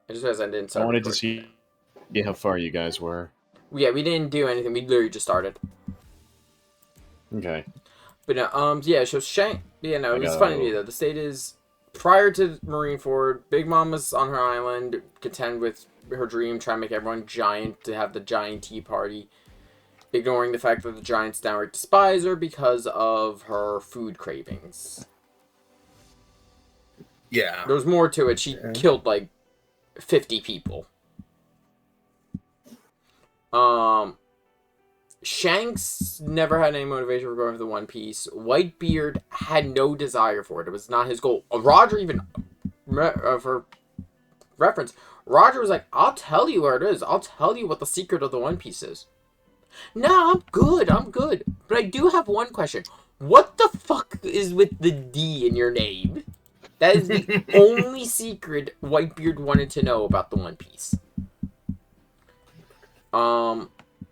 I just realized I didn't I start wanted to recording. see how far you guys were. Yeah, we didn't do anything. We literally just started. Okay. But yeah. So Shank. Yeah, no, I it was funny to me gotta. though. The state is prior to Marineford. Big Mom was on her island, content with her dream, trying to make everyone giant to have the giant tea party, ignoring the fact that the giants downright despise her because of her food cravings. Yeah. There was more to it. She killed like 50 people. Shanks never had any motivation for going for the One Piece. Whitebeard had no desire for it. It was not his goal. Roger even, for reference, Roger was like, "I'll tell you where it is. I'll tell you what the secret of the One Piece is." No, I'm good. I'm good. But I do have one question. What the fuck is with the D in your name? That is the only secret Whitebeard wanted to know about the One Piece.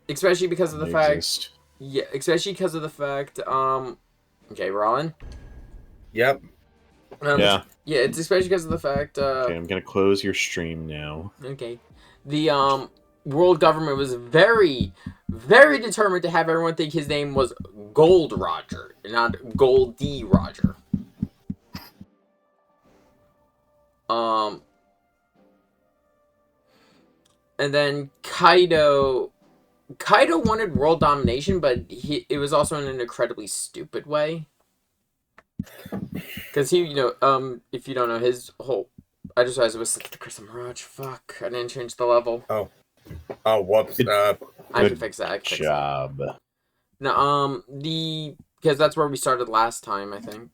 Especially because of the fact. Yeah, especially because of the fact. Okay, Ron. Yep. Yeah. Yeah, it's especially because of the fact. Okay, I'm gonna close your stream now. Okay. The world government was very, very determined to have everyone think his name was Gold Roger, not Gold D Roger. And then Kaido wanted world domination, but it was also in an incredibly stupid way. Because he, if you don't know, his whole... I just realized it was set to the Crystal Mirage. Fuck, I didn't change the level. Oh, whoops. I can fix that. Good job. No, because that's where we started last time, I think.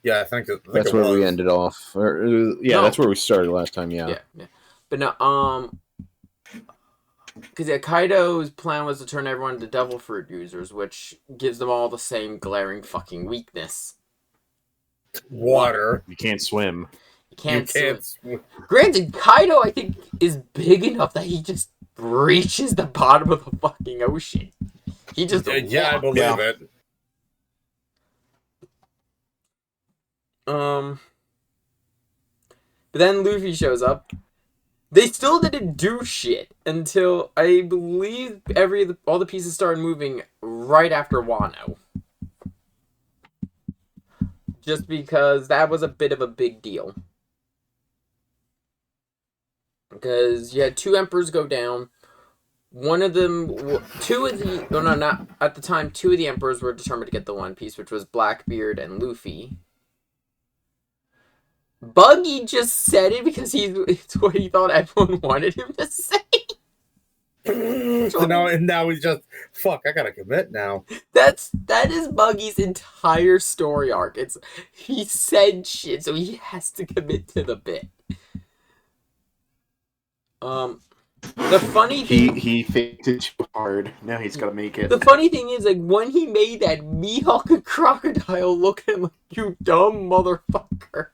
Yeah, I think that's where we ended off. That's where we started last time. Yeah. But no, because Kaido's plan was to turn everyone into devil fruit users, which gives them all the same glaring fucking weakness. Water. You can't swim. You can't swim. Granted, Kaido, I think, is big enough that he just reaches the bottom of the fucking ocean. He just I believe it. But then Luffy shows up. They still didn't do shit until I believe all the pieces started moving right after Wano. Just because that was a bit of a big deal. Because you had two emperors go down. One of them, two of the emperors were determined to get the One Piece, which was Blackbeard and Luffy. Buggy just said it because it's what he thought everyone wanted him to say. Now he's just, fuck, I gotta commit now. That is Buggy's entire story arc. He said shit, so he has to commit to the bit. The funny thing... He faked it too hard. Now he's gotta make it. The funny thing is, like, when he made that, Mihawk and Crocodile look at him like, you dumb motherfucker.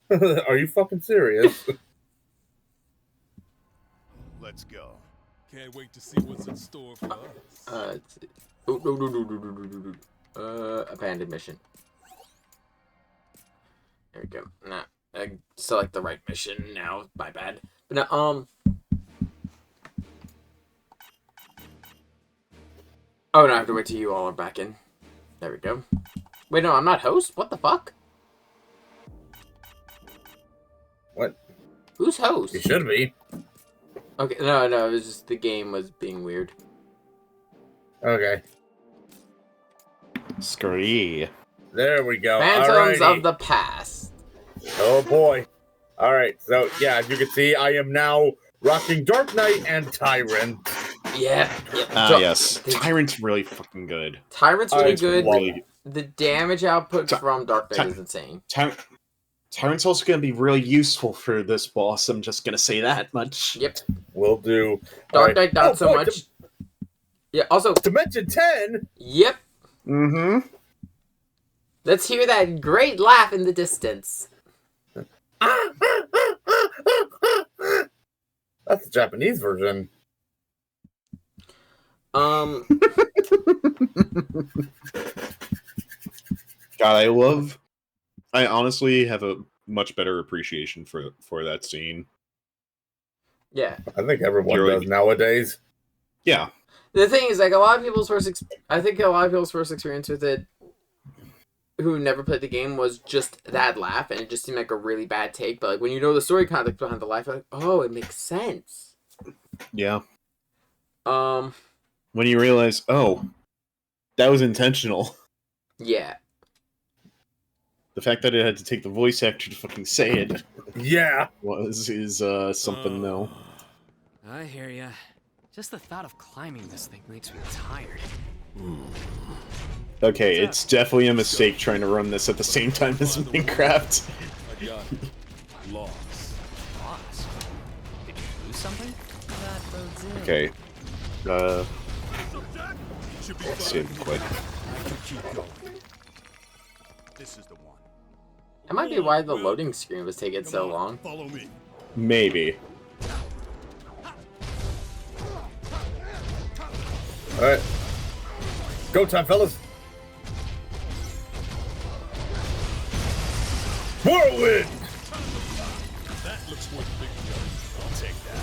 Are you fucking serious? Let's go. Can't wait to see what's in store for us. Abandoned mission. There we go. Nah, I select the right mission now. My bad. But now, Oh no, I have to wait till you all are back in. There we go. Wait, no, I'm not host? What the fuck? What? Who's host? He should be. Okay, no, it was just the game was being weird. Okay. Scree. There we go. Phantoms of the Past. Oh boy. Alright, so yeah, as you can see, I am now rocking Dark Knight and Tyrant. Yeah. Yes. Tyrant's really fucking good. Tyrant's really good. Really... The damage output from Dark Knight is insane. Tyrant's also going to be really useful for this boss. I'm just going to say that much. Yep. Will do. Dark Knight, not so much. Yeah, also... Dimension 10? Yep. Mm-hmm. Let's hear that great laugh in the distance. That's the Japanese version. God, I honestly have a much better appreciation for that scene. Yeah. I think everyone You're does like- nowadays. Yeah. The thing is, like, a lot of people's I think a lot of people's first experience with it, who never played the game, was just that laugh, and it just seemed like a really bad take. But like, when you know the story context behind the laugh, you're like, oh, it makes sense. Yeah. Um, When you realize, oh, that was intentional. yeah. The fact that it had to take the voice actor to fucking say it Yeah. is something though. I hear ya. Just the thought of climbing this thing makes me tired. Okay, it's definitely a mistake trying to run this at the same time as Minecraft. I got it. Lost. Boss, did you lose something? That bodes ill. Okay. Should be Save fine. quick. I can keep going. This is the one. That might be why the loading screen was taking Come so on, long. Follow me. Maybe. All right. Go time, fellas. Whirlwind. That looks worth a big jump. I'll take that.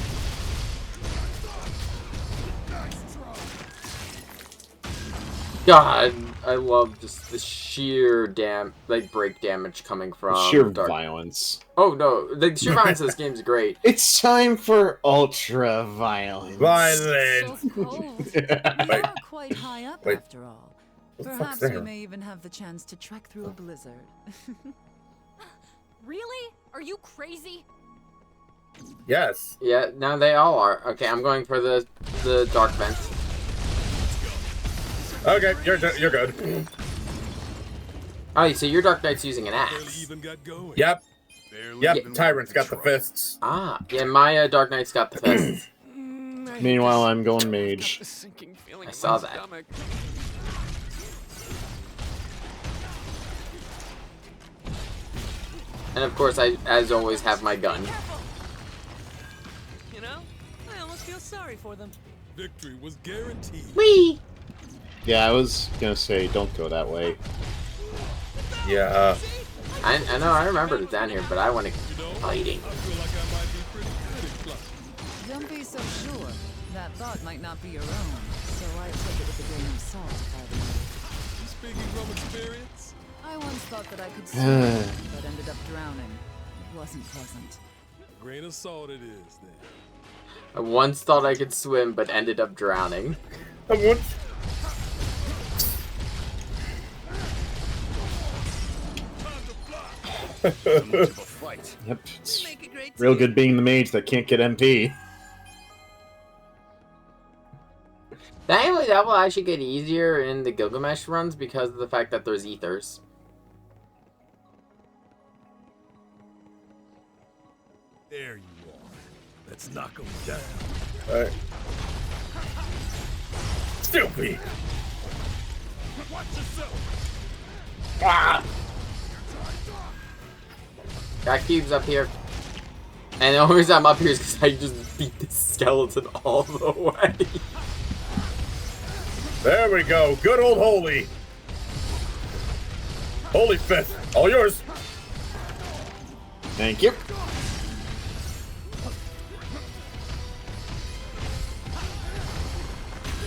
God, I love just the sheer break damage coming from Sheer Dark. violence. Oh no, the sheer violence of this game is great. It's time for ultra violence. Violent. So cold. We Wait. are quite high up Wait. after all. What the fuck's Perhaps we there? may even have the chance to trek through a blizzard. Really? Are you crazy? Yes. Yeah, now they all are. Okay, I'm going for the dark vents. Okay, you're good. Oh, so your Dark Knight's using an Barely axe. even got going. Yep. Barely Yep. even Tyrant's got tried. the fists. Ah, yeah, my Dark Knight's got the fists. Meanwhile, I'm going mage. I saw that. And of course, I, as always, have my gun. You know, I almost feel sorry for them. Victory was guaranteed. Whee! Yeah, I was gonna say, don't go that way. Yeah. I know, I remembered it down here, but I want to You know, fighting. I feel like I might be pretty good at climbing. Don't be so sure. That thought might not be your own, so I take it with a grain of salt, if I were you. You speaking from experience? I once thought that I could swim, but ended up drowning. It wasn't pleasant. A grain of salt it is then. I once thought I could swim, but ended up drowning. I want. Yep, it's real good being the mage that can't get MP. That will actually get easier in the Gilgamesh runs because of the fact that there's ethers. There you are. Let's knock him down. All right. Stupid. Watch yourself. Ah. Got cubes up here. And the only reason I'm up here is because I just beat this skeleton all the way. There we go. Good old holy. Holy fist. All yours. Thank you.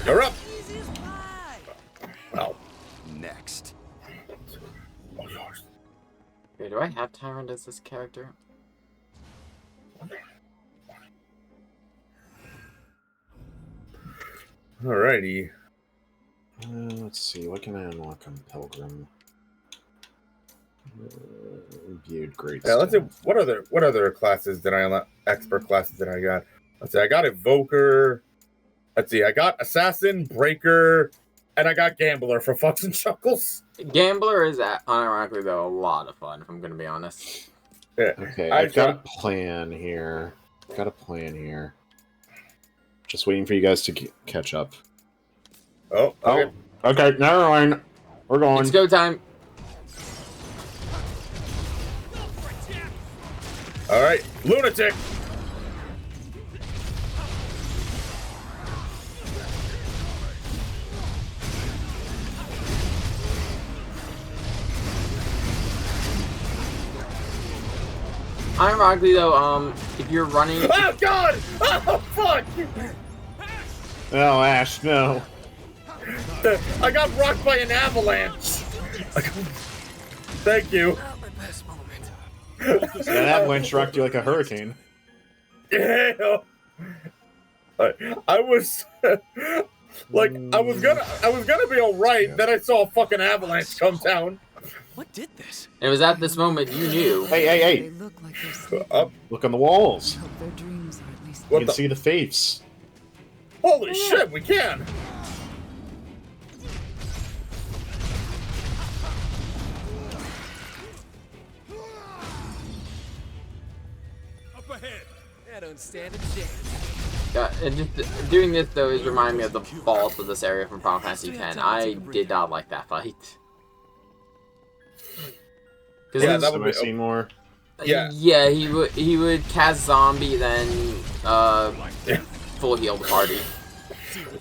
You're up. Easy as pie. Well, Next. all yours. Wait, do I have Tyrant as this character? Alrighty. Let's see, what can I unlock on Pilgrim? Viewed great. Yeah, let's see. stuff. What other classes did I unlock? Expert classes did I got? Let's see. I got Evoker. Let's see. I got Assassin, Breaker, and I got Gambler for fucks and chuckles. Gambler is, unironically, though, a lot of fun, if I'm going to be honest. Yeah. Okay, I I've got a got- plan here. Just waiting for you guys to catch up. Oh. Okay. Okay, never mind. We're going. It's go time. All right. Lunatic. Ironically though, if you're running, Oh god! Oh fuck! Oh, Ash, no. I got rocked by an avalanche. Thank you. Not my best moment. That avalanche rocked you like a hurricane. Yeah. I was like, I was gonna be alright. Then I saw a fucking avalanche come down. What did this? it was at this moment you knew. Hey, They hey, hey! look like they're sleeping. Up. Look on the walls. Hope their dreams are at least. You What can the? see the faiths. Holy shit, we can. Up ahead. I don't stand a chance. Yeah, and just doing this though is reminding me of the boss of this area from Final Fantasy X. I did not like that fight. Because Yeah, that Have would I be- seen more? Yeah. he would cast zombie then full heal the party.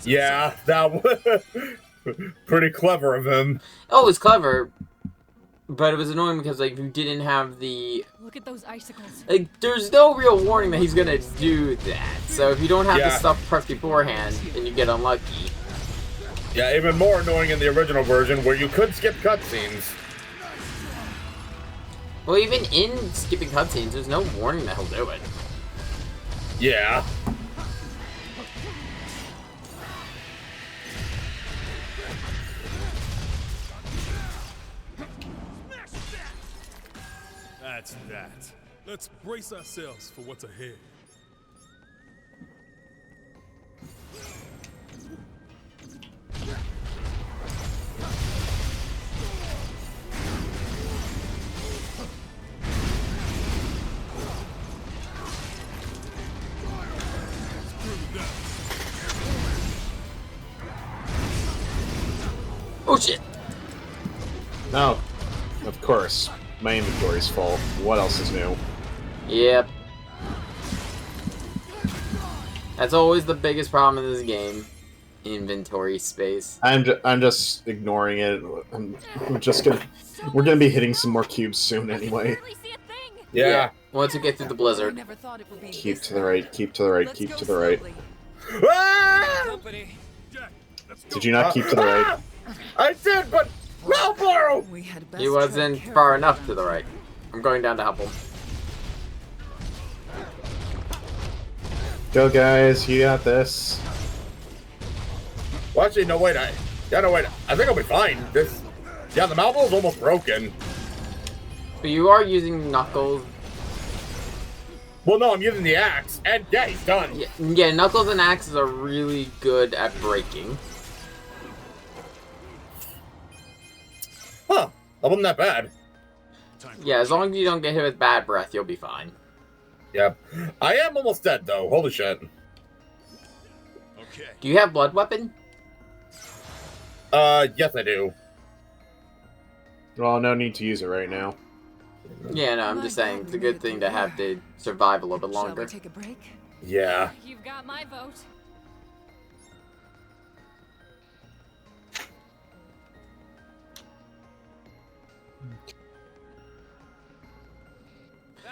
Yeah, that was pretty clever of him. Oh, it was clever, but it was annoying because like you didn't have the Look at those icicles. like. There's no real warning that he's gonna do that. So if you don't have the Yeah. stuff prepped beforehand, and you get unlucky. Yeah, even more annoying in the original version where you could skip cutscenes. Well, even in skipping cutscenes, there's no warning that he'll do it. Yeah. That's that. Let's brace ourselves for what's ahead. Oh shit! No. Of course. My inventory's full. What else is new? Yep. That's always the biggest problem in this game. Inventory space. I'm just ignoring it. I'm just gonna. We're gonna be hitting some more cubes soon anyway. Barely see a thing. Yeah. Once we get through the I blizzard. never thought it would be Keep this to the hard. right. Keep to the right. Let's Keep go to the right. slowly. Ah! Company. Jack, let's go. Did you not keep to the right? I did, but Malboro! We had best He wasn't tread far carefully. enough to the right. I'm going down to help him. Go, guys. You got this. Well, actually, no, wait. I think I'll be fine. Yeah, the Malboro's almost broken. But you are using Knuckles. Well, no, I'm using the axe, and yeah, he's done. Yeah, Knuckles and Axes are really good at breaking. Huh? That wasn't that bad. Yeah, as long as you don't get hit with bad breath, you'll be fine. Yep. I am almost dead, though. Holy shit. Okay. Do you have blood weapon? Yes, I do. Well, no need to use it right now. Yeah, no, I'm just saying it's a good thing to have to survive a little bit Shall longer. we take a break? Yeah. You've got my vote.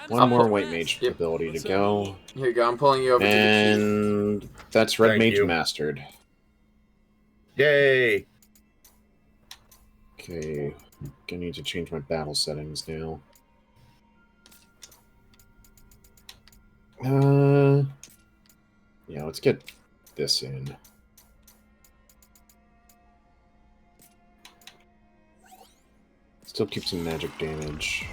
One more put- white mage Yep. ability to go. Here you go, I'm pulling you over to the And that's red Thank mage you. mastered. Yay. Okay. Gonna need to change my battle settings now. Yeah, let's get this in. Still keep some magic damage.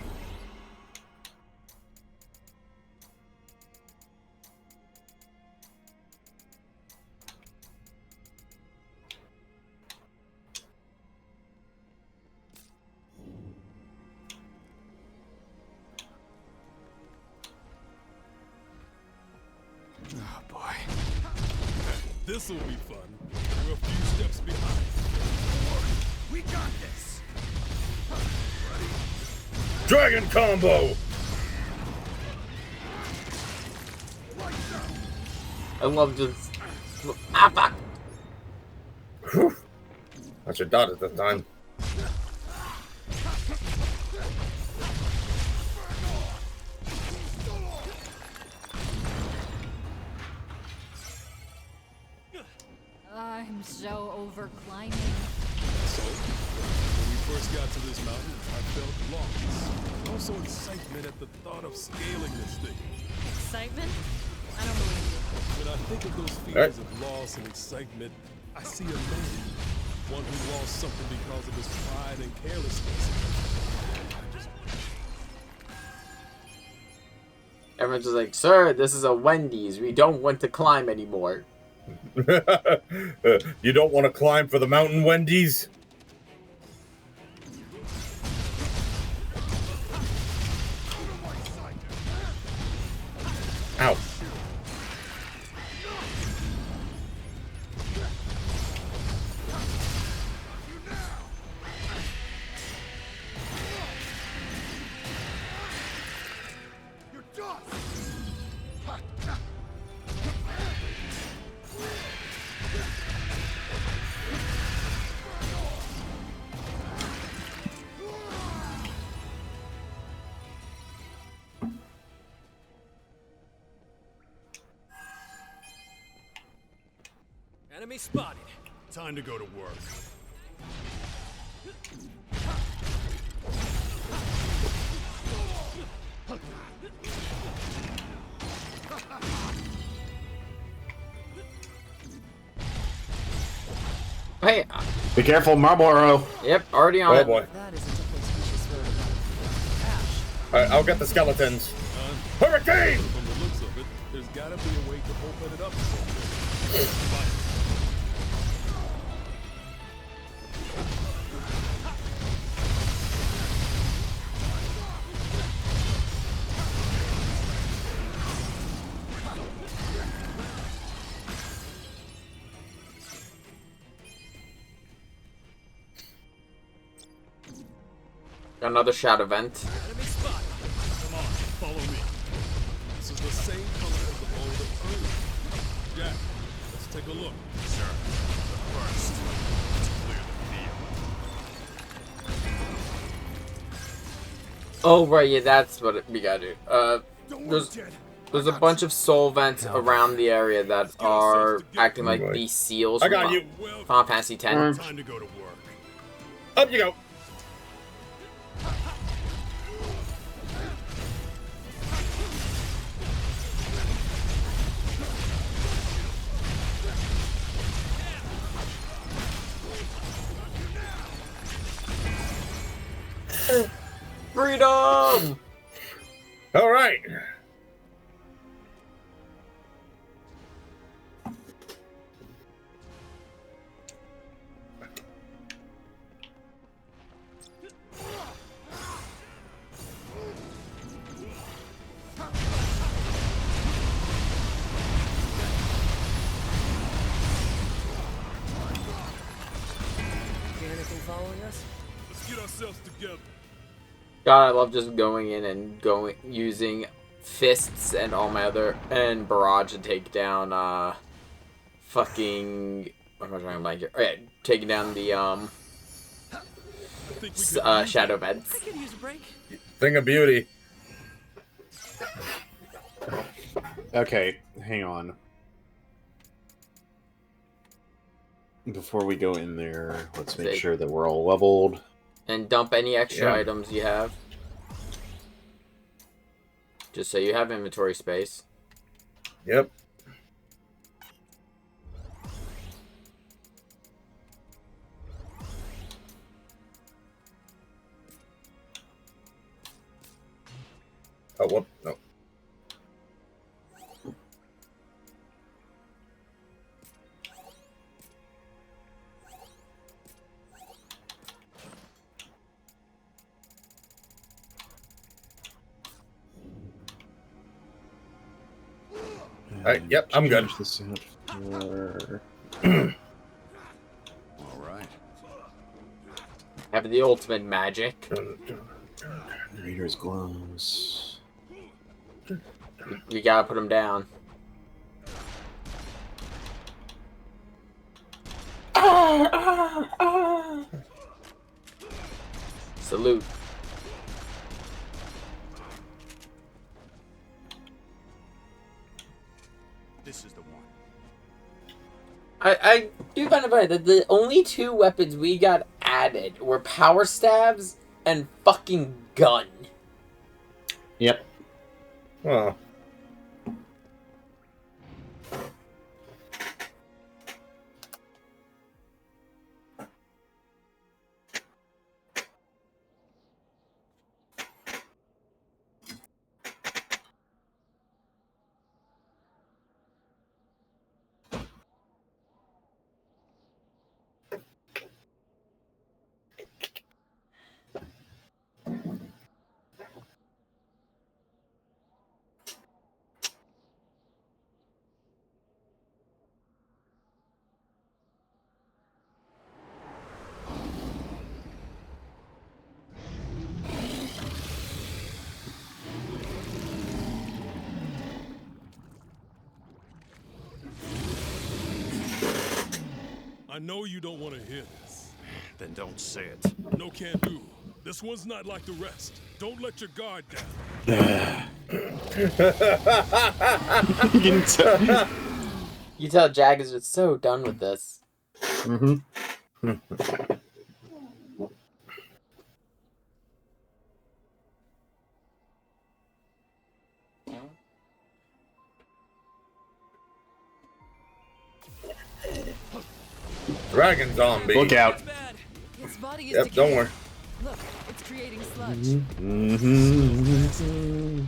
Oh boy. This'll be fun. We're a few steps behind. We got this. Dragon combo. I love just. Ah, fuck! Whew. I should dodge it this time. so over climbing. So, when we first got to this mountain, I felt lost. Also excitement at the thought of scaling this thing. Excitement? I don't believe you. When I think of those feelings of loss and excitement, I see a man. One who lost something because of his pride and carelessness. Everyone's just like, sir, this is a Wendy's. We don't want to climb anymore. You don't want to climb for the mountain, Wendy's? Ow. Enemy spotted. Time to go to work. Hey, Be careful, Marlboro. yep, already on Oh it. boy. That isn't a flirtatious road. Ash, Alright, I'll get the skeletons. Hurricane! From the looks of it, there's gotta be a way to open it up somewhere. Got another shadow vent. Enemy spotted. Come on, follow me. This is the same color as the boulder earlier. Jack, let's take a look. Sir, first, let's clear the field. Oh, right, yeah, that's what we gotta do. Don't worry, There's, Ted. there's a bunch of soul vents around the area that are acting like these seals I from got you. Well, Final Fantasy X. time to go to work. Up you go. Freedom! Alright. Hear anything following us? Let's get ourselves together. God, I love just going in and using fists and all my other and barrage to take down fucking what am I trying to like here? Oh, yeah, taking down the I think we could shadow vents. I could use a break. Thing of beauty. Okay, hang on. Before we go in there, let's make sure that we're all leveled. And dump any extra Yeah. items you have. Just so you have inventory space. Yep. Oh, whoop. No. Alright, yep, I'm good. Change this out for- All right. Have the ultimate magic. Reader's gloves. You gotta put them down. Salute. This is the one. I do find it funny that the only two weapons we got added were power stabs and fucking gun. Yep. Well, I know you don't want to hear this. Then don't say it. No can do. This one's not like the rest. Don't let your guard down. You can tell. You tell Jag is just so done with this. Mm-hmm. Dragon zombie. Look out. It's bad. Its body is Yep, don't decaying. worry. Look, it's creating sludge. Mm-hmm.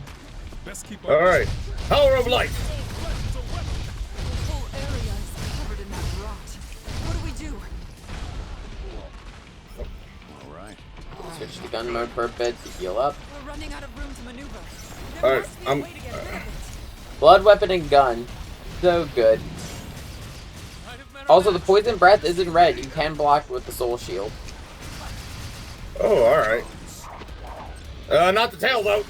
Best keep All right. Power of light. The whole area is covered in that rot. What do we do? All right. Switch to gun mode for a bit to heal up. We're running out of room to maneuver. All There right, must be a way to get rid of it. Blood weapon and gun. So good. Also, the poison breath isn't red. You can block with the soul shield. Oh, all right. Not the tail though.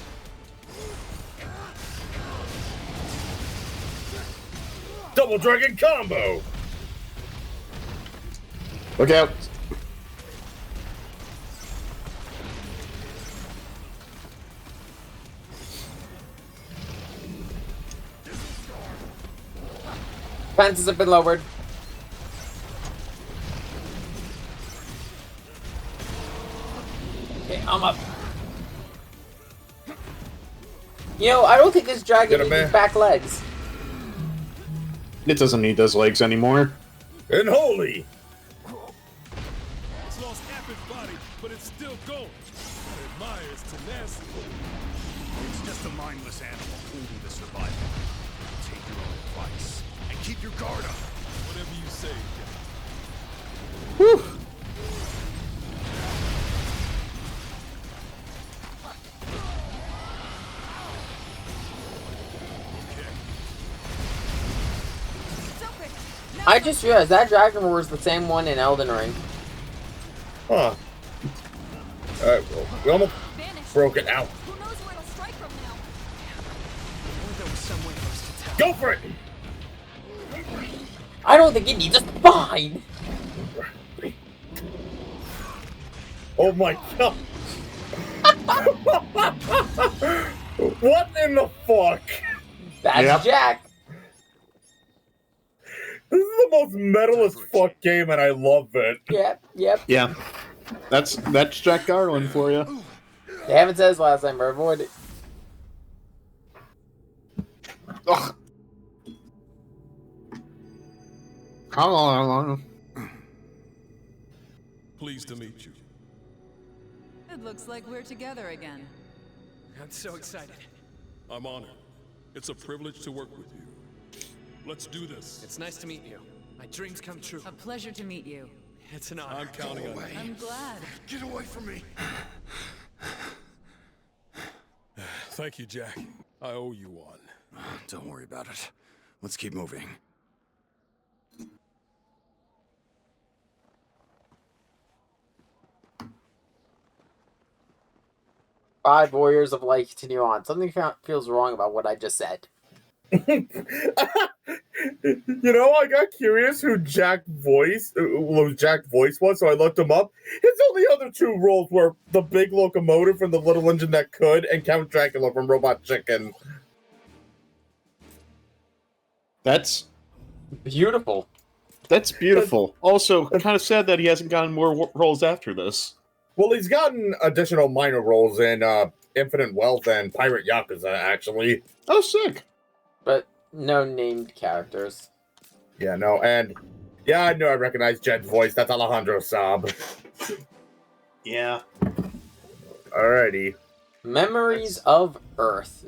Double dragon combo. Look out. Fences have been lowered. Okay, I'm up. You know, I don't think this dragon Get him, needs man. his back legs. It doesn't need those legs anymore. And holy. It's lost half its body, but it's still going. I admire its tenacity. It's just a mindless animal holding the survival. Take your own advice and keep your guard up. Whatever you say, Jack. Whew. It's open. Now I just realized that dragon roar is the same one in Elden Ring. Huh. All right. Well, we almost vanish. broke it out. Who knows where it'll strike from now? Or there was some way for us to tell. Go for it. I don't think it needs a spine. Oh my god. What in the fuck? That's Yep. Jack. This is the most metal as fuck game, and I love it. Yep, yep. Yeah. That's Jack Garland for you. They haven't said his last name, but avoid it. Ugh. Come on. Pleased to meet you. It looks like we're together again. I'm so excited. I'm honored. It's a privilege to work with you. Let's do this. It's nice to meet you. My dreams come true. A pleasure to meet you. It's an honor. I'm counting on you. I'm glad. Get away from me. Thank you, Jack. I owe you one. Don't worry about it. Let's keep moving. Five Warriors of Light continue on. Something feels wrong about what I just said. You know, I got curious who Jack's voice was, so I looked him up. His only other two roles were the big locomotive from The Little Engine That Could and Count Dracula from Robot Chicken. That's Beautiful. That's beautiful. Also, kind of sad that he hasn't gotten more roles after this. Well, he's gotten additional minor roles in Infinite Wealth and Pirate Yakuza, actually. Oh, sick. But no named characters. Yeah, no, and yeah, I knew I recognized Jed's voice. That's Alejandro Saab. Yeah. Alrighty. Memories of Earth.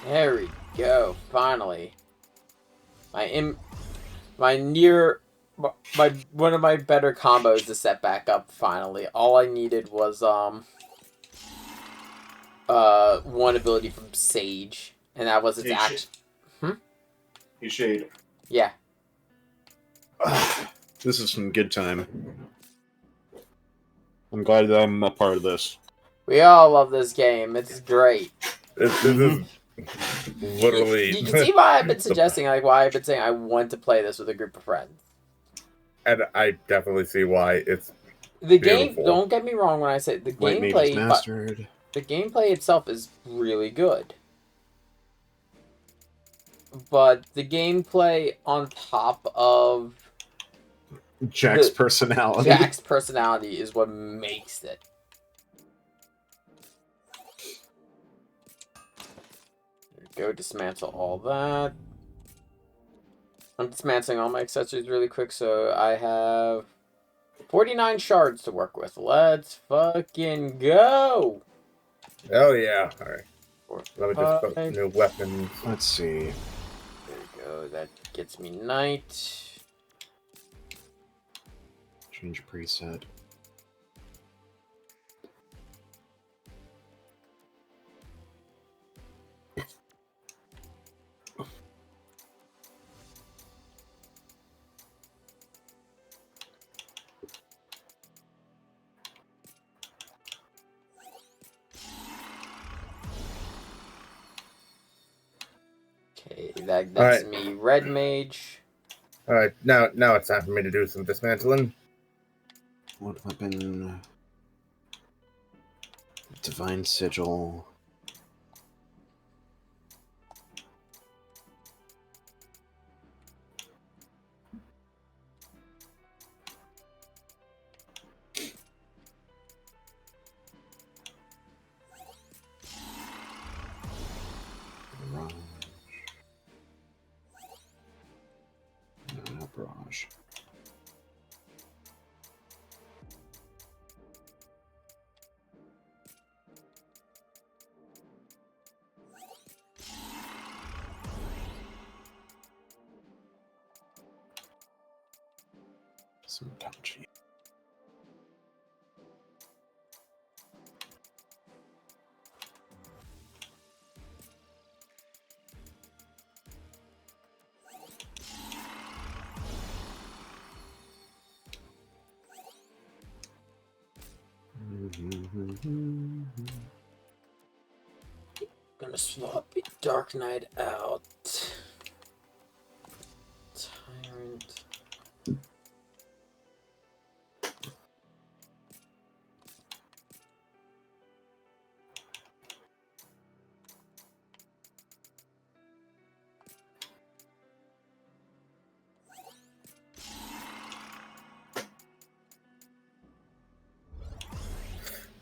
There we go. Finally, my one of my better combos to set back up. Finally, all I needed was one ability from Sage, and that was its Hey, action. You shade. Yeah. This is some good time. I'm glad that I'm a part of this. We all love this game. It's great. This is literally. You can see why I've been suggesting, like, why I've been saying I want to play this with a group of friends. And I definitely see why it's The beautiful. game, don't get me wrong when I say the White Mage gameplay, Mastered. the gameplay itself is really good. But the gameplay on top of Jack's the- personality. Jack's personality is what makes it. There we go, dismantle all that. I'm dismantling all my accessories really quick, so I have 49 shards to work with. Let's fucking go! Oh yeah. Alright. Four, Let me just put five. new weapons. Let's see. There we go, that gets me knight. Change preset. Okay, that's me red mage. Alright, now it's time for me to do some dismantling. What weapon? Divine Sigil. Barrage. No, not barrage. Some Tachi. Gonna swap the Dark Knight out. Tyrant.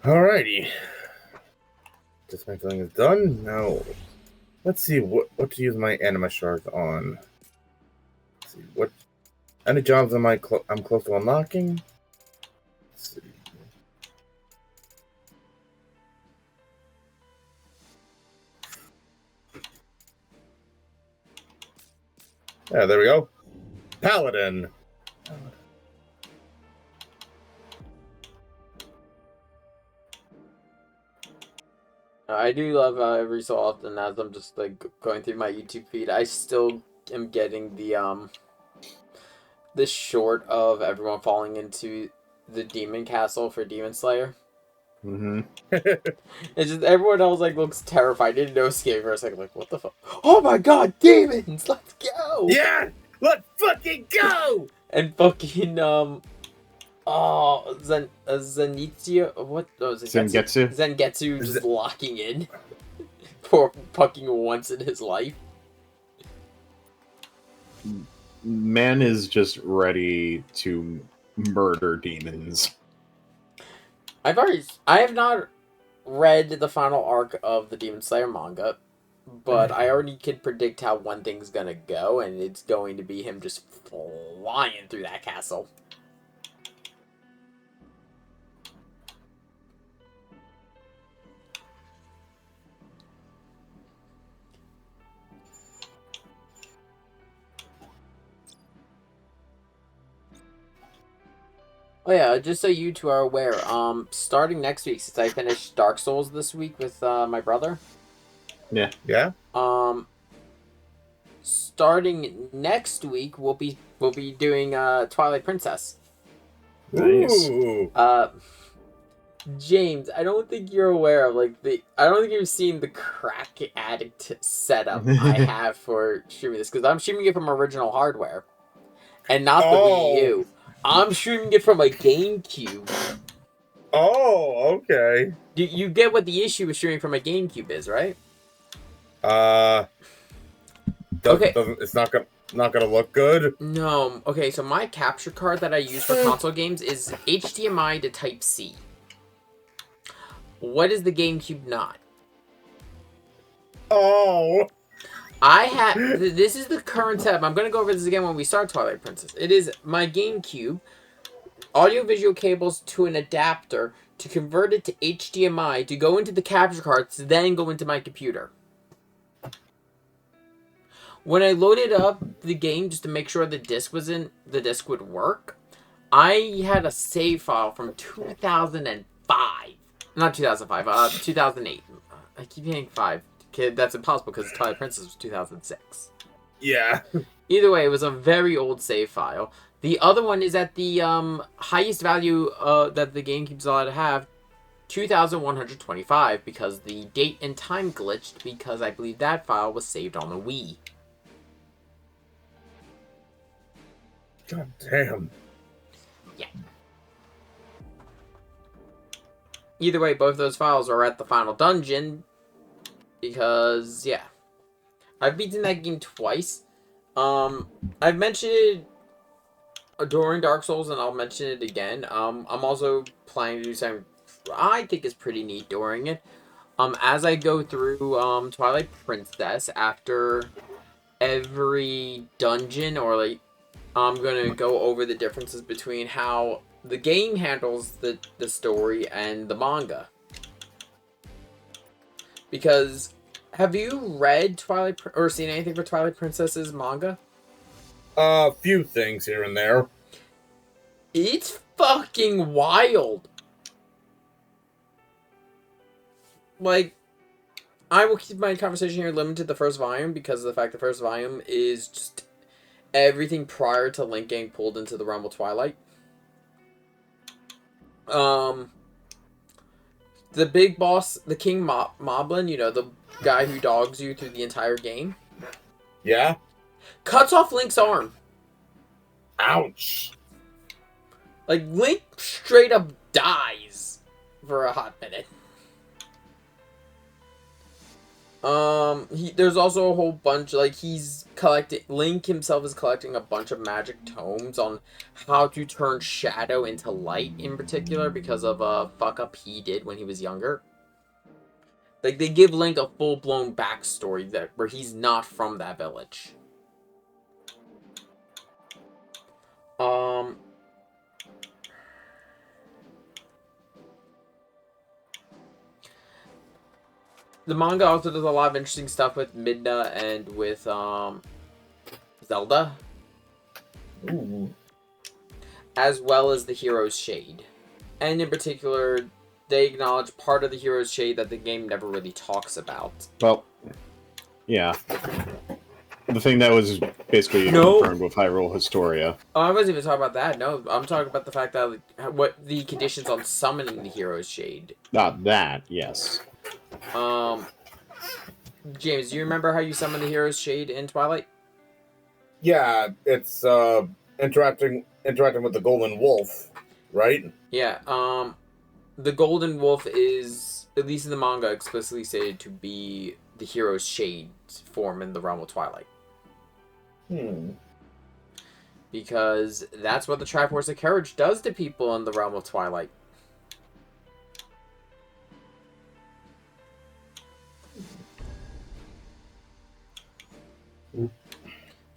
Alrighty. Dismantling is done. Now, let's see what to use my anima shards on. Let's see what any jobs am I'm close to unlocking. Let's see. Yeah, there we go. Paladin. I do love how every so often, as I'm just like going through my YouTube feed, I still am getting the short of everyone falling into the demon castle for Demon Slayer. Mm-hmm. It's just everyone else like looks terrified. Didn't know escape for a second. Like, what the fuck? Oh my god, demons! Let's go! Yeah, let's fucking go! And fucking Oh, Zenitsu, what? Oh, Zangetsu? Zangetsu just locking in for fucking once in his life. Man is just ready to murder demons. I have not read the final arc of the Demon Slayer manga, but I already can predict how one thing's gonna go, and it's going to be him just flying through that castle. Oh yeah, just so you two are aware, starting next week, since I finished Dark Souls this week with my brother, Yeah. starting next week we'll be doing Twilight Princess. Nice. Ooh. James, I don't think you're aware of I don't think you've seen the crack addict setup I have for streaming this, because I'm streaming it from original hardware, and not the Wii U. I'm streaming it from a GameCube. Oh, okay. You get what the issue with streaming from a GameCube is, right? Okay. It's not gonna look good. No. Okay, so my capture card that I use for console games is HDMI to Type C. What is the GameCube not? Oh. I have... This is the current setup. I'm going to go over this again when we start Twilight Princess. It is my GameCube, audio-visual cables to an adapter to convert it to HDMI to go into the capture card to then go into my computer. When I loaded up the game just to make sure the disc would work, I had a save file from 2005. Not 2005, 2008. I keep hitting 5. Kid, that's impossible because Twilight Princess was 2006. Yeah. Either way, it was a very old save file. The other one is at the highest value that the GameCube's allowed to have, 2,125, because the date and time glitched because I believe that file was saved on the Wii. God damn. Yeah. Either way, both those files are at the final dungeon. Because, yeah. I've beaten that game twice. I've mentioned it during Dark Souls, and I'll mention it again. I'm also planning to do something I think is pretty neat during it. As I go through Twilight Princess, after every dungeon, or I'm gonna go over the differences between how the game handles the story and the manga. Because, have you read or seen anything for Twilight Princess's manga? A few things here and there. It's fucking wild. I will keep my conversation here limited to the first volume because of the fact the first volume is just everything prior to Link getting pulled into the realm of Twilight. The big boss, the King Moblin, the guy who dogs you through the entire game. Yeah? Cuts off Link's arm. Ouch. Link straight up dies for a hot minute. There's also a whole bunch, Link himself is collecting a bunch of magic tomes on how to turn shadow into light, in particular, because of a fuck-up he did when he was younger. They give Link a full-blown backstory where he's not from that village. The manga also does a lot of interesting stuff with Midna and with Zelda. Ooh. As well as the Hero's Shade. And in particular, they acknowledge part of the Hero's Shade that the game never really talks about. Well, yeah. The thing that was basically confirmed with Hyrule Historia. Oh, I wasn't even talking about that. No, I'm talking about the fact that what the conditions on summoning the Hero's Shade. That, yes. James, do you remember how you summon the Hero's Shade in Twilight? Yeah, it's interacting with the Golden Wolf. right? Yeah. The Golden Wolf is, at least in the manga, explicitly stated to be the hero's shade form in the realm of Twilight. Because that's what the Triforce of Courage does to people in the realm of Twilight.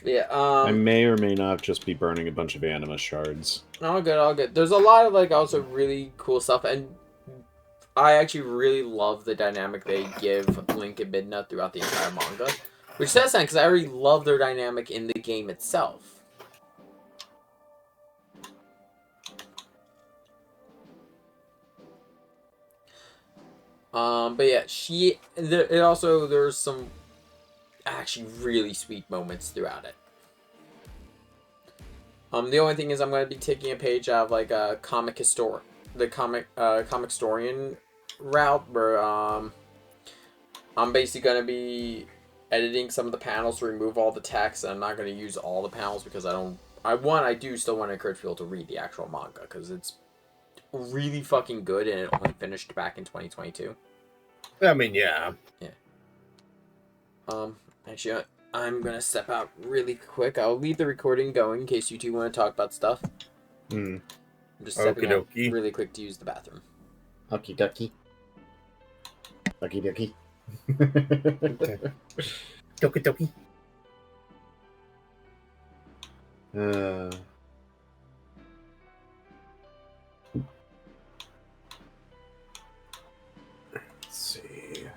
Yeah, I may or may not just be burning a bunch of anima shards. all good, all good. There's a lot of, like, also really cool stuff, and I actually really love the dynamic they give Link and Midna throughout the entire manga. Which says something, because I already love their dynamic in the game itself. But yeah, there's some actually really sweet moments throughout it. The only thing is I'm going to be taking a page out of, like, a comic historian route, where, I'm basically going to be editing some of the panels to remove all the text, and I'm not going to use all the panels because I do still want to encourage people to read the actual manga, because it's really fucking good, and it only finished back in 2022. I mean, yeah. Actually, I'm gonna step out really quick. I'll leave the recording going in case you two want to talk about stuff. I'm just stepping out really quick to use the bathroom. Okie dokie. Okie dokie. Doki doki. Let's see.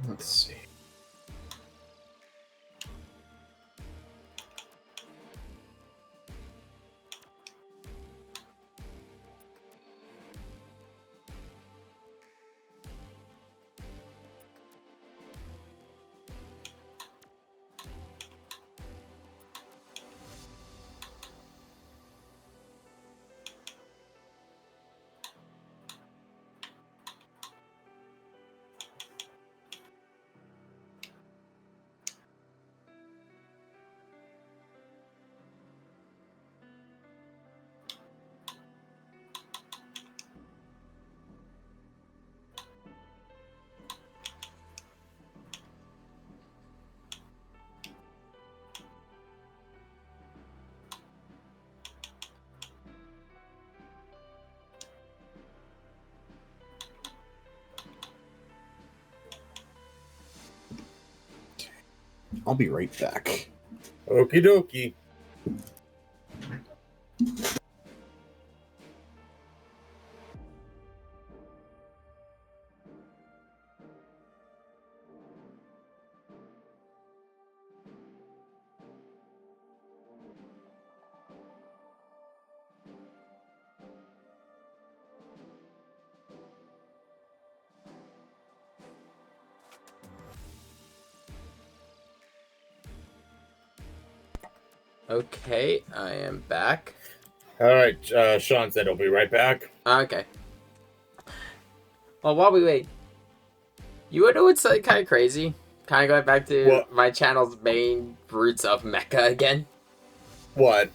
Let's see. I'll be right back. Okie dokie. Okay, I am back. All right, Sean said he'll be right back. Okay. Well, while we wait, you know what's like, kind of crazy? Kind of going back to What? my channel's main roots of mecha again. What?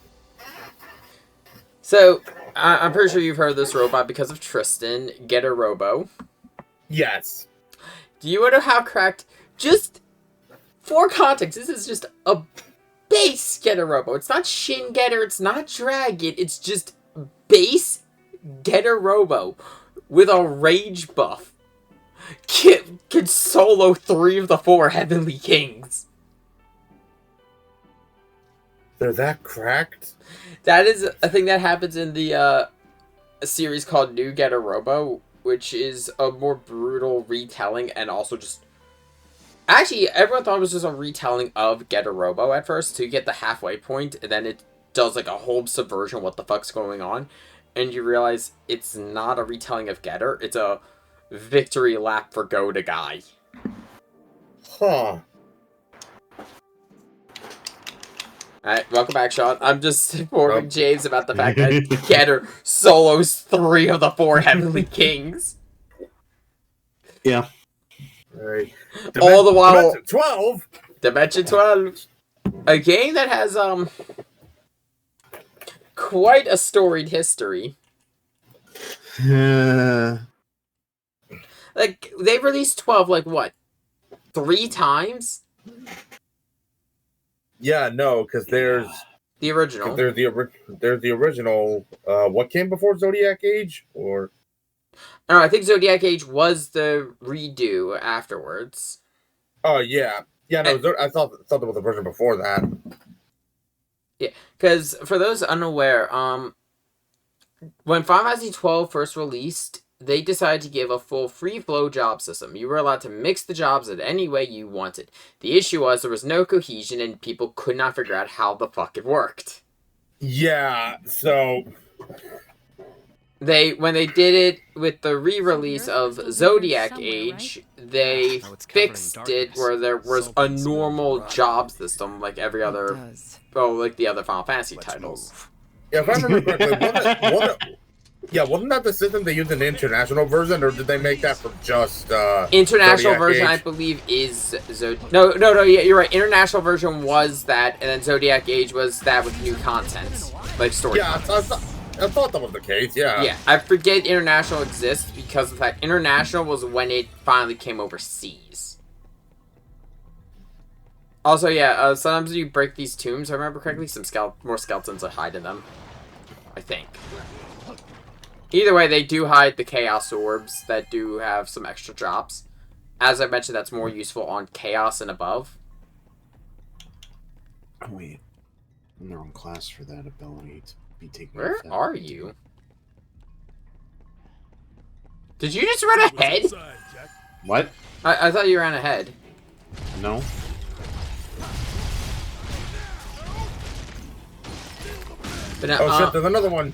So, I'm pretty sure you've heard of this robot because of Tristan, Getter Robo. Yes. Do you know how cracked? Just for context, this is just a base Getter Robo. It's not Shin Getter, it's not Dragon, it's just base Getter Robo with a rage buff. Can solo 3 of the 4 Heavenly Kings. They're that cracked? That is a thing that happens in the a series called New Getter Robo, which is a more brutal retelling and also just... Actually, everyone thought it was just a retelling of Getter Robo at first, so you get the halfway point, and then it does like a whole subversion of what the fuck's going on, and you realize it's not a retelling of Getter, it's a victory lap for Goda Guy. Huh. Alright, welcome back, Sean. I'm just informing James about the fact that Getter solos 3 of the 4 Heavenly Kings. Yeah. All right. All the while... Dimension 12? Dimension 12. A game that has, quite a storied history. Like, they've released 12, like, what? 3 times? Yeah, no, because there's... The original. There's the original, what came before Zodiac Age? Or... No, I think Zodiac Age was the redo afterwards. Oh, yeah. Yeah, no, I thought there was a version before that. Yeah, because for those unaware, when Final Fantasy XII first released, they decided to give a full free-flow job system. You were allowed to mix the jobs in any way you wanted. The issue was there was no cohesion and people could not figure out how the fuck it worked. Yeah, so... When they did it with the re-release of Zodiac Age, they fixed it where there was a normal job system like every other, like the other Final Fantasy titles. Yeah, if I remember correctly, wasn't that the system they used in the international version, or did they make that for just international Zodiac version? Age? I believe is No, yeah, you're right. International version was that, and then Zodiac Age was that with new content, like story. Yeah, I thought that was the case. Yeah. Yeah, I forget international exists because of that. International was when it finally came overseas. Also, yeah, sometimes you break these tombs. If I remember correctly, some more skeletons that hide in them. I think. Either way, they do hide the Chaos Orbs that do have some extra drops. As I mentioned, that's more useful on Chaos and above. Oh, wait. I'm the wrong class for that ability to be taken. Where are you? Did you just run ahead? What? I thought you ran ahead. No. But now, Oh shit, there's another one.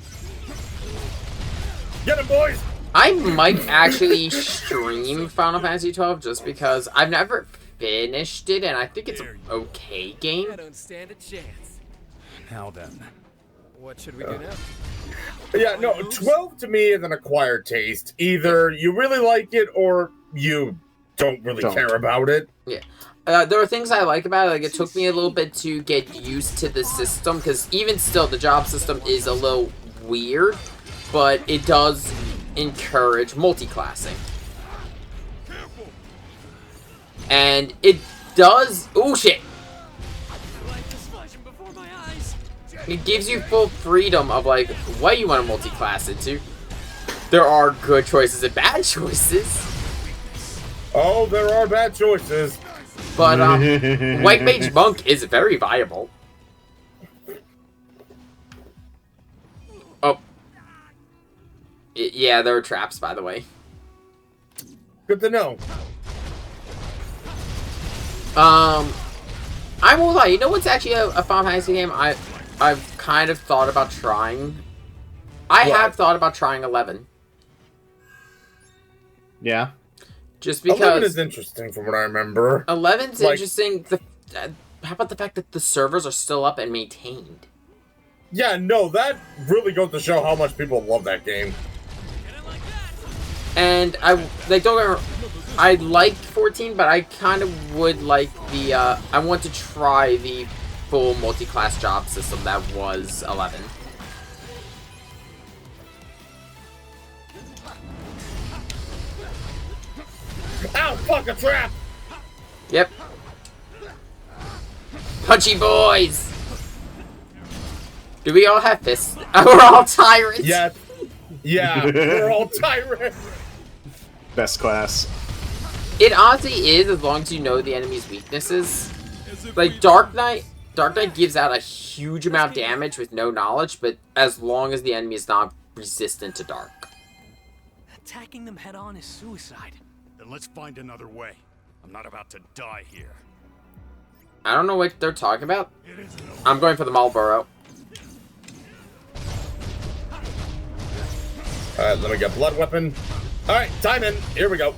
Get him, boys! I might actually stream Final Fantasy XII just because I've never finished it, and I think it's an okay game. I don't stand a chance. Now then. What should we do now? Yeah, no, 12 to me is an acquired taste. Either you really like it, or you don't really care about it. Yeah. There are things I like about it. Like, it took me a little bit to get used to the system, because even still, the job system is a little weird, but it does encourage multi-classing. And it does... Oh, shit! It gives you full freedom of, like, what you want to multi-class into. There are good choices and bad choices. Oh, there are bad choices. But, White Mage Monk is very viable. Oh. Yeah, there are traps, by the way. Good to know. I won't lie, you know what's actually a Final Fantasy game I've kind of thought about trying? I have thought about trying 11. Yeah. Just because 11 is interesting from what I remember. 11's Like- interesting. how about the fact that the servers are still up and maintained? Yeah, no, that really goes to show how much people love that game. And I like don't get me wrong, I like 14, but I kind of would like the I want to try the full multi-class job system that was 11. Ow, fuck, a trap! Yep. Punchy boys! Do we all have fists? We're all tyrants! Yeah. Yeah, we're all tyrants! Best class. It honestly is, as long as you know the enemy's weaknesses. Like, Dark Knight gives out a huge amount of damage with no knowledge, but as long as the enemy is not resistant to dark. Attacking them head on is suicide. Then let's find another way. I'm not about to die here. I don't know what they're talking about. I'm going for the Marlboro. Alright, let me get blood weapon. Alright, time in. Here we go.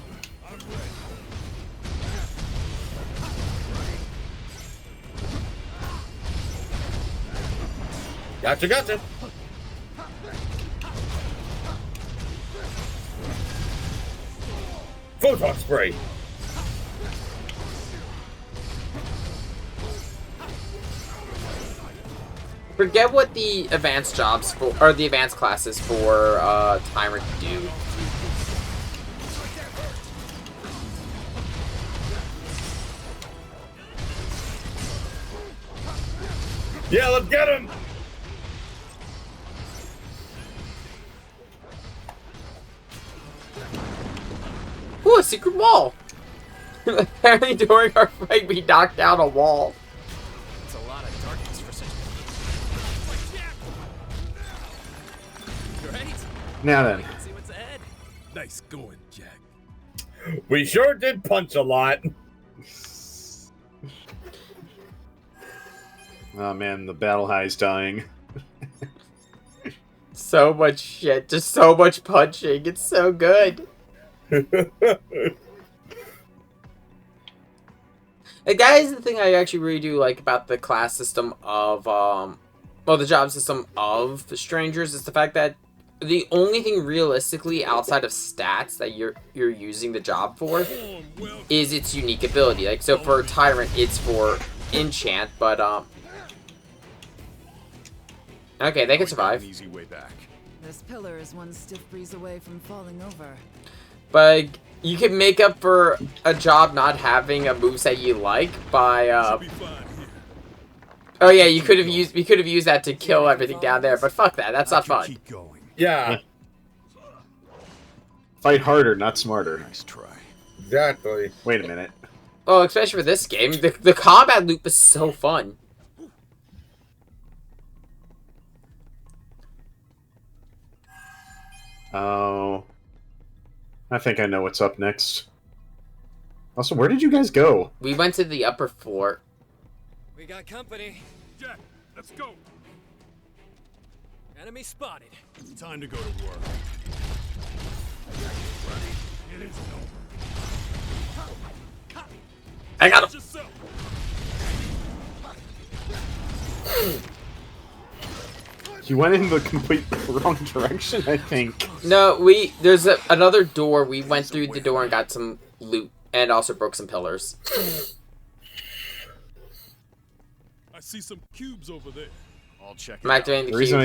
Gotcha, gotcha. Photon spray. Forget what the advanced jobs for, or the advanced classes for Tyrant do. Yeah, let's get him. Ooh, a secret wall! Apparently during our fight we knocked down a wall. It's a lot of darkness for such a... Right? Now then. See what's ahead. Nice going, Jack. We sure did punch a lot. Oh man, the battle high's dying. So much shit, just so much punching. It's so good. Like, that is the thing I actually really do like about the class system of, well, the job system of Strangers is the fact that the only thing realistically outside of stats that you're using the job for is its unique ability. Like, so for Tyrant, it's for enchant, but, okay, they can survive. An easy way back. This pillar is one stiff breeze away from falling over. But you can make up for a job not having a moveset you like by Be fine here. oh yeah, we could have used that to kill everything down there, but fuck that, that's not fun. Keep going. Yeah, Fight harder, not smarter. Nice try. exactly. Wait a minute. Oh, especially for this game, the combat loop is so fun. Oh. I think I know what's up next. Also, where did you guys go? We went to the upper floor. We got company. Jack, let's go. Enemy spotted. Time to go to work. It is no. I got him. Yourself. You went in the complete wrong direction, I think. No, there's another door. We went through the door and got some loot, and also broke some pillars. I see some cubes over there. I'll check it I'm out. activating The the reason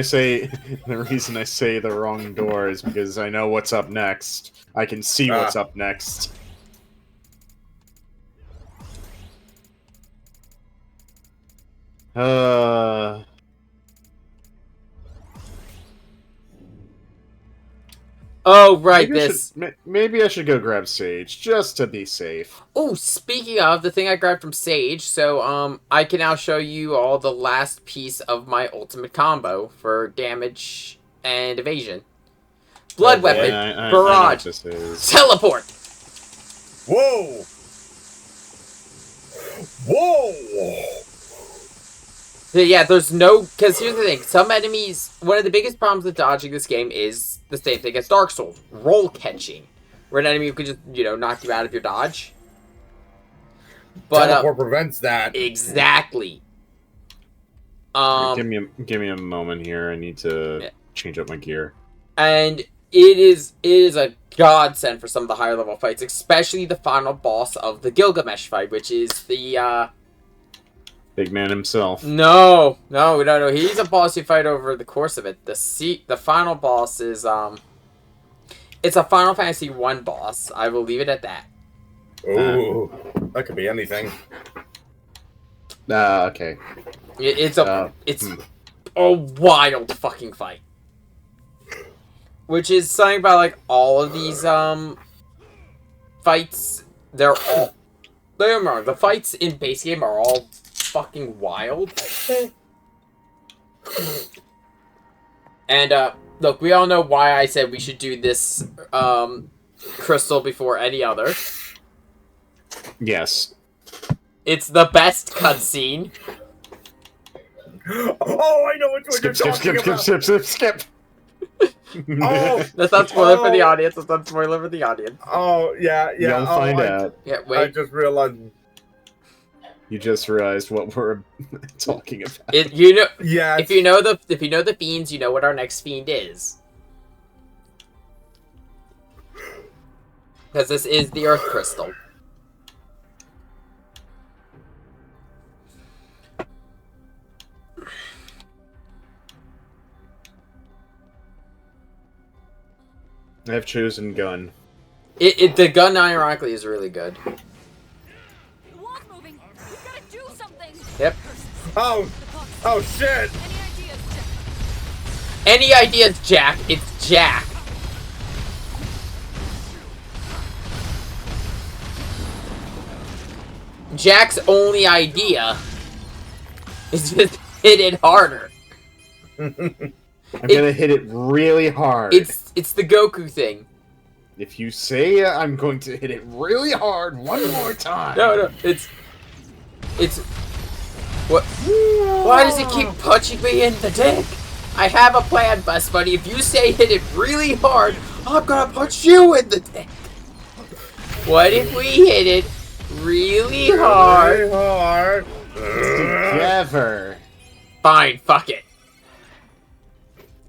cube. I say the wrong door is because I know what's up next. I can see what's up next. Oh, right, this. Maybe I should go grab Sage, just to be safe. Oh, speaking of, the thing I grabbed from Sage, so, I can now show you all the last piece of my ultimate combo for damage and evasion. Blood weapon, I know barrage, what this is. teleport! Whoa! Whoa! So yeah, there's no... Because here's the thing, some enemies... One of the biggest problems with dodging this game is the same thing as Dark Souls. Roll catching. Where an enemy could just, knock you out of your dodge. But Teleport prevents that. exactly. Give me a moment here. I need to change up my gear. And it is a godsend for some of the higher level fights, especially the final boss of the Gilgamesh fight, which is the Big man himself. No. He's a boss you fight over the course of it. The final boss is it's a Final Fantasy 1 boss. I will leave it at that. Ooh, that could be anything. Okay. It's a wild fucking fight. Which is something about like all of these fights. The fights in base game are all fucking wild. And look, we all know why I said we should do this crystal before any other. Yes. It's the best cutscene. Oh, I know which one you're talking about. Skip. Oh, That's not spoiler for the audience. That's not spoiler for the audience. oh, yeah. You'll find out. Yeah, I wait. just realized. You just realized what we're talking about. Yeah. If you know the fiends, you know what our next fiend is. Because this is the Earth Crystal. I have chosen gun. The gun, ironically, is really good. The wall's moving. We've got to do something. Yep. Oh shit. Any ideas, Jack? Any ideas, Jack? It's Jack. Jack's only idea is just hit it harder. I'm gonna hit it really hard. It's the Goku thing. If you say I'm going to hit it really hard one more time. No, it's what? Why does he keep punching me in the dick? I have a plan, Best Buddy. If you say hit it really hard, I'm gonna punch you in the dick. What if we hit it really hard? Really hard. Together. Fine, fuck it.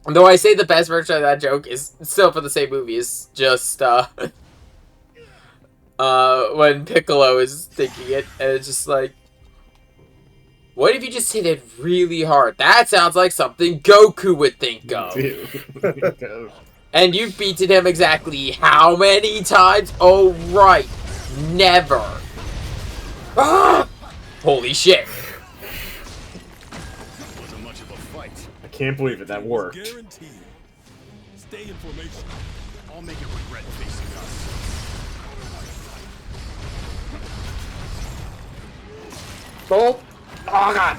Though I say the best version of that joke is still for the same movie. It's just when Piccolo is thinking it, and it's just like, what if you just hit it really hard? That sounds like something Goku would think of. And you've beaten him exactly how many times? Oh, right. Never. Ah! Holy shit. Wasn't much of a fight. I can't believe it. That worked. Guaranteed. Stay in formation. I'll make it regret facing us. Oh, God.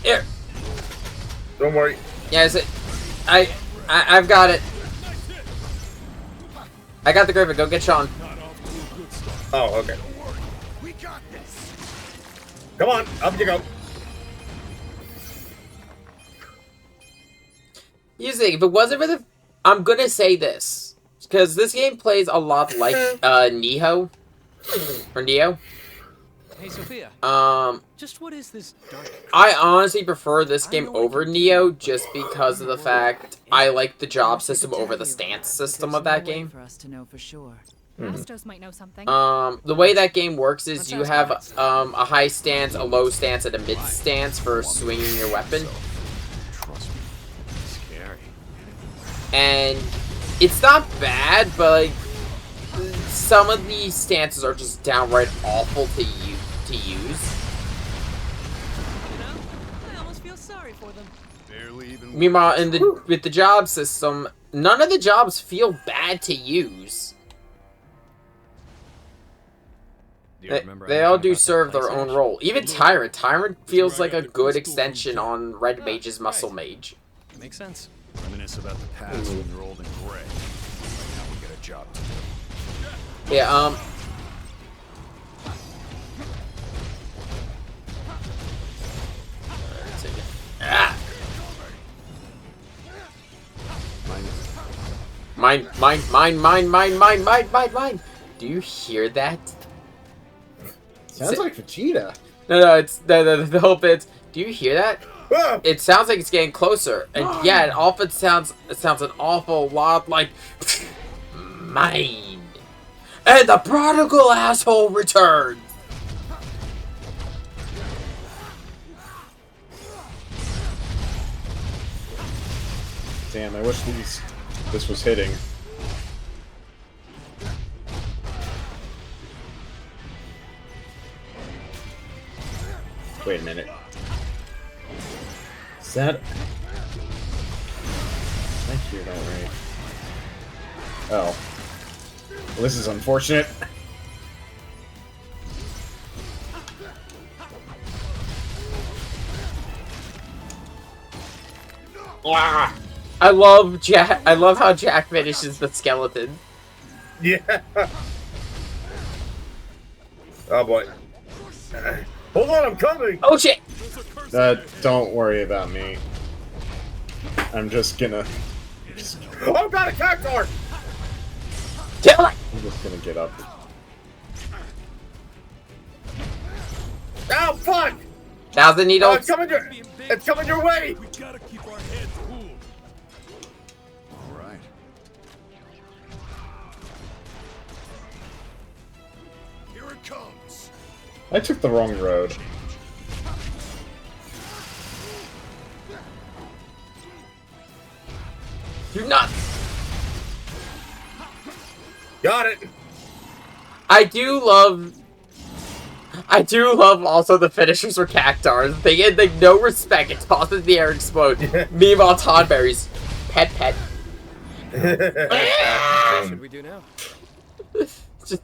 Here. Don't worry. Yes, I've got it. I got the Griffin. Go get Sean. Oh, okay. We got this. Come on, up you go. You see, if it wasn't for the... I'm gonna say this. Because this game plays a lot like Neo. Or Neo. Hey, Sophia. Just what is this dark? I honestly prefer this game over Neo just because of the fact I like the job system over the stance system of that game. For us to know for sure. Astos might know something. The way that game works is you have a high stance, a low stance, and a mid stance for swinging your weapon. Trust me. Scary. And it's not bad, but like some of these stances are just downright awful to use. You know, I almost feel sorry for them. Barely even. Meanwhile, with the job system, none of the jobs feel bad to use. Do you remember They all anything do about that serve their place, own Ash? role. Even Tyrant. Tyrant feels like a good extension on Red Mage's Muscle Mage. Makes sense. Reminisce about the past when you're old and gray. Right now we got a job to do. Yeah, Mine, mine, mine, mine, mine, mine, mine, mine, mine. Do you hear that? Sounds like Vegeta. No, it's the whole bit. Do you hear that? Ah! It sounds like it's getting closer, and yeah, it often sounds an awful lot like mine. And the prodigal asshole returns. Damn, I wish this was hitting. Wait a minute. Is that... Did I hear that right? Oh. Well, this is unfortunate. Ah! I love Jack. I love how Jack finishes the skeleton. Yeah. Oh boy. Hold on, I'm coming. Oh shit! Don't worry about me. I'm just gonna... Oh god, a cactuar! Kill it! I'm just gonna get up. Oh fuck! 1,000 needles. It's coming your way! We gotta keep our heads cool. All right. Here it comes. I took the wrong road. Do not. Got it! I do love also the finishers for Cactars. They get like no respect. It tosses the air, explode. Meanwhile, Tonberry's pet. What should we do now? Just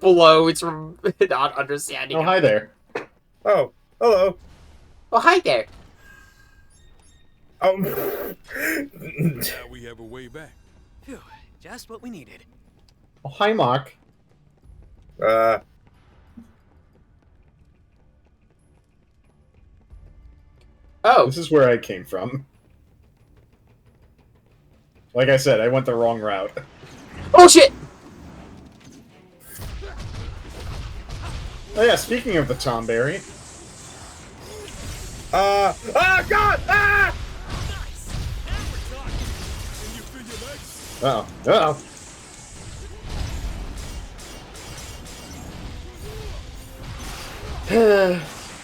blows from not understanding. Oh, hi there. Oh, hello. Oh, hi there. Oh. Now we have a way back. Phew, just what we needed. Oh, hi, Mock. Oh, This is where I came from. Like I said, I went the wrong route. oh shit! Oh yeah, speaking of the Tomberry. Oh god! Ah! Can you feel your legs? Uh-oh. Uh-oh.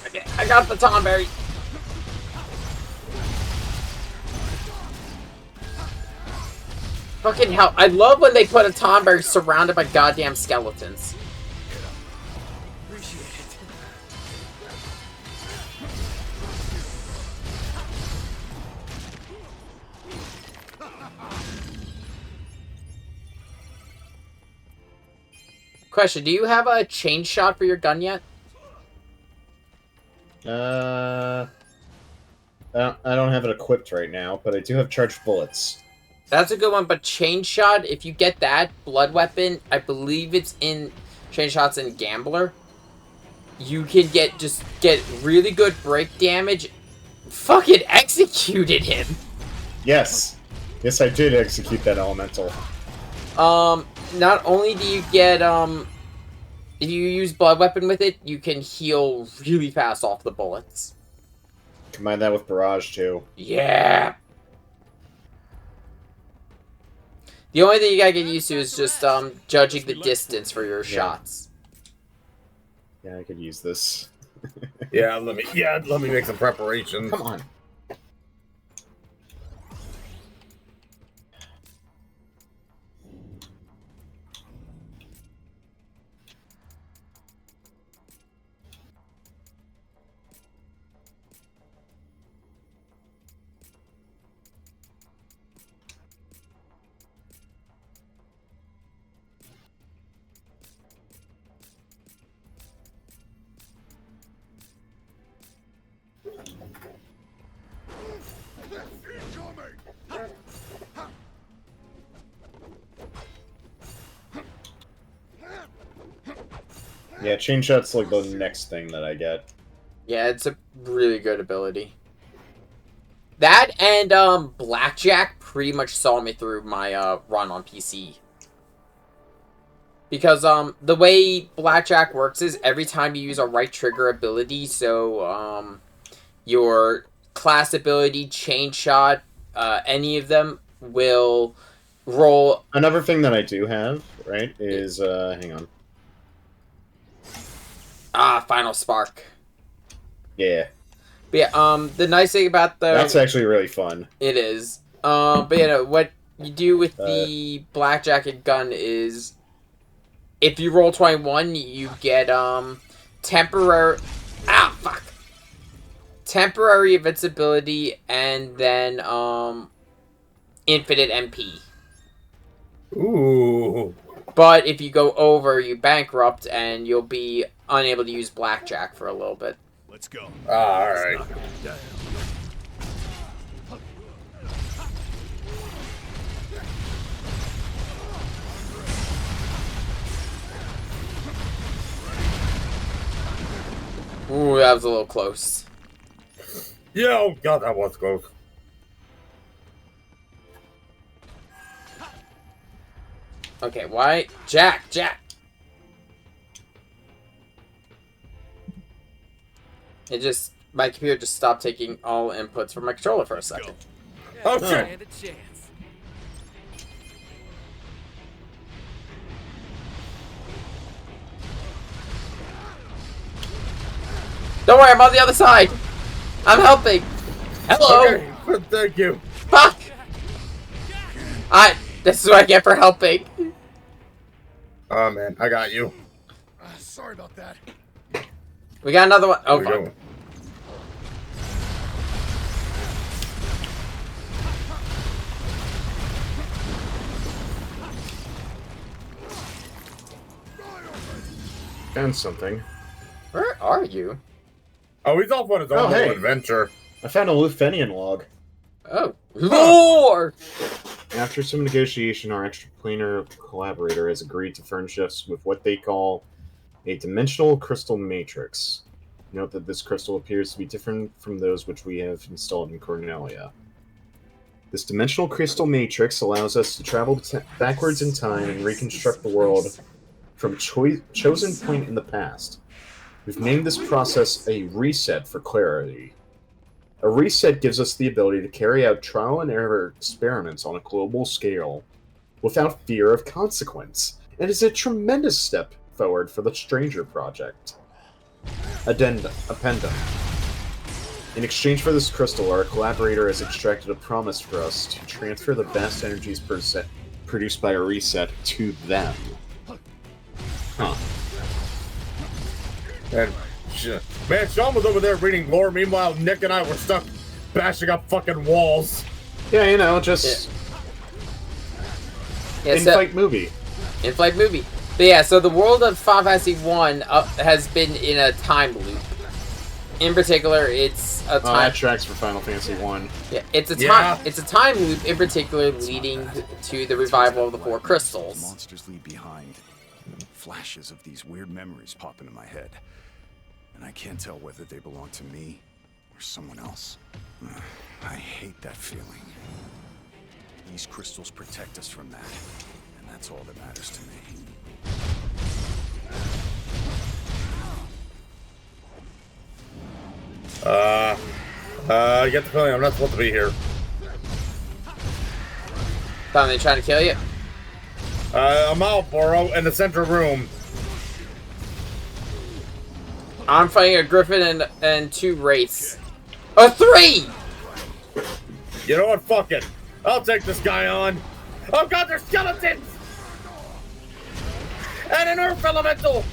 Okay, I got the Tonberry. Fucking hell! I love when they put a Tonberry surrounded by goddamn skeletons. Appreciate it. Question: do you have a chain shot for your gun yet? I don't have it equipped right now, but I do have charged bullets. That's a good one, but chain shot, if you get that blood weapon, I believe it's in chain shots in Gambler. You can get really good break damage. Fucking executed him. Yes. Yes, I did execute that elemental. Not only do you get if you use blood weapon with it, you can heal really fast off the bullets. Combine that with barrage too. Yeah. The only thing you gotta get used to is just judging the distance for your shots. Yeah, I could use this. Yeah, let me make some preparations. Come on. Yeah, chain shot's like the next thing that I get. Yeah, it's a really good ability. That and Blackjack pretty much saw me through my run on PC. Because the way Blackjack works is every time you use a right trigger ability, so your class ability, Chain Shot, any of them will roll. Another thing that I do have, right, is hang on. Final Spark. Yeah. But yeah, the nice thing about that's actually really fun. It is. But you know what you do with the Blackjack and gun is, if you roll 21, you get temporary. Temporary invincibility and then infinite MP. Ooh. But if you go over, you bankrupt and you'll be unable to use Blackjack for a little bit. Let's go. All right. Ooh, that was a little close. Yeah, oh god, that was close. Okay, why? Jack! My computer just stopped taking all inputs from my controller for a second. Oh shit! Stand a chance. Don't worry, I'm on the other side! I'm helping! Hello! Okay, thank you. Fuck! This is what I get for helping. Oh man, I got you. Sorry about that. We got another one. Oh, There we fuck. go. Found something. Where are you? Oh, he's off on his own hey. little adventure. I found a Luthenian log. Oh. Lord! After some negotiation, our extraplanar collaborator has agreed to furnish us with what they call a dimensional crystal matrix. Note that this crystal appears to be different from those which we have installed in Cornelia. This dimensional crystal matrix allows us to travel backwards in time and reconstruct the world from a chosen point in the past. We've named this process a reset for clarity. A reset gives us the ability to carry out trial and error experiments on a global scale without fear of consequence, and is a tremendous step forward for the Stranger Project. Addendum. In exchange for this crystal, our collaborator has extracted a promise for us to transfer the vast energies produced by a reset to them. Huh. And man, Sean was over there reading lore. Meanwhile, Nick and I were stuck bashing up fucking walls. Yeah, you know, just Yeah, in-flight movie. In-flight movie. But yeah, so the world of Final Fantasy 1 has been in a time loop. In particular, it's a time. That tracks for Final Fantasy 1. Yeah, it's a time. Yeah. It's a time loop. In particular, leading to the revival of the Four The Crystals. monsters leave behind. Flashes of these weird memories pop into my head. And I can't tell whether they belong to me or someone else. I hate that feeling. These crystals protect us from that. And that's all that matters to me. I get the feeling I'm not supposed to be here. Thought they trying to kill you. I'm Malboro in the central room. I'm fighting a Griffin and two Wraiths. A 3! You know what? Fuck it. I'll take this guy on. Oh god, there's skeletons! And an earth elemental!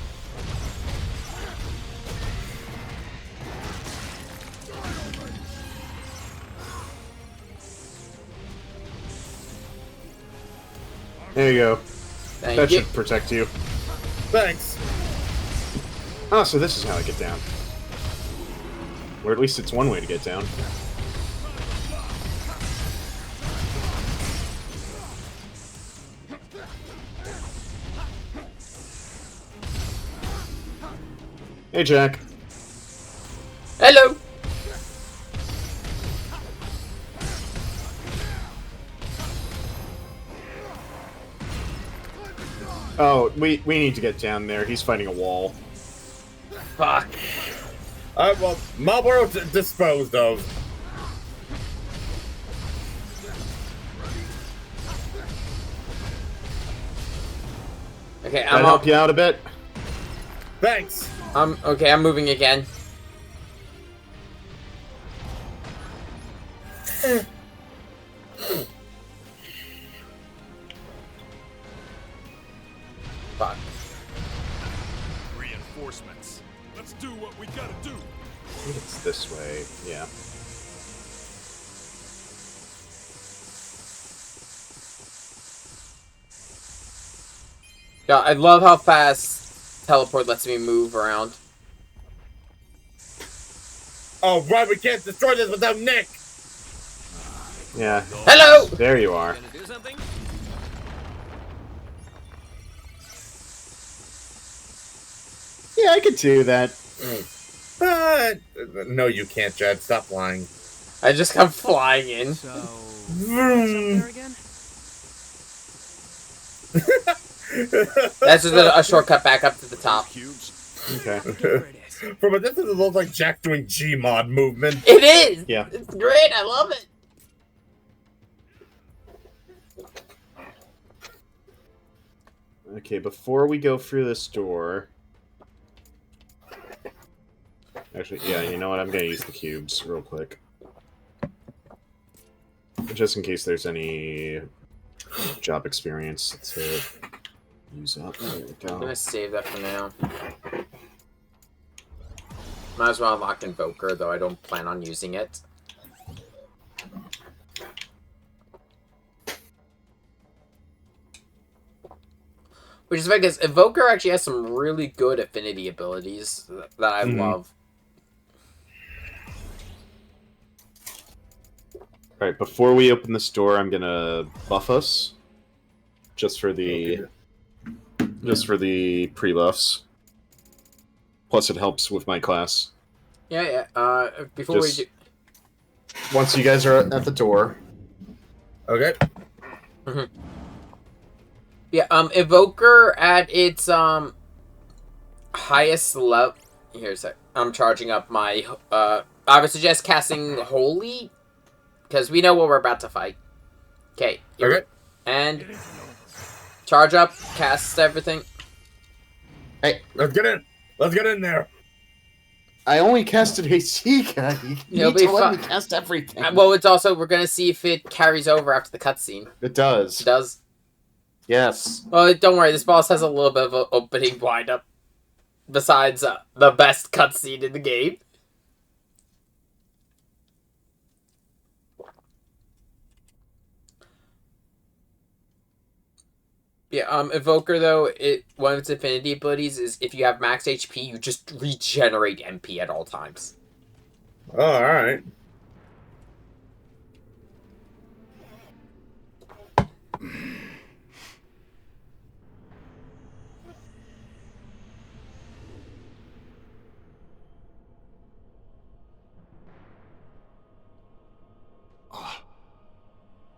There you go. Thank That you. should protect you. Thanks. Oh, so this is how I get down. Or at least it's one way to get down. Hey, Jack. Hello. Oh, we need to get down there. He's fighting a wall. Fuck. Well, Marlboro disposed of. Okay, Can I help you out a bit? Thanks. Okay, I'm moving again. Fuck. Reinforcements. Let's do what we gotta do. I think it's this way. Yeah. Yeah, I love how fast teleport lets me move around. Oh, right, we can't destroy this without Nick. Yeah. Hello! There you are. Gonna do something? Yeah, I could do that. No, you can't, Jed. Stop lying. I just come flying in. So, there again? That's just a shortcut back up to the top. Cubes. Okay. There it is. From a distance, it looks like Jack doing Gmod movement. It is! Yeah. It's great, I love it! Okay, before we go through this door... Actually, yeah, you know what? I'm gonna use the cubes real quick. Just in case there's any job experience to use up. There we I'm go. gonna save that for now. Might as well unlock Invoker, though I don't plan on using it. Which is funny because Invoker actually has some really good affinity abilities that I love. Alright, before we open this door, I'm gonna buff us. Just for the... Just for the pre-buffs. Plus it helps with my class. Yeah, yeah. Before Just- we do... Once you guys are at the door... Okay. Yeah, Evoker at its, highest level... Here a sec. I'm charging up my, I would suggest casting Holy, because we know what we're about to fight. Okay. Okay. And... Charge up, cast everything. Hey, Let's get in. Let's get in there. I only casted AC, guy. You You'll need be to let me fi- cast everything. Well, it's also, we're gonna see if it carries over after the cutscene. It does. It does. Yes. Well, don't worry, this boss has a little bit of an opening wind-up. Besides, the best cutscene in the game. Yeah, Evoker, though, one of its affinity abilities is if you have max HP, you just regenerate MP at all times. Oh, alright.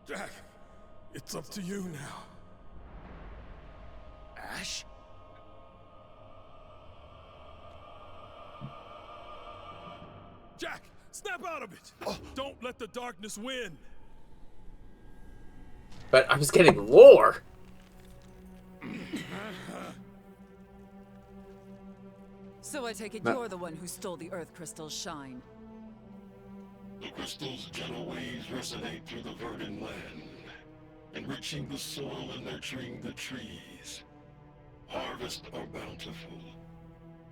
Jack, it's up to you now. Ash? Jack, snap out of it! Don't let the darkness win! But I was getting lore! So I take it you're the one who stole the Earth Crystal's shine. The crystal's gentle waves resonate through the verdant land, enriching the soil and nurturing the trees. Harvests are bountiful,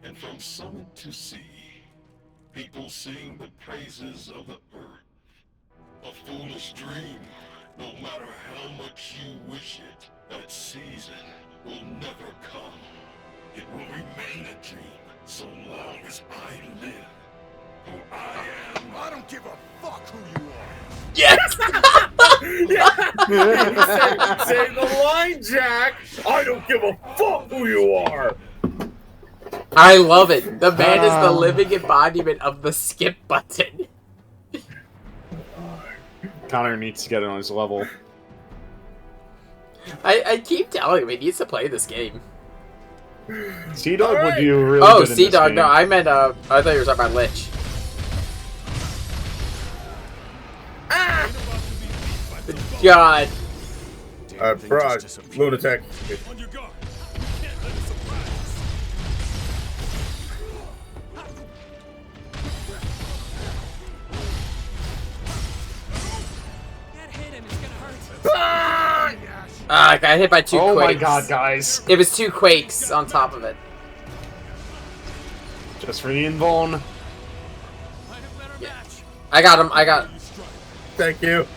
and from summit to sea, people sing the praises of the earth. A foolish dream, no matter how much you wish it, that season will never come. It will remain a dream so long as I live. For I don't give a fuck who you are. Yes! Say the line, Jack! I don't give a fuck who you are! I love it. The man is the living embodiment of the skip button. Connor needs to get it on his level. I keep telling him he needs to play this game. Sea Dog would Alright. do really Oh, good in Sea this Dog. game. No, I meant I thought you were talking about Lich. God. Damn thing Frog, just disappeared. lunatic. On your guard. You can't let it surprise us. That hit him. It's gonna hurt. I got hit by 2 Oh quakes. my god, guys. It was 2 quakes on top of it. Just for Ian Vaughn. Might have better match. I got him. I got. Thank you.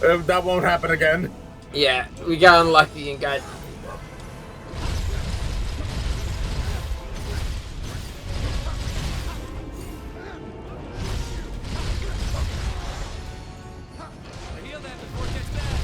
That won't happen again. Yeah, we got unlucky and got. Heal that before it gets bad.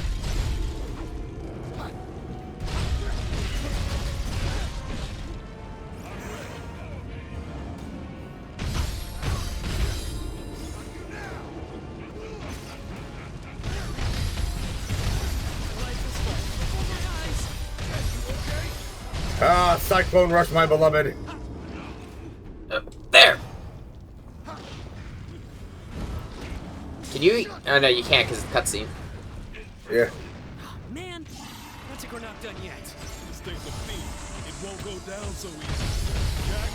Ah, Cyclone Rush, my beloved. There. Can you? Oh no, you can't because it's cutscene. Yeah. Man, that's like we're not done yet. This thing's a fiend. It won't go down so easy. Jack,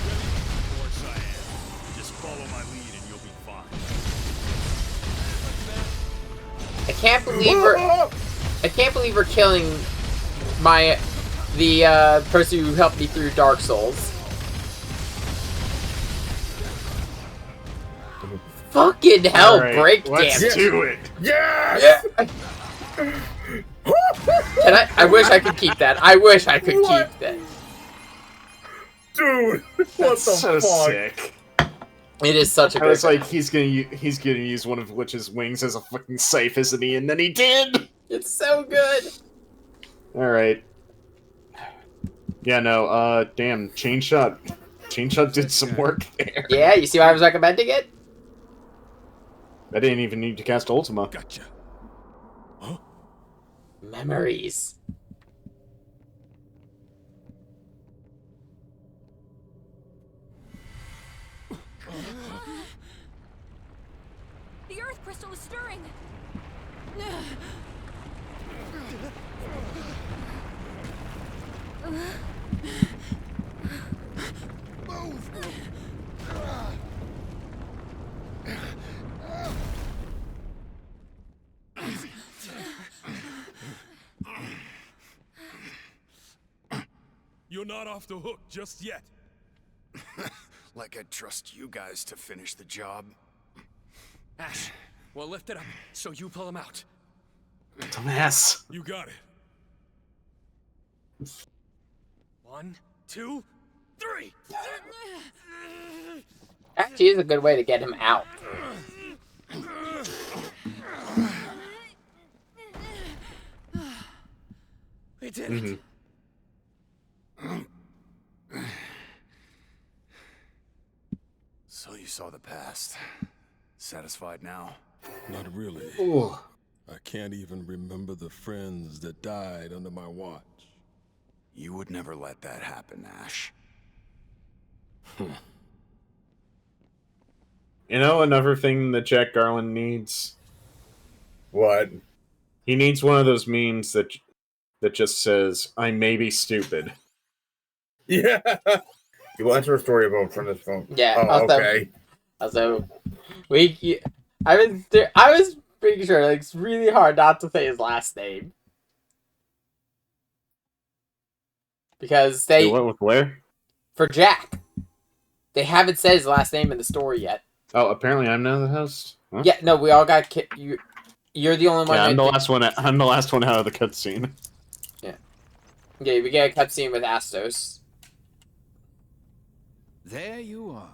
ready? Of course I am. Just follow my lead and you'll be fine. I can't believe I can't believe we're killing the person who helped me through Dark Souls. Fucking hell, Alright, break let's damage. do it. Yes! Yeah. Can I wish I could keep that. I wish I could What? keep that. Dude, what That's the so fuck? sick. It is such a I good was like, he's gonna use one of Lich's wings as a fucking scythe, isn't he? And then he did. It's so good. All right. Yeah, no. Damn, Chain Shot did some work there. Yeah, you see why I was recommending it? I didn't even need to cast Ultima. Gotcha. Memories. The Earth crystal is stirring. You're not off the hook just yet. Like I'd trust you guys to finish the job. Ash, we'll lift it up so you pull him out. Dumbass. You got it. 1, 2, 3. Actually, is a good way to get him out. We did it. So you saw the past. Satisfied now? Not really. Ooh. I can't even remember the friends that died under my watch. You would never let that happen, Ash. You know another thing that Jack Garland needs? What? He needs one of those memes that just says, "I may be stupid." Yeah. You will enter a story about from this phone. Yeah, Oh, also- okay. Also, I was making sure like it's really hard not to say his last name because Hey, what with Blair? for Jack, they haven't said his last name in the story yet. Oh, apparently I'm now the host. Huh? Yeah, no, we all got You're the only one. Yeah, I'm the that last one. I'm the last one out of the cutscene. Yeah, we get a cutscene with Astos. There you are.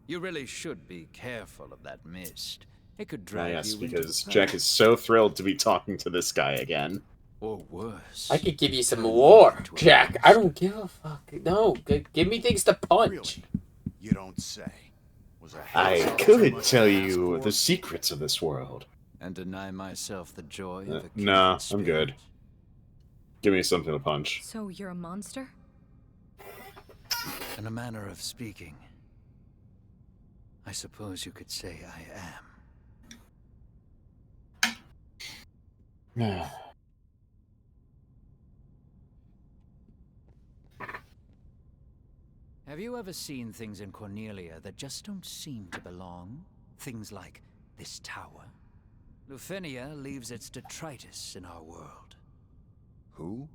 You really should be careful of that mist. It could Ah, drive yes, you into because panic. Jack is so thrilled to be talking to this guy again. Or worse. I could give you some lore, Jack. I don't give a fuck. No, give me things to punch. Really? You don't say. Was a I hazel too could much tell to you ask the for? secrets of this world. And deny myself the joy of a Nah, kindred I'm good. spirit. Give me something to punch. So you're a monster? In a manner of speaking, I suppose you could say I am. Have you ever seen things in Cornelia that just don't seem to belong? Things like this tower. Lufenia leaves its detritus in our world. Who?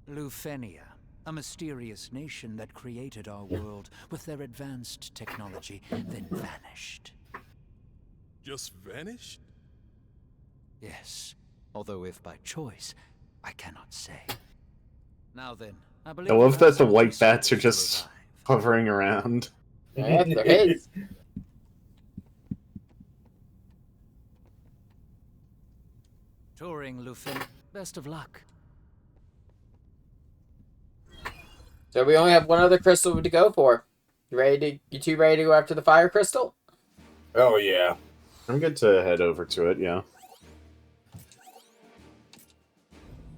Lufenia, a mysterious nation that created our world with their advanced technology, then vanished. Just vanished? Yes, although if by choice, I cannot say. Now then, I believe I love that the white perhaps bats are to just revive. hovering around. Yeah, there is. Touring Lufenia, best of luck. So we only have one other crystal to go for. You two ready to go after the fire crystal? Oh yeah. I'm good to head over to it, yeah.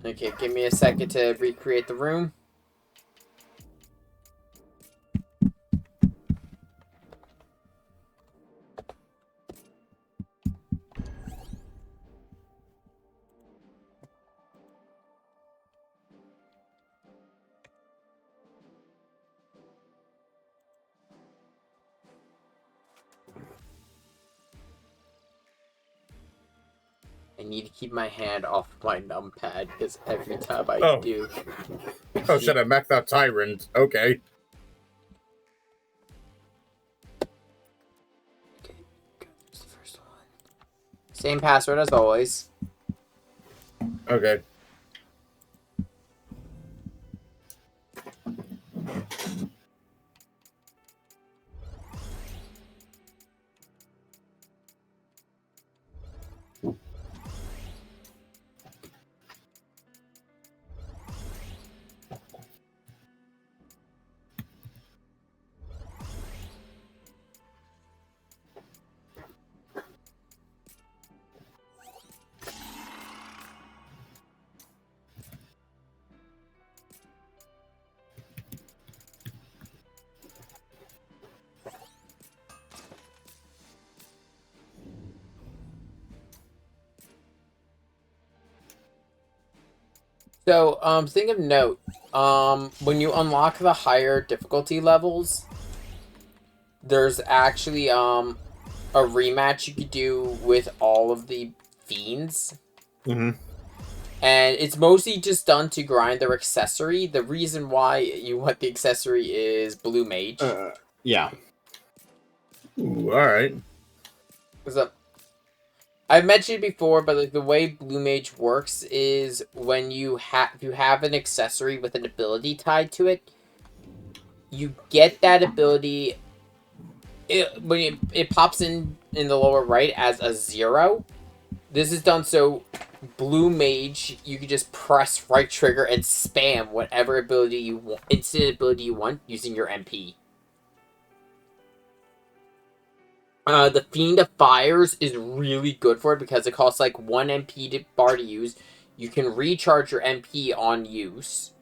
Okay, give me a second to recreate the room. I need to keep my hand off my numpad because every time I do. Oh shit, I maxed out Tyrant. Okay. Okay, there's the first one. Same password as always. Okay. So, thing of note, when you unlock the higher difficulty levels, there's actually, a rematch you could do with all of the fiends. Mm-hmm. And it's mostly just done to grind their accessory. The reason why you want the accessory is Blue Mage. Yeah. Ooh, alright. What's up? I've mentioned it before, but like the way Blue Mage works is when you have an accessory with an ability tied to it, you get that ability. It pops in the lower right as a 0. This is done so Blue Mage, you can just press right trigger and spam whatever ability you want, instant ability you want using your MP. The Fiend of Fires is really good for it because it costs like 1 MP bar to use. You can recharge your MP on use.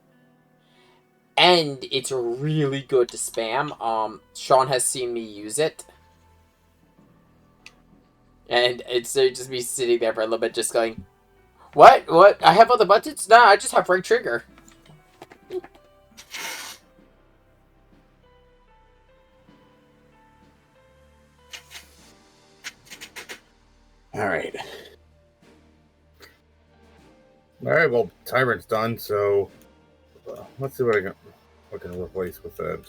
And it's really good to spam. Sean has seen me use it. And it's just me sitting there for a little bit just going, What? What? I have all the buttons? Nah, I just have right trigger. Alright. Alright, well, Tyrant's done, so let's see what I can replace with that.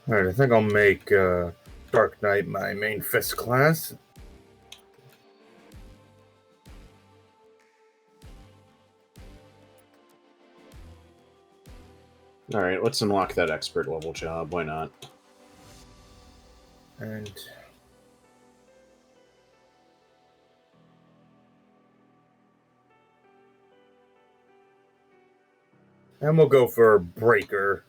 Alright, I think I'll make Dark Knight my main fist class. Alright, let's unlock that expert level job. Why not? And we'll go for Breaker.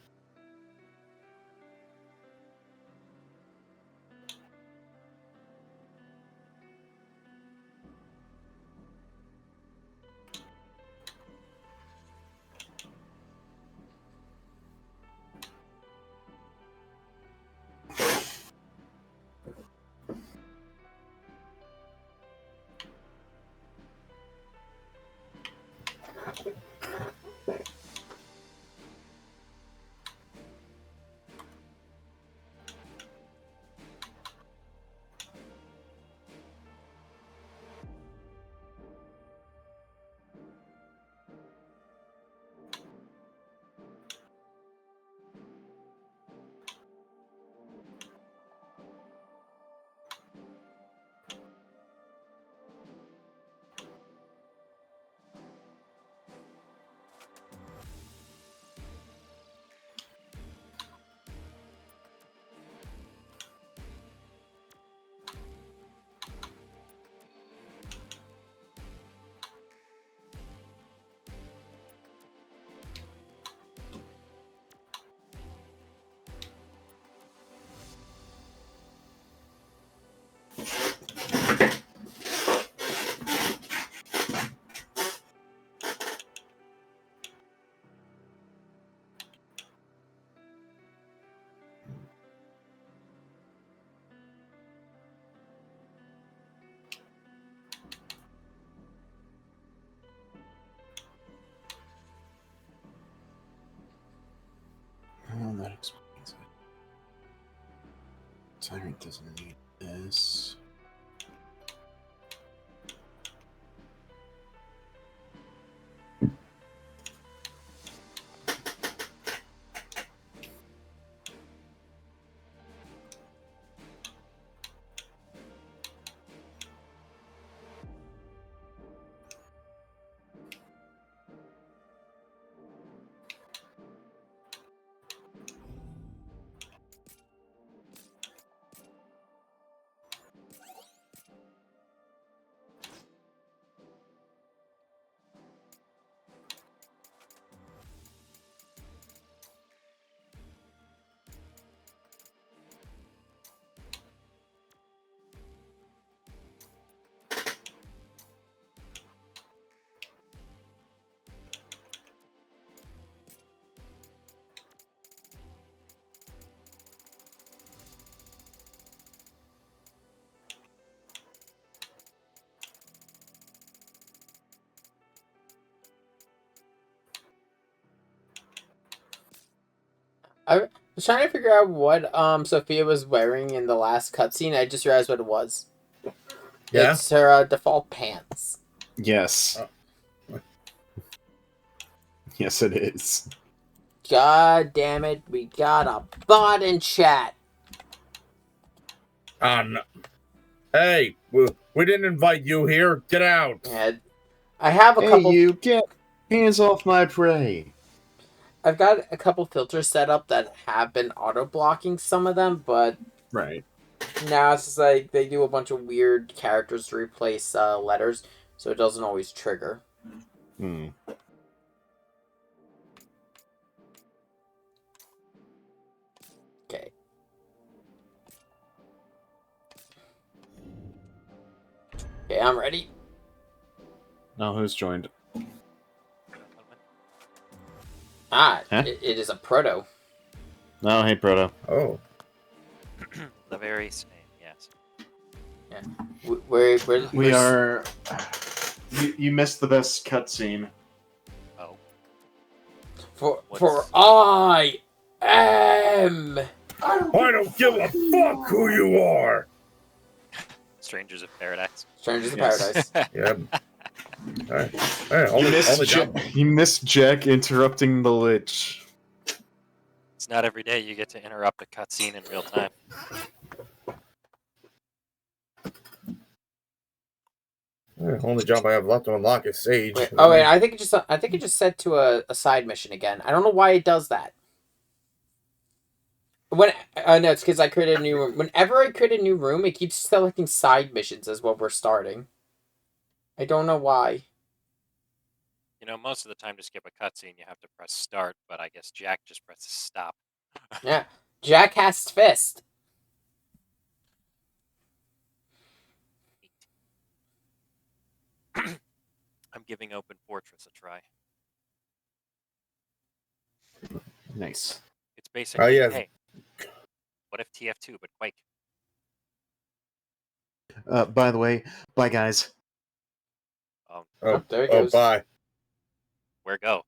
Oh, that explains it. Tyrant doesn't need this. I was trying to figure out what Sophia was wearing in the last cutscene. I just realized what it was. Yeah? It's her default pants. Yes. Yes, it is. God damn it, we got a bot in chat. No. Hey, we didn't invite you here. Get out. Yeah, I have a Hey, couple. you get hands off my prey. I've got a couple filters set up that have been auto blocking some of them, but Right. now it's just like they do a bunch of weird characters to replace letters, so it doesn't always trigger. Hmm. Okay. Okay, I'm ready. Now who's joined? Ah, Huh? it is a proto. Oh, hey, Proto. Oh. The very same, yes. Yeah. We're We are. You missed the best cutscene. Oh. For I am. I don't give a fuck who you are. Strangers of Paradise. Strangers of Yes. Paradise. Yeah. All right. Only You missed Jack interrupting the Lich. It's not every day you get to interrupt a cutscene in real time. Only job I have left to unlock is Sage. Wait, oh wait, I think it just set to a side mission again. I don't know why it does that. When no, it's because I created a new room. Whenever I create a new room, it keeps selecting side missions as what we're starting. I don't know why. You know, most of the time to skip a cutscene, you have to press start, but I guess Jack just presses stop. Yeah, Jack has fist. I'm giving Open Fortress a try. Nice. It's basically, yes. hey, what if TF2 but Quake? By the way, bye guys. Oh, there it goes. Bye. Where go?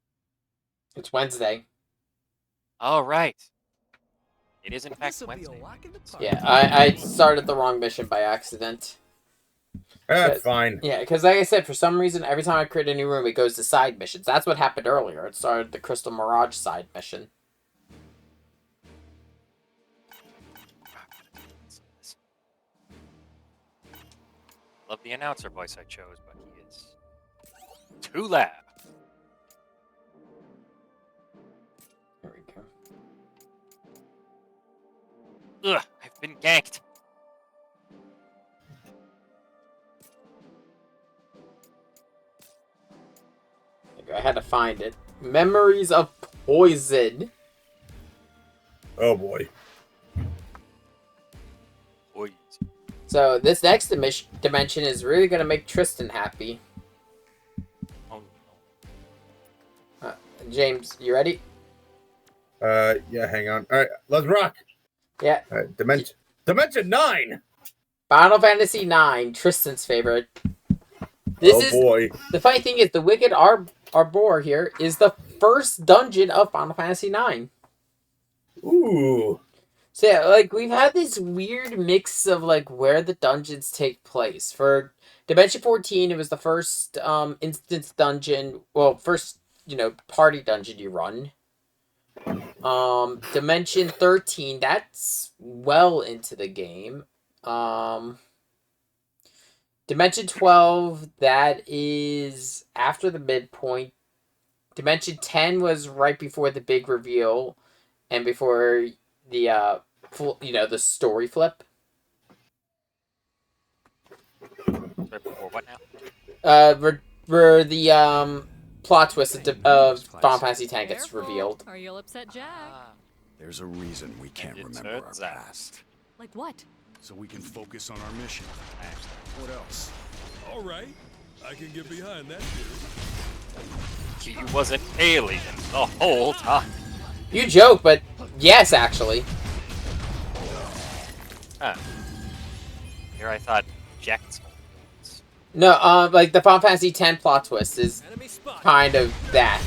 It's Wednesday. All right. It is in fact Wednesday. Yeah, I started the wrong mission by accident. That's fine. Yeah, because like I said, for some reason, every time I create a new room, it goes to side missions. That's what happened earlier. It started the Crystal Mirage side mission. Love the announcer voice I chose, but he is too loud. There we go. Ugh, I've been ganked. I had to find it. Memories of Poison. Oh boy. Poison. So this next dimension is really gonna make Tristan happy. Oh James, you ready? Yeah, hang on. All right, let's rock. Yeah. All right, Dimension 9. Final Fantasy IX, Tristan's favorite. This boy. The funny thing is, the Wicked Arbor here is the first dungeon of Final Fantasy IX. Ooh. So yeah, like, we've had this weird mix of, like, where the dungeons take place. For Dimension 14, it was the first instance dungeon, well, first, party dungeon you run. Dimension 13, that's well into the game. Dimension 12, that is after the midpoint. Dimension 10 was right before the big reveal and before the the story flip. Right before what now? Where the plot twist of Final Fantasy X gets revealed. Or you'll upset Jack. There's a reason we can't remember our past. Like what? So we can focus on our mission. What else? All right, I can get behind that. He was an alien the whole time. You joke, but yes, actually. Huh. Here I thought Jack's. No, like the Final Fantasy X plot twist is kind of that.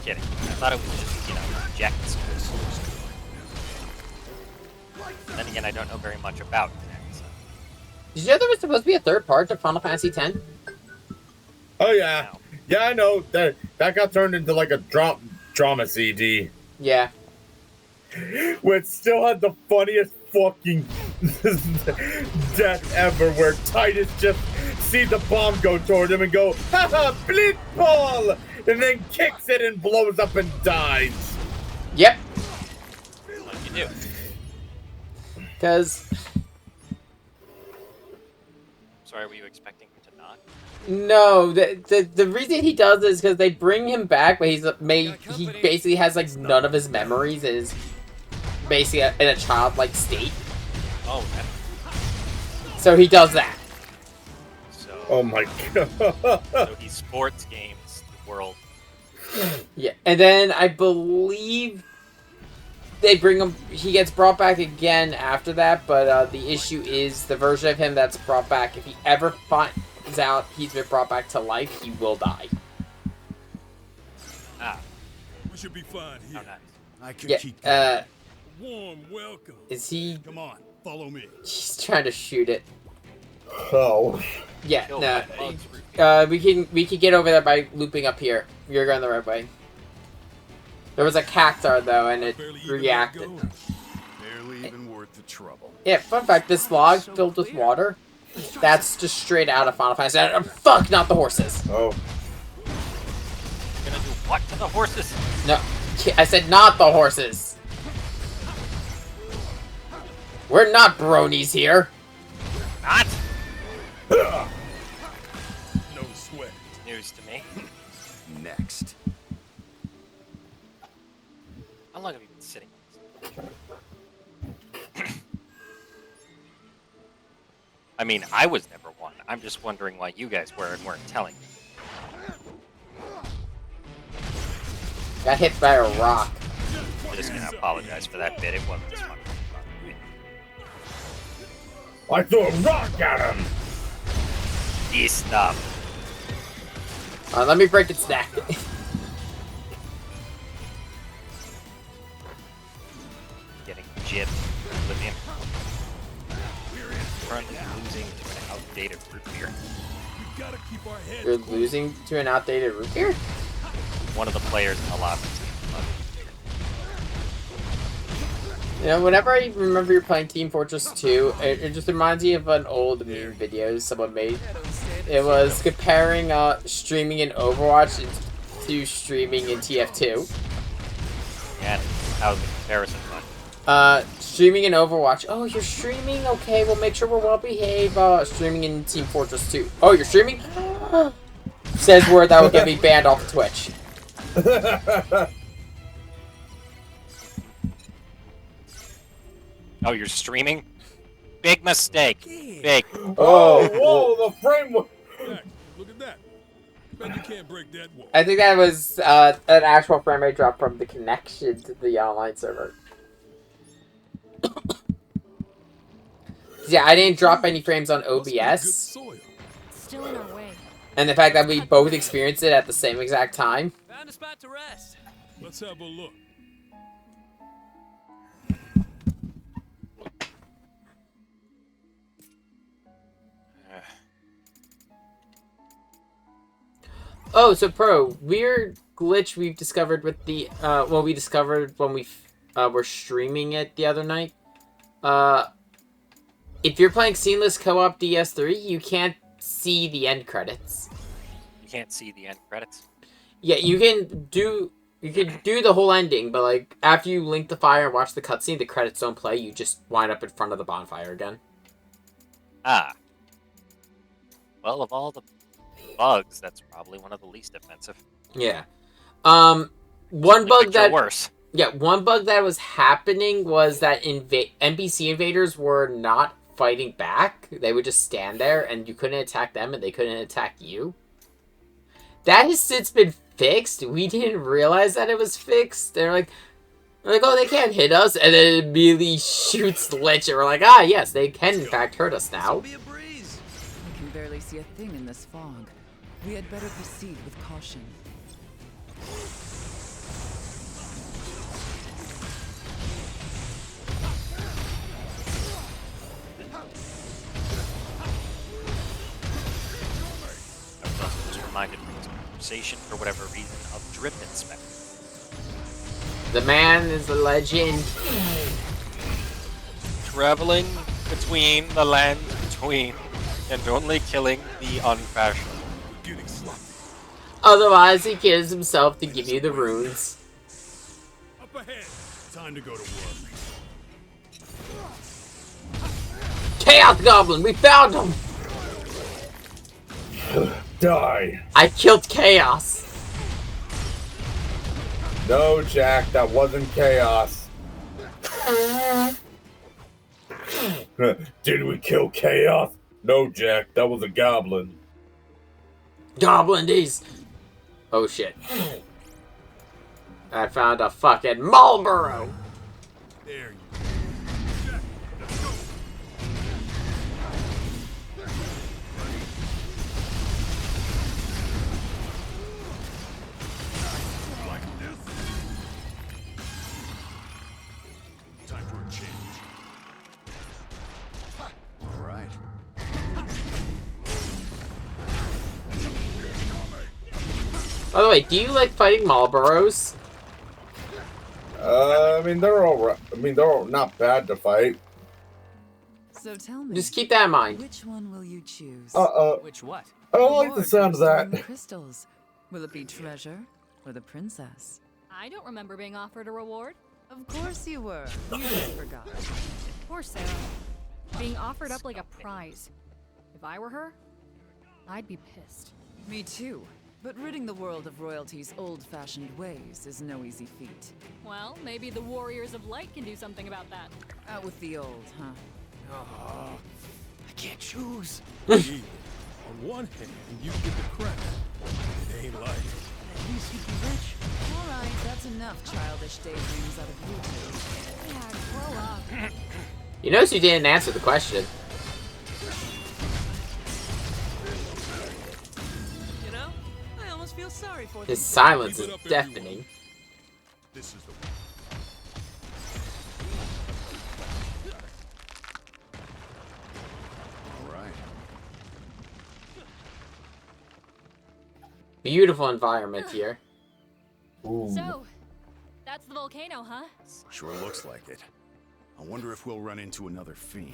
Kidding. I thought it was just, Jack's. Then again, I don't know very much about it. So. Did you know there was supposed to be a third part to Final Fantasy X? Oh yeah, yeah, I know that got turned into like a drama CD. Yeah. Which still had the funniest fucking death ever, where Titus just sees the bomb go toward him and go, haha, bleep ball, and then kicks it and blows up and dies. Yep. What did you do? Because... Sorry, were you expecting him to not? No, the reason he does is because they bring him back, but he basically has like none of his memories and is basically in a childlike state. Oh, man. So he does that. So, oh my god. So he sports games the world. Yeah, and then I believe they bring him. He gets brought back again after that, but the issue is the version of him that's brought back. If he ever finds out he's been brought back to life, he will die. Ah. We should be fine here. Oh, nice. I can keep going. Warm welcome. Is he? Come on, follow me. He's trying to shoot it. Oh. Yeah, no. We can get over there by looping up here. You're going the right way. There was a cactar though, and it reacted. Barely even worth the trouble. Yeah, fun fact: this log filled with water, that's just straight out of Final Fantasy. Fuck, not the horses. Oh. You're gonna do what to the horses? No, I said not the horses. We're not bronies here. Not No sweat. news to me. Next. How long have you been sitting on this? I mean, I was never one. I'm just wondering why you guys were and weren't telling me. Got hit by a rock. I'm just gonna apologize for that bit. It wasn't as fun. I threw a rock at him. Easy stuff. Let me break its neck. Getting jibbed. Oblivion. Currently losing to an outdated root beer. We gotta keep our head. You're losing to an outdated root beer? One of the players in the lobby. You know, whenever I remember you're playing Team Fortress 2, it just reminds me of an old meme video someone made. It was comparing streaming in Overwatch to streaming in TF2. And how's the comparison fun? Streaming in Overwatch. Oh, you're streaming? Okay, well make sure we're well behaved. Streaming in Team Fortress 2. Oh, you're streaming? Says word that will get me banned off Twitch. Oh, you're streaming? Big mistake. Big. Oh, whoa, the frame was... Jack, look at that. Bet you can't break that wall. I think that was an actual frame rate drop from the connection to the online server. Yeah, I didn't drop any frames on OBS. Still in our way. And the fact that we both experienced it at the same exact time. Found a spot to rest. Let's have a look. Oh, so Pro, weird glitch we've discovered with the, we discovered when we were streaming it the other night. If you're playing Seamless Co-op DS3, you can't see the end credits. You can't see the end credits. Yeah, you can do the whole ending, but like after you link the fire and watch the cutscene, the credits don't play. You just wind up in front of the bonfire again. Ah. Well, of all the bugs, that's probably one of the least offensive. Yeah. One bug that worse. Yeah, one bug that was happening was that NPC invaders were not fighting back. They would just stand there, and you couldn't attack them, and they couldn't attack you. That has since been fixed. We didn't realize that it was fixed. They're like, oh, they can't hit us, and then it immediately shoots Lich, and we're like, ah, yes, they can in fact hurt us now. I can barely see a thing in this fog. We had better proceed with caution. I was also just reminded from this conversation, for whatever reason, of Drip Inspector. The man is a legend. Traveling between the land between, and only killing the unfashionable. Getting sloppy. Otherwise, he kills himself to give you the runes. Up ahead. Time to go to work. Chaos Goblin, we found him! Die. I killed Chaos. No, Jack, that wasn't chaos. Did we kill chaos? No, Jack, that was a goblin. Goblin days. Oh shit. I found a fucking Marlboro. There you go. Jack, let's go. Like this. Time for a change. All right. By the way, do you like fighting Marlboros? I mean, they're all right. I mean, they're all not bad to fight. So tell me, Just keep that in mind. which one will you choose? Which what? I don't like the Reward sound of for that. stolen crystals. Will it be treasure or the princess? I don't remember being offered a reward. Of course you were. You just forgot. Poor Sarah. Being offered up like a prize. If I were her, I'd be pissed. Me too. But ridding the world of royalty's old-fashioned ways is no easy feat. Well, maybe the Warriors of Light can do something about that. Out with the old, huh? I can't choose. Yeah. On one hand, you get the credit. It ain't life. At least you'd be rich. All right, that's enough childish daydreams out of you two. Yeah, grow up. You notice you didn't answer the question. You know, I almost feel sorry for them. His silence Keep is it up, everyone. deafening. This is the All right. Beautiful environment here. Ooh. So, that's the volcano, huh? Sure looks like it. I wonder if we'll run into another fiend.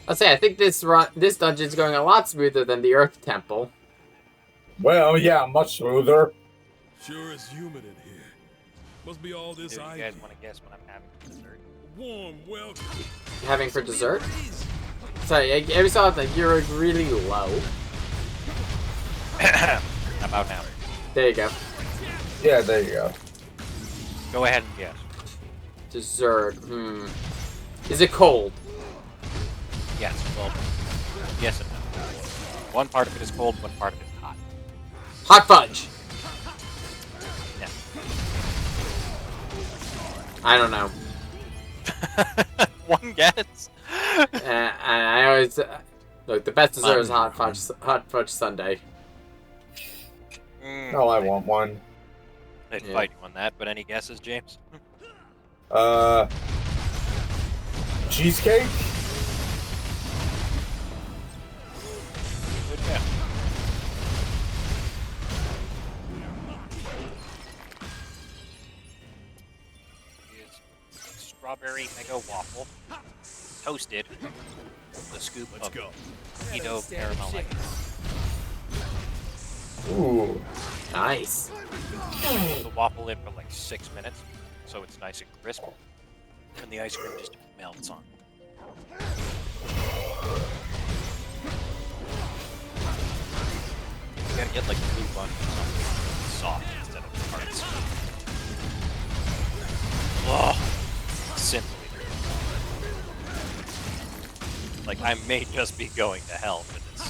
I'll say I think this dungeon's going a lot smoother than the Earth Temple. Well, yeah, much smoother. Sure is humid in here. Must be all this Do you ivy. guys want to guess what I'm having for dessert? Warm welcome. Having for dessert? Sorry, every so often you're really low. How about now? There you go. Yeah, there you go. Go ahead and guess. Dessert. Is it cold? Yes, well, yes and no. One part of it is cold, one part of it is hot. Hot fudge. Yeah. I don't know. One guess. I always look. The best dessert is hot fudge sundae. No, I want one. I'd Yeah. fight you on that, but any guesses, James? Cheesecake? Good guess. Is strawberry mega waffle, toasted, with a scoop Let's of go. keto caramel. Ooh. Nice. The waffle in for like 6 minutes, so it's nice and crisp, and the ice cream just melts on. You gotta get like the blue bun or something soft instead of parts. Oh, simply. Like I may just be going to hell for this.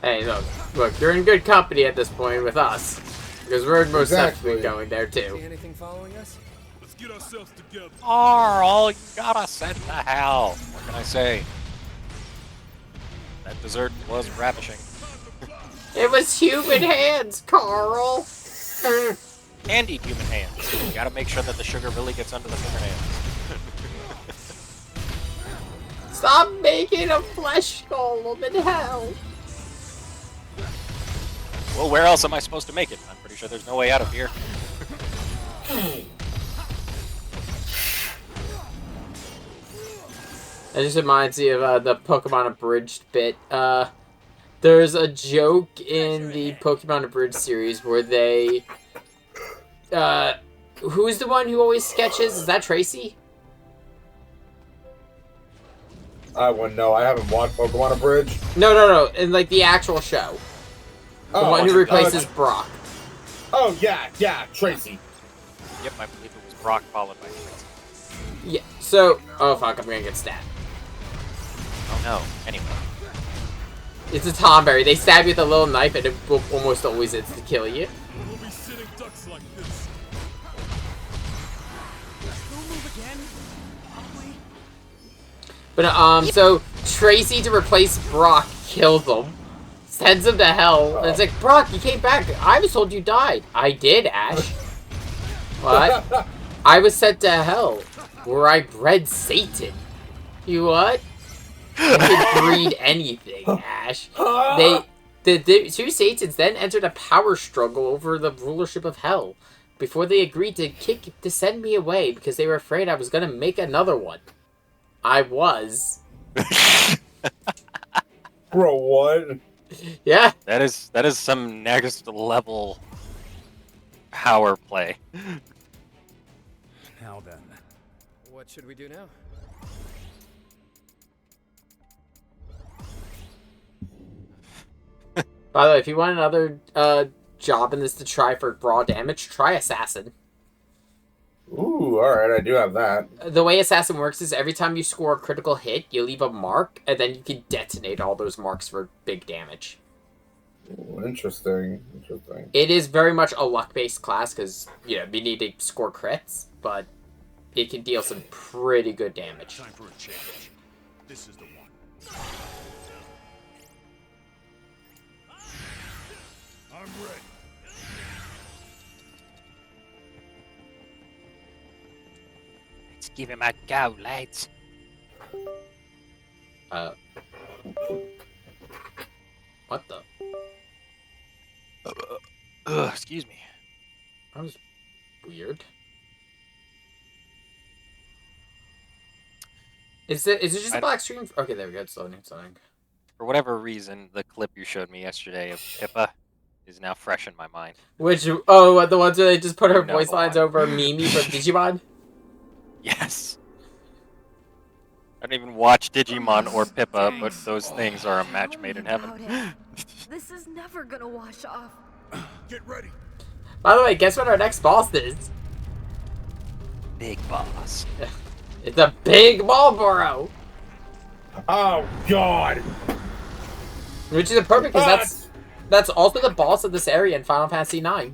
Hey, look, you're in good company at this point with us, because we're most Exactly. definitely going there too. Anything following us? Let's get ourselves together. Carl, you gotta send to hell. What can I say? That dessert was ravishing. It was human hands, Carl. Candied human hands. You gotta make sure that the sugar really gets under the fingernails. Stop making a flesh golem in hell. Well, where else am I supposed to make it? I'm pretty sure there's no way out of here. That just reminds me of the Pokemon Abridged bit. There's a joke in the Pokemon Abridged series where they... who's the one who always sketches? Is that Tracy? I wouldn't know. I haven't watched Pokemon Abridged. No. In, like, the actual show. The one who replaces Brock. Oh, yeah, Tracy. Yep, I believe it was Brock followed by Tracy. Yeah, so... Oh, fuck, I'm gonna get stabbed. Oh no. Anyway. It's a Tomberry. They stab you with a little knife and it will almost always insta-kill you. We'll be sitting ducks like this. Don't move again. Probably. But, so, Tracy, to replace Brock, kills him. Sends him to hell. And it's like, Brock, you came back. I was told you died. I did, Ash. What? I was sent to hell, where I bred Satan. You what? You can breed anything, Ash. The two Satans then entered a power struggle over the rulership of Hell before they agreed to send me away because they were afraid I was going to make another one. I was. Bro, what? Yeah. That is some next level power play. Now then. What should we do now? By the way, if you want another job in this to try for raw damage, try Assassin. Ooh, alright, I do have that. The way Assassin works is every time you score a critical hit, you leave a mark, and then you can detonate all those marks for big damage. Ooh, interesting. Interesting. It is very much a luck-based class, because, you know, you need to score crits, but it can deal some pretty good damage. Time for a change. This is the one. I'm ready. Let's give him a go, lads. What the? Excuse me. That was weird. Is it just a black screen? Okay, there we go. It's loading. For whatever reason, the clip you showed me yesterday of Pippa is now fresh in my mind. Which, oh, the ones where they just put her You know voice the lines one. over Mimi from Digimon? Yes. I don't even watch Digimon or Pippa, but those things are a match made in heaven. This is never gonna wash off. Get ready. By the way, guess what our next boss is? Big boss. It's a big Marlboro! Oh, God! Which is perfect, because that's also the boss of this area in Final Fantasy IX.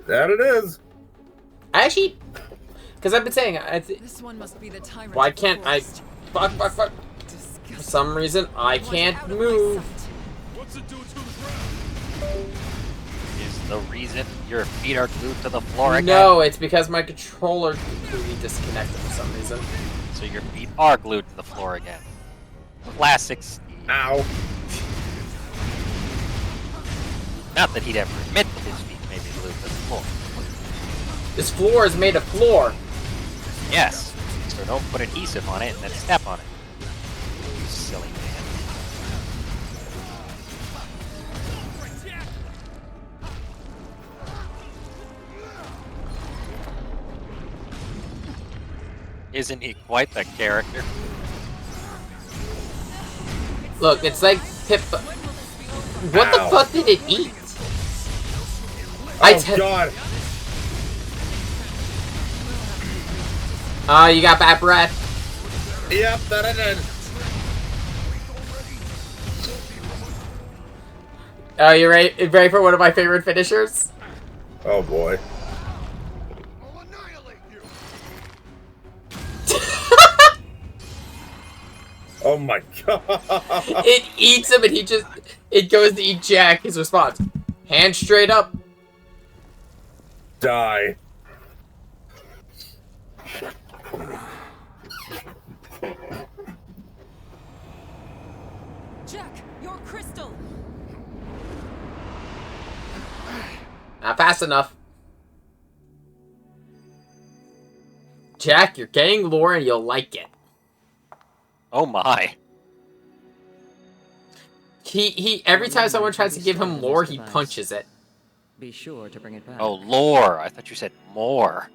That it is. I actually... Because I've been saying... This one must be the tyrant. Why of the can't I... forest. Fuck. Disgusting. For some reason, I can't Out of my move. sight. What's it doing to the ground? Is the reason your feet are glued to the floor again? No, it's because my controller completely disconnected for some reason. So your feet are glued to the floor again. Classic Steve. Ow. Not that he'd ever admit that his feet may be glued to the floor. This floor is made of floor. Yes. So don't put adhesive on it and then step on it. You silly man. Isn't he quite the character? Look, it's like Pippa. What the Ow. fuck did it eat? Oh, God. You got bad breath. Yep, that I did. You ready for one of my favorite finishers? Oh, boy. I'll annihilate you. Oh, my God. It eats him and it goes to eat Jack. His response, hand straight up. Die. Jack, your crystal. Not fast enough. Jack, you're getting lore and you'll like it. Oh my. He every time someone tries to give him lore, he punches it. Be sure to bring it back. Oh, lore. I thought you said more.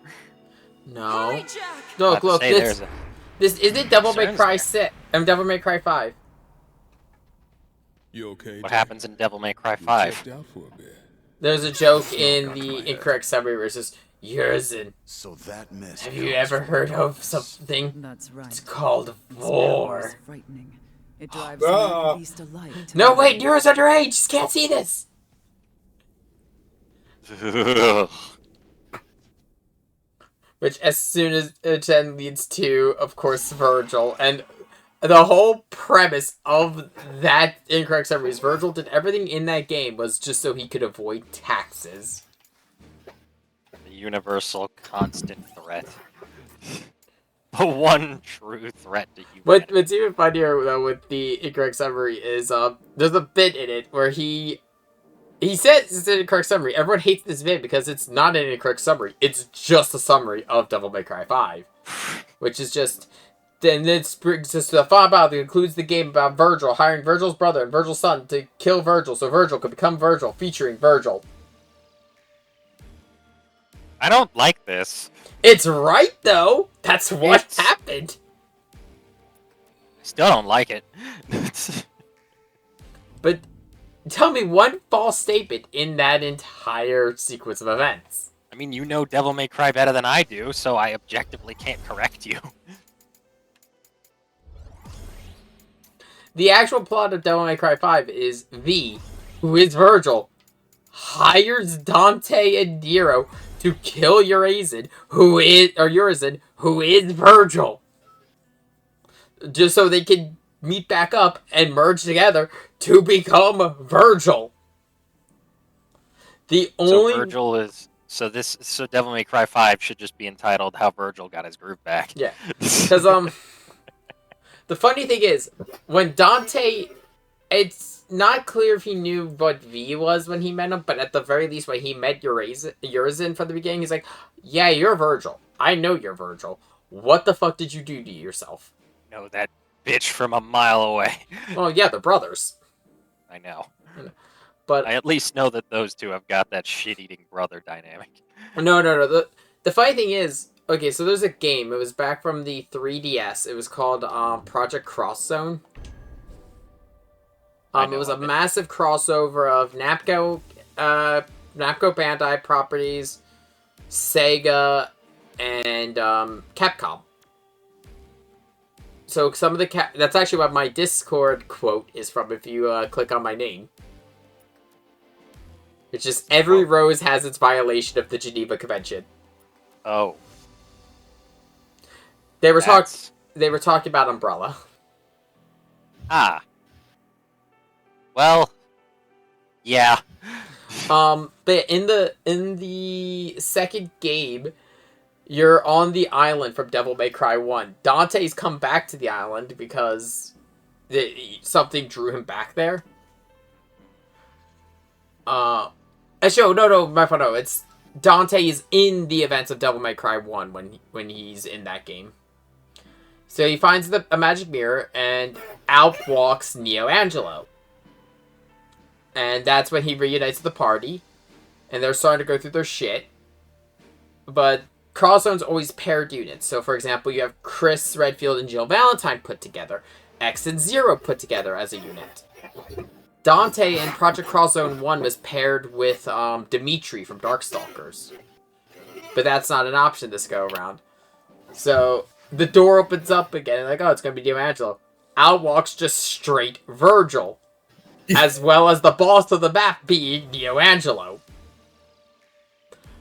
No. Hurry, Jack. Look, About to say, this there's a- this isn't Devil May Concerns Cry there. 6. Devil May Cry 5. You okay? What Jack? happens in Devil May Cry You 5? checked out for a bit. There's a joke in the incorrect summary where it says, Yurzen, So that mist. have you ever heard of something? That's right. It's called Its vor. power is frightening. It drives Ah. man and beast alike. to No, their wait, end. Yura's underage. Just can't see this. Which, as soon as it then leads to, of course, Virgil. And the whole premise of that incorrect summary is Virgil did everything in that game was just so he could avoid taxes. The universal constant threat. the one true threat to humanity. What's even funnier though with the incorrect summary is there's a bit in it where he says it's an incorrect summary. Everyone hates this bit because it's not an incorrect summary. It's just a summary of Devil May Cry 5, which is just. Then this brings us to the final battle that includes the game about Virgil hiring Virgil's brother and Virgil's son to kill Virgil so Virgil could become Virgil, featuring Virgil. I don't like this. It's right though. That's what happened. I still don't like it. But tell me one false statement in that entire sequence of events. I mean, you know Devil May Cry better than I do, so I objectively can't correct you. The actual plot of Devil May Cry 5 is V, who is Virgil, hires Dante and Nero to kill Urizen, who is Virgil. Just so they can meet back up and merge together to become Virgil. So Virgil is so Devil May Cry 5 should just be entitled How Virgil Got His Groove Back. Yeah. Because the funny thing is, when Dante, it's not clear if he knew what V was when he met him, but at the very least, when he met Urizen from the beginning, he's like, yeah, you're Virgil. I know you're Virgil. What the fuck did you do to yourself? No, that bitch from a mile away. Well, yeah, they're brothers. I know. But I at least know that those two have got that shit-eating brother dynamic. No. The funny thing is, okay, so there's a game. It was back from the 3DS. It was called Project Cross Zone. It was a massive crossover of Namco Bandai properties, Sega, and Capcom. So some of the that's actually what my Discord quote is from. If you click on my name, it's just every rose has its violation of the Geneva Convention. Oh. They were talking about Umbrella. Ah. Well, yeah. But in the second game, you're on the island from Devil May Cry 1. Dante's come back to the island because something drew him back there. Actually, no. It's Dante is in the events of Devil May Cry 1 when he's in that game. So he finds a magic mirror, and out walks Neo Angelo. And that's when he reunites the party, and they're starting to go through their shit. But Cross Zone's always paired units. So, for example, you have Chris Redfield and Jill Valentine put together. X and Zero put together as a unit. Dante in Project Cross Zone 1 was paired with Dimitri from Darkstalkers. But that's not an option this go around. So the door opens up again, and it's going to be Neo Angelo. Out walks just straight Virgil. As well as the boss of the map being Neo Angelo.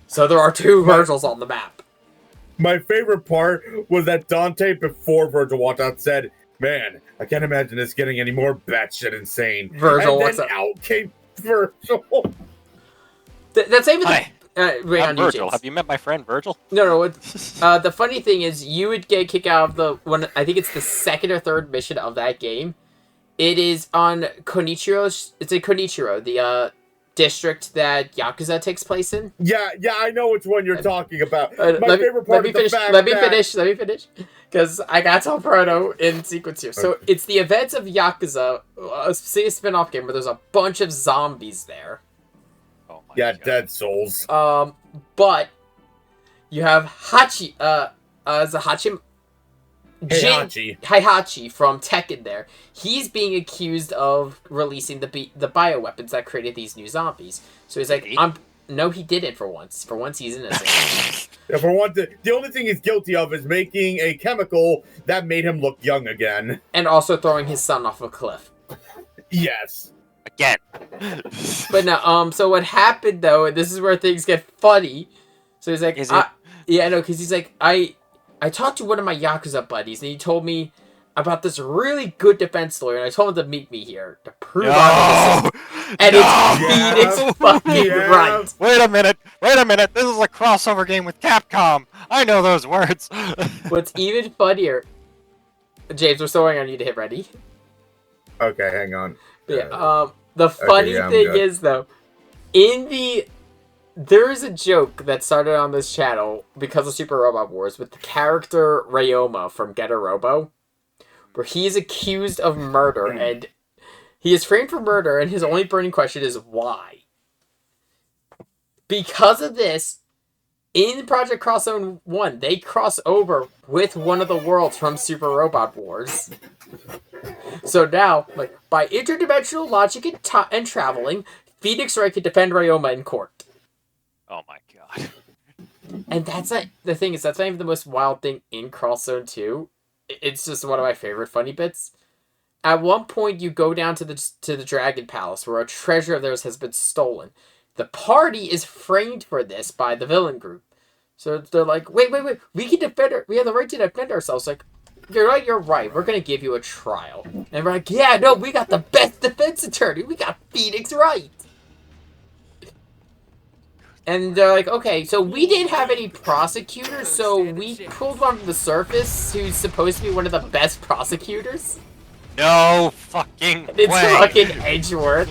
So there are two Virgils on the map. My favorite part was that Dante, before Virgil walked out, said, "Man, I can't imagine this getting any more batshit insane." Virgil, and what's then up? out came Virgil. That's even Hi. I'm Virgil. James. Have you met my friend Virgil? No. The funny thing is, you would get kicked out of the one. I think it's the second or third mission of that game. It is on Konichiro. It's in Konichiro, the district that Yakuza takes place in. Yeah, I know which one you're talking about. My favorite part is the fact Let me finish. Because I got to tell Proto in sequence here. So it's the events of Yakuza, a spin-off game where there's a bunch of zombies there. Oh my Yeah, God. Dead Souls. But you have Heihachi from Tekken there. He's being accused of releasing the bioweapons that created these new zombies. So he's like, no, he didn't for once. For once, he's innocent. Yeah, the only thing he's guilty of is making a chemical that made him look young again. And also throwing his son off a cliff. Yes. Again. But no, so what happened though, and this is where things get funny. So he's like, because he's like, I talked to one of my Yakuza buddies, and he told me about this really good defense lawyer, and I told him to meet me here to prove I'm innocent. And it's Yeah. Phoenix fucking Yeah. Wright. Wait a minute. This is a crossover game with Capcom. I know those words. What's even funnier, James, we're still waiting on you to hit ready. Okay, hang on. Yeah. The funny yeah, I'm thing good. is though, there is a joke that started on this channel because of Super Robot Wars with the character Ryoma from Getter Robo, where he is accused of murder and he is framed for murder, and his only burning question is why. Because of this, in Project Crosszone 1, they cross over with one of the worlds from Super Robot Wars. So now, like, by interdimensional logic and traveling, Phoenix Wright can defend Ryoma in court. Oh my god. And that's not, the thing is, that's not even the most wild thing in Crosszone 2. It's just one of my favorite funny bits. At one point, you go down to the Dragon Palace, where a treasure of theirs has been stolen. The party is framed for this by the villain group. So they're like, wait, we can defend we have the right to defend ourselves. Like, you're right, we're gonna give you a trial. And we're like, yeah, no, we got the best defense attorney, we got Phoenix Wright. And they're like, okay, so we didn't have any prosecutors, so we pulled one from the surface who's supposed to be one of the best prosecutors. No fucking It's way. fucking Edgeworth.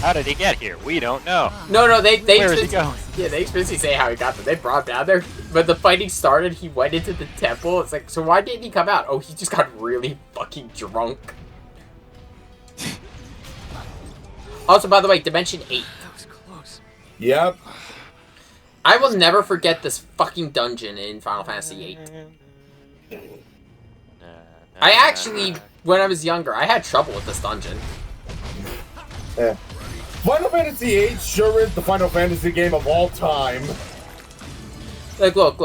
How did he get here? We don't know. No, they Where is he going? Yeah, they explicitly say how he got there. They brought him down there. But the fighting started, he went into the temple. It's like, so why didn't he come out? Oh, he just got really fucking drunk. Also, by the way, Dimension 8. That was close. Yep. I will never forget this fucking dungeon in Final Fantasy 8. I actually, when I was younger, I had trouble with this dungeon. Yeah. Final Fantasy VIII sure is the Final Fantasy game of all time. Like, look.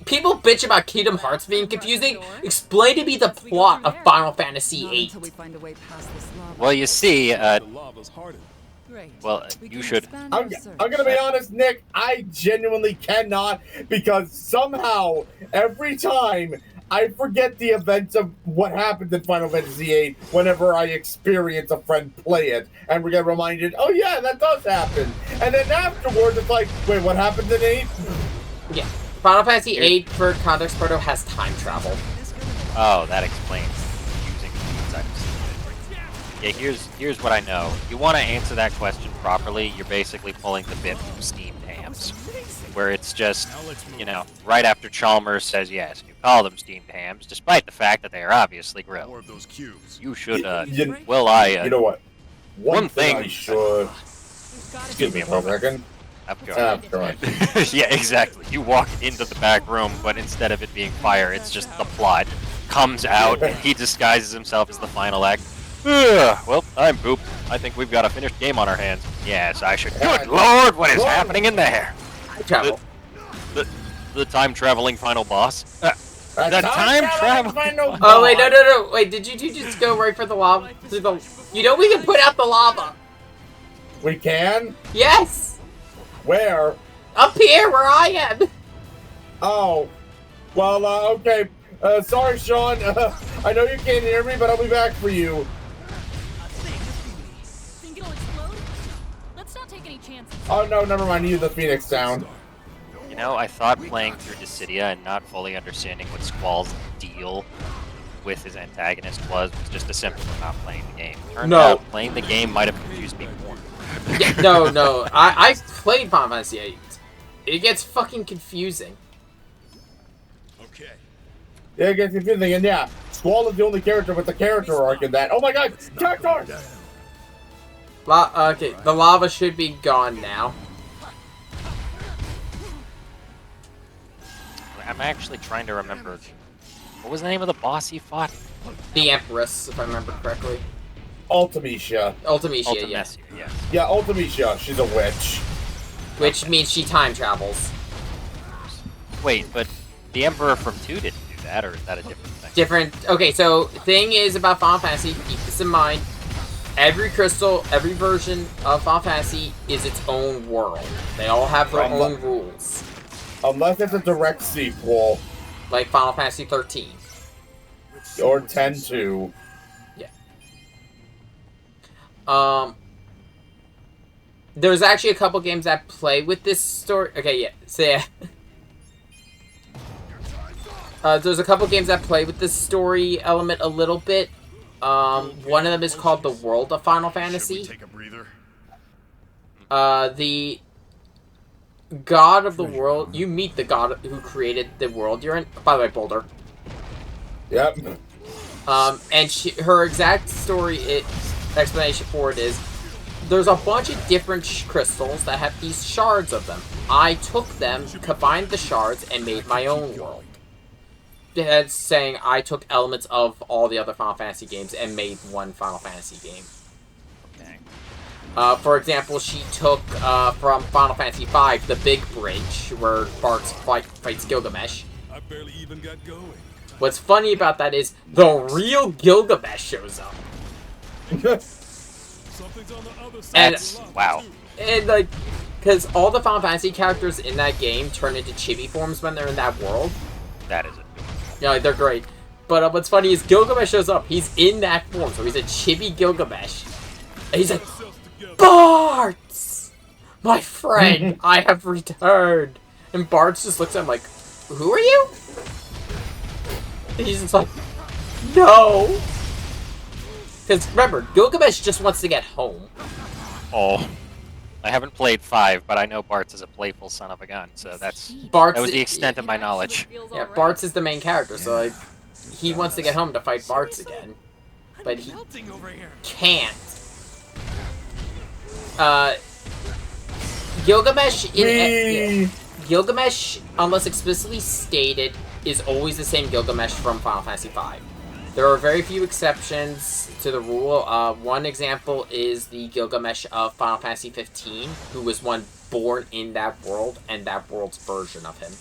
People bitch about Kingdom Hearts being confusing. Explain to me the plot of Final Fantasy Not VIII. until we find a way past this lava. Well, you see, The lava's hardened. Great. well, We you can should. expand our search. I'm gonna be honest, Nick. I genuinely cannot, because somehow every time I forget the events of what happened in Final Fantasy VIII whenever I experience a friend play it, and we get reminded, oh yeah, that does happen. And then afterwards, it's like, wait, what happened in 8? Yeah. Final Fantasy VIII, for context, Proto, has time travel. Oh, that explains using the items. Yeah, here's what I know. You want to answer that question properly, you're basically pulling the bit from steamed hams, where it's just, you know, right after Chalmers says yes, you call them steamed hams, despite the fact that they are obviously More grilled. of those cubes. You should, You you know what? One thing- I should. Excuse me for a second. Go on. Yeah, exactly. You walk into the back room, but instead of it being fire, it's just the plot. Comes out, and he disguises himself as the final act. Ugh, well, I'm pooped. I think we've got a finished game on our hands. Yes, I should. Good lord, what is happening in there? Travel. The time-traveling final boss? The time travel? Oh, wait, no. Wait, did you two just go right for the lava? You know we can put out the lava. We can? Yes. Where? Up here where I am. Oh. Well, okay. Sorry, Sean. I know you can't hear me, but I'll be back for you. Think it'll explode? Let's not take any chances. Oh, no, never mind. Use the Phoenix down. You know, I thought playing through Dissidia and not fully understanding what Squall's deal with his antagonist was just a symptom of not playing the game. Turned No. out playing the game might have confused me more. Yeah, no. I played Final Fantasy VIII. It gets fucking confusing. Okay. Yeah, it gets confusing, and yeah, Squall is the only character with the character arc in that. Oh my god, Cactar! Okay, the lava should be gone now. I'm actually trying to remember. What was the name of the boss he fought? The Empress, if I remember correctly. Ultimecia. Ultimecia, yeah. Ultimecia, yes. Yeah, Ultimecia, she's a witch. Which means she time travels. Wait, but the Emperor from 2 didn't do that, or is that a different thing? Different. Okay, so thing is about Final Fantasy, keep this in mind. Every crystal, every version of Final Fantasy is its own world. They all have their own rules. Unless it's a direct sequel. Like Final Fantasy 13. Or 10-2. Yeah. There's actually a couple games that play with this story. Okay, yeah. So yeah. There's a couple games that play with this story element a little bit. One of them is called The World of Final Fantasy. Take a breather. The god of the world. You meet the god who created the world you're in. By the way, Boulder. Yep. And her exact explanation for it is, there's a bunch of different crystals that have these shards of them. I took them, combined the shards, and made my own world. That's saying I took elements of all the other Final Fantasy games and made one Final Fantasy game. Okay. For example, she took from Final Fantasy V the big bridge where Bartz fights Gilgamesh. I barely even got going. What's funny about that is the real Gilgamesh shows up. Something's on the other side. And wow. And like, because all the Final Fantasy characters in that game turn into chibi forms when they're in that world. That is it. Yeah, like, they're great. But what's funny is Gilgamesh shows up. He's in that form, so he's a chibi Gilgamesh. And he's like, Bartz! My friend, I have returned. And Bartz just looks at him like, who are you? And he's just like, no! Because remember, Gilgamesh just wants to get home. Oh. I haven't played 5, but I know Bartz is a playful son of a gun, so that was the extent of my knowledge. Yeah, Bartz is the main character, so like, he wants to get home to fight Bartz again. But he can't. Gilgamesh, unless explicitly stated, is always the same Gilgamesh from Final Fantasy V. There are very few exceptions to the rule. One example is the Gilgamesh of Final Fantasy 15, who was one born in that world, and that world's version of him.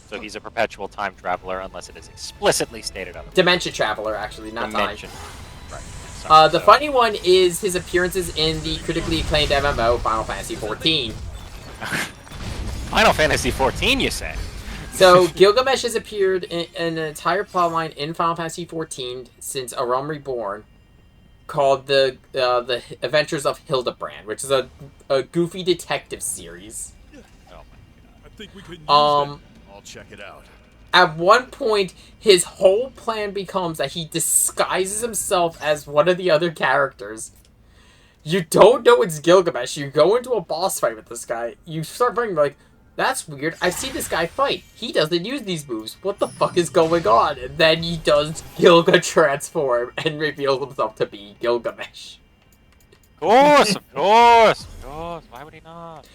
So he's a perpetual time traveler, unless it is explicitly stated otherwise. Dimension Traveler, actually, not Dimension. time. Right. The funny one is his appearances in the critically acclaimed MMO Final Fantasy 14. Final Fantasy 14, you say? So, Gilgamesh has appeared in an entire plotline in Final Fantasy XIV since A Realm Reborn, called the Adventures of Hildebrand, which is a goofy detective series. Oh my god. I think we could use I'll check it out. At one point, his whole plan becomes that he disguises himself as one of the other characters. You don't know it's Gilgamesh. You go into a boss fight with this guy. You start thinking like, that's weird. I've seen this guy fight. He doesn't use these moves. What the fuck is going on? And then he does Gilga transform and reveals himself to be Gilgamesh. Of course, of course, of course. Why would he not?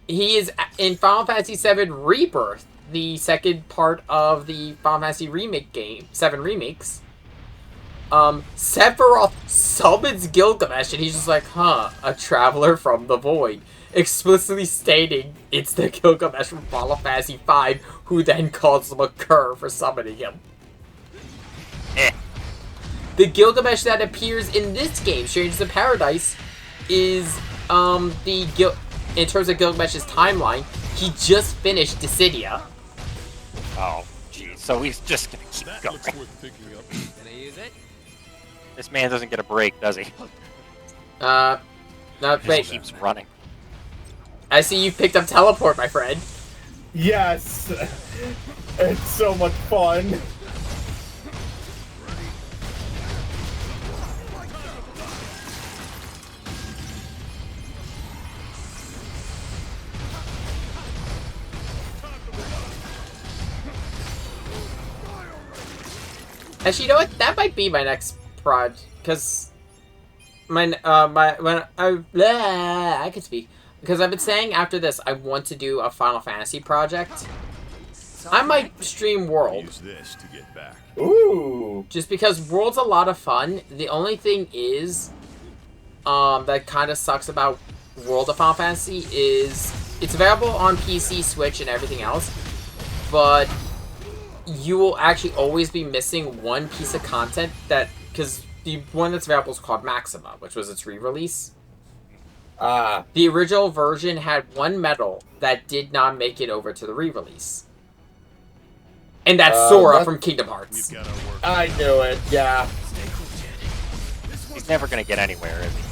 He is in Final Fantasy VII Rebirth, the second part of the Final Fantasy remake game, 7 remakes. Sephiroth summons Gilgamesh, and he's just like, huh, a traveler from the void. Explicitly stating it's the Gilgamesh from Final Fantasy V, who then calls him a cur for summoning him. The Gilgamesh that appears in this game, Strangers of Paradise, is, in terms of Gilgamesh's timeline, he just finished Dissidia. Oh, jeez. So he's just gonna keep that going. looks worth picking up. Can I use it? This man doesn't get a break, does he? No, Just wait. keeps running. I see you picked up Teleport, my friend. Yes! It's so much fun. Actually, you know what? That might be my next prod, because I could speak. Because I've been saying after this, I want to do a Final Fantasy project. I might stream World. Use this to get back. Ooh. Just because World's a lot of fun. The only thing is, that kind of sucks about World of Final Fantasy is it's available on PC, Switch, and everything else, but you will actually always be missing one piece of content because the one that's available is called Maxima, which was its re-release. The original version had one medal that did not make it over to the re-release. And that's Sora that's- from Kingdom Hearts. I knew it. Yeah. He's never gonna get anywhere, is he?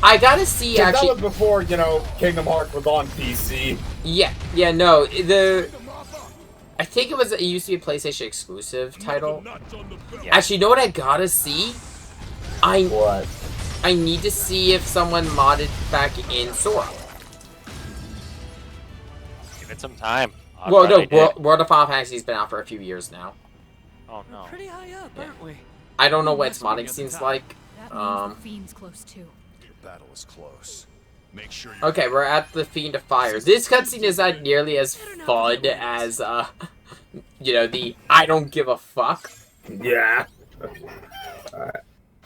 I gotta see, 'Cause actually... that was before, you know, Kingdom Hearts was on PC. Yeah, no, I think it used to be a PlayStation exclusive title. Yeah. Actually, you know what I gotta see? What? I need to see if someone modded back in Sora. Give it some time. Well, no, Already did. World of Final Fantasy's been out for a few years now. Oh no. Pretty high up, aren't we? I don't know what its Must be modding at the seems top. like. That means the Fiend's close too. The battle is close. Make sure you're Okay, we're at the Fiend of Fire. This cutscene is not nearly as fun as, you know, the I don't give a fuck. Yeah.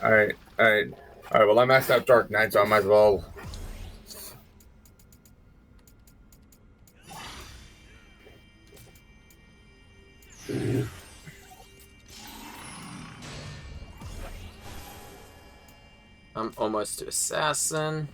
Alright. Well, I maxed out Dark Knight, so I might as well. I'm almost to Assassin.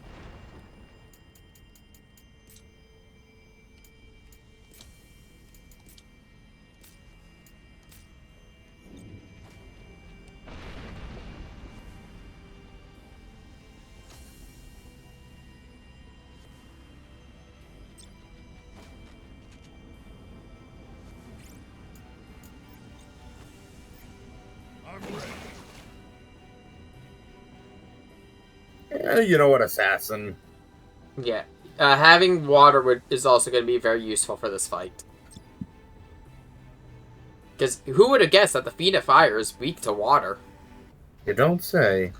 You know what, Assassin? Yeah. Having water is also going to be very useful for this fight. Because who would have guessed that the Fiend of Fire is weak to water? You don't say.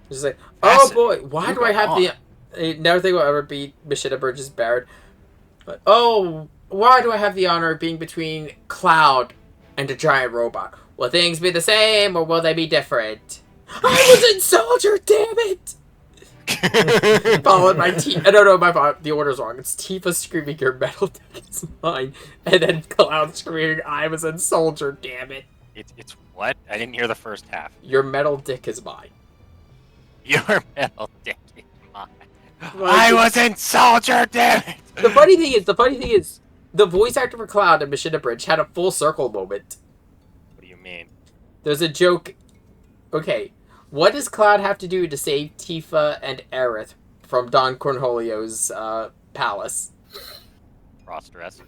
Just like, oh Acid. boy, why do I have the... Never think will ever beat Machida Burgess Barrett. But, oh, why do I have the honor of being between Cloud and a giant robot? Will things be the same, or will they be different? I was in Soldier, damn it! Followed by Tifa. No, the order's wrong. It's Tifa screaming, your metal dick is mine. And then Cloud screaming, I was in Soldier, damn it. It's what? I didn't hear the first half. Your metal dick is mine. Your metal dick is mine. I was in Soldier, damn it! The funny thing is, the voice actor for Cloud and Machida Bridge had a full circle moment. What do you mean? There's a joke. Okay, what does Cloud have to do to save Tifa and Aerith from Don Cornholio's palace? Cross dress.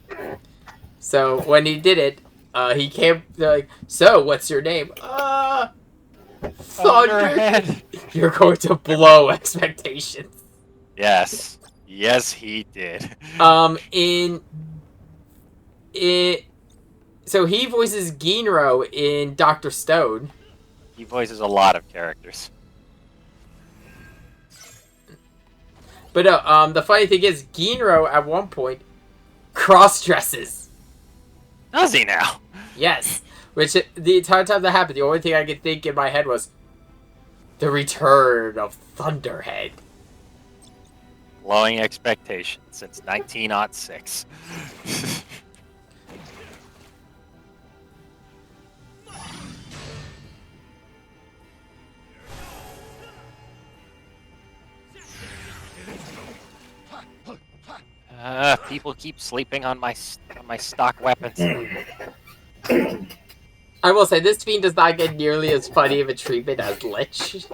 So when he did it, he came. They're like, so what's your name? Thunderhead. You're going to blow expectations. Yes. Yes, he did. So he voices Ginro in Dr. Stone. He voices a lot of characters. But no, the funny thing is, Ginro at one point cross-dresses. Does he now? Yes. Which, the entire time that happened, the only thing I could think in my head was the return of Thunderhead. Blowing expectations since 1906. People keep sleeping on my stock weapons. I will say, this Fiend does not get nearly as funny of a treatment as Lich.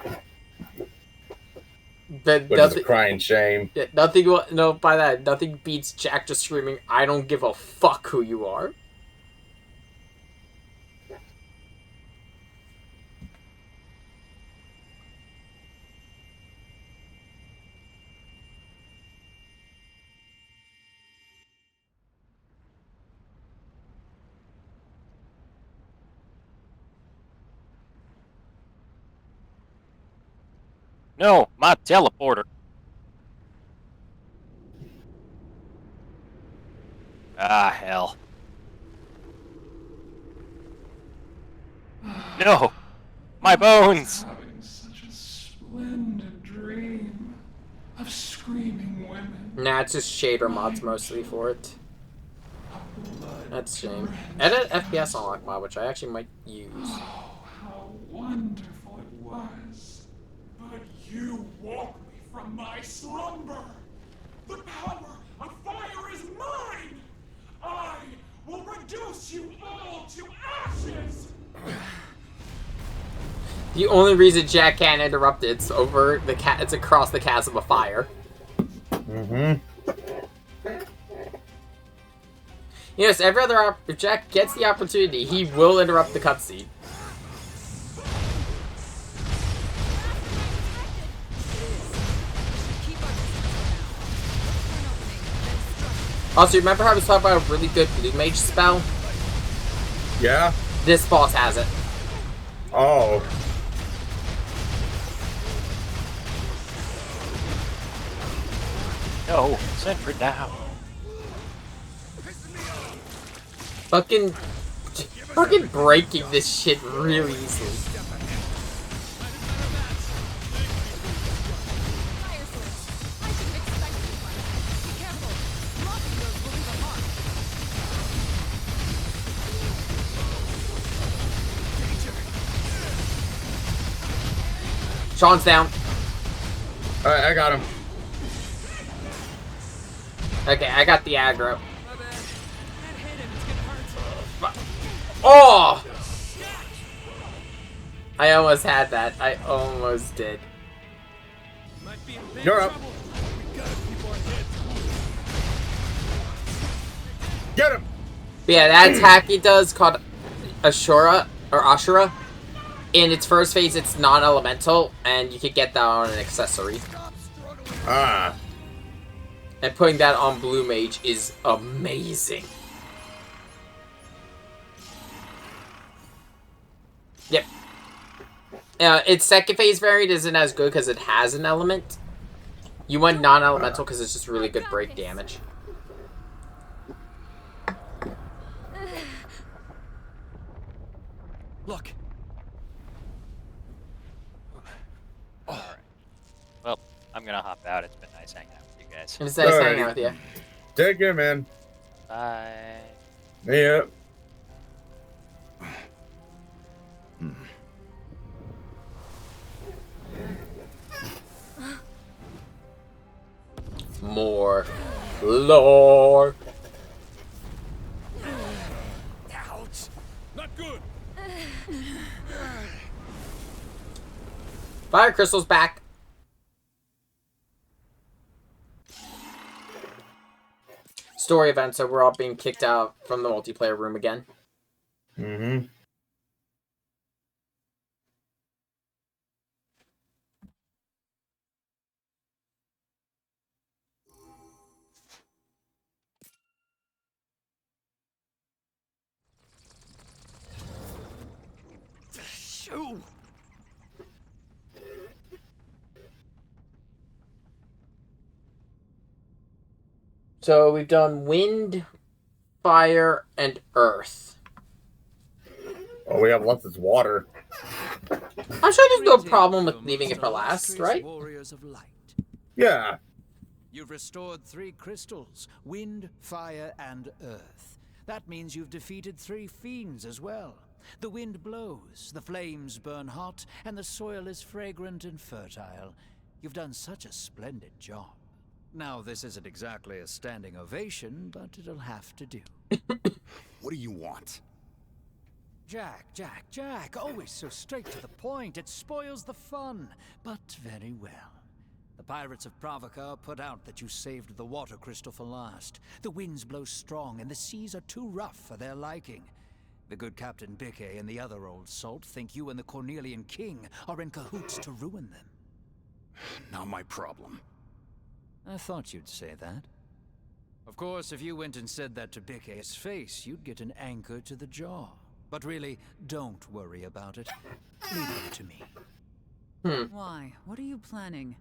But Which is a crying shame. nothing beats Jack just screaming, I don't give a fuck who you are. No, my teleporter. Ah, hell. No! My bones! Having such a splendid dream of screaming women. Nah, it's just shader mods mostly for it. That's a shame. Edit FPS unlock mod, which I actually might use. Oh, how wonderful it was. But you woke me from my slumber. The power of fire is mine. I reduce you all to ashes! The only reason Jack can't interrupt it's over the it's across the chasm of fire. Mm-hmm. Yes, every other if Jack gets the opportunity, he will interrupt the cutscene. Also, remember how I was talking about a really good Blue Mage spell? Yeah? This boss has it. Oh. No, Sentry down. Fucking breaking this shit really easily. Sean's down. Alright, I got him. Okay, I got the aggro. Oh! I almost had that. I almost did. You're up. Get him! But yeah, that attack he does called Ashura, or Ashura. In its first phase, it's non-elemental, and you could get that on an accessory. Ah. And putting that on Blue Mage is amazing. Yep. Its second phase variant isn't as good because it has an element. You want non-elemental because it's just really good break damage. Look. Alright. Well, I'm gonna hop out. It's been nice hanging out with you guys. It was nice hanging out with you. Take care, man. Bye. Yeah. More lore. Ouch! Not good. Fire Crystal's back. Story event, so we're all being kicked out from the multiplayer room again. Mm-hmm. Shoo! So we've done wind, fire, and earth. All we have left is water. I'm sure there's no problem with leaving it for last, right? Warriors of light. Yeah. You've restored 3 crystals, wind, fire, and earth. That means you've defeated 3 fiends as well. The wind blows, the flames burn hot, and the soil is fragrant and fertile. You've done such a splendid job. Now, this isn't exactly a standing ovation, but it'll have to do. What do you want? Jack, always so straight to the point. It spoils the fun, but very well. The pirates of Pravaka put out that you saved the water crystal for last. The winds blow strong, and the seas are too rough for their liking. The good Captain Bickey and the other old salt think you and the Cornelian King are in cahoots to ruin them. Not my problem. I thought you'd say that. Of course, if you went and said that to Bickey's face, you'd get an anchor to the jaw. But really, don't worry about it. Leave it to me. Why? What are you planning?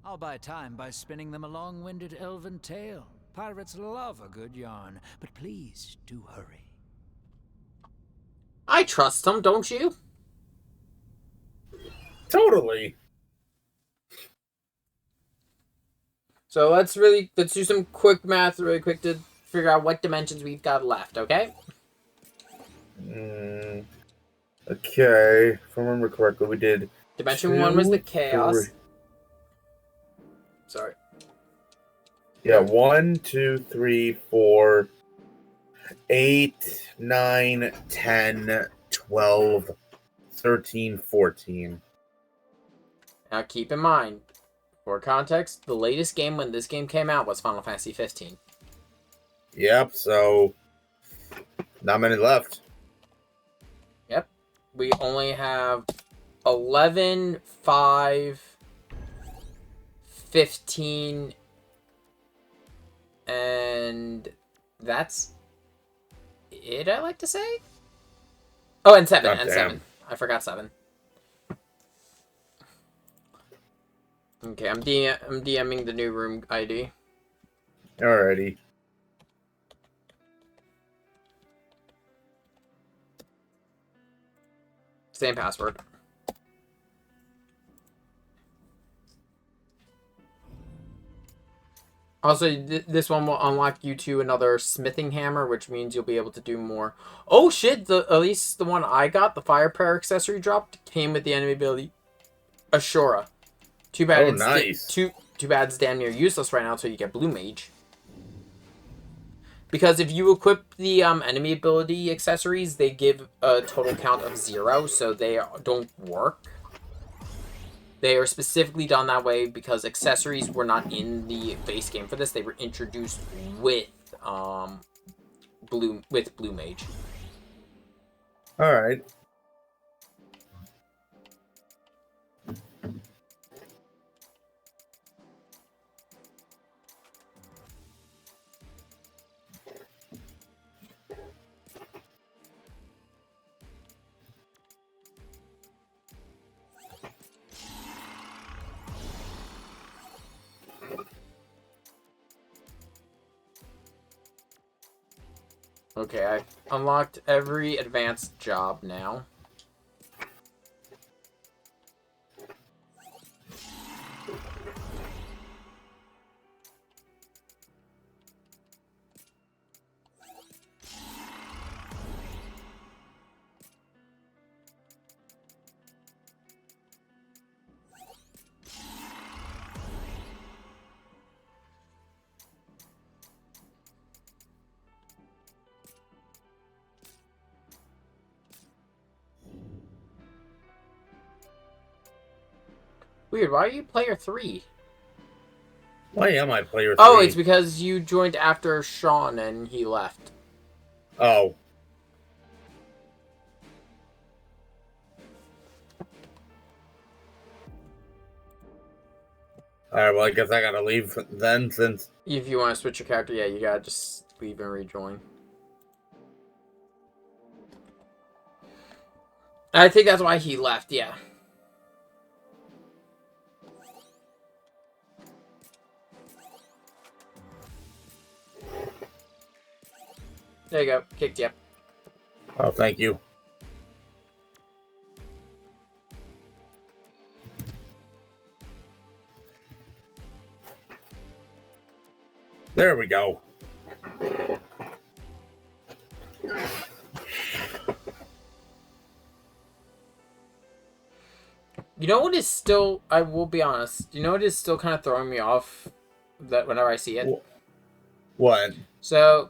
I'll buy time by spinning them a long-winded elven tale. Pirates love a good yarn, but please do hurry. I trust them, don't you? Totally. So let's do some quick math really quick to figure out what dimensions we've got left, okay? Okay. If I remember correctly, we did... Dimension 1 was the chaos. 3. Sorry. Yeah, 1, 2, 3, 4. 8, 9, 10, 12, 13, 14. Now keep in mind, for context, the latest game when this game came out was Final Fantasy 15. Yep, so not many left. Yep. We only have 11, 5, 15, and that's it, I like to say? Oh, and 7, God and damn. 7. I forgot 7. Okay, I'm DMing the new room ID. Alrighty. Same password. Also, this one will unlock you to another smithing hammer, which means you'll be able to do more. Oh shit! At least the one I got, the fire prayer accessory dropped, came with the enemy ability Ashura. Too bad Oh, it's nice. too bad it's damn near useless right now until you get Blue Mage. Because if you equip the enemy ability accessories, they give a total count of 0, so they don't work. They are specifically done that way because accessories were not in the base game for this. They were introduced with Blue Mage. Alright. Okay, I unlocked every advanced job now. Weird, why are you player 3? Why am I player 3? Oh, it's because you joined after Sean and he left. Oh. Alright, well, I guess I gotta leave then, since... If you want to switch your character, yeah, you gotta just leave and rejoin. I think that's why he left, yeah. There you go. Kicked you. Oh, thank you. There we go. You know what is still, I will be honest, you know what is still kind of throwing me off that whenever I see it? What? So,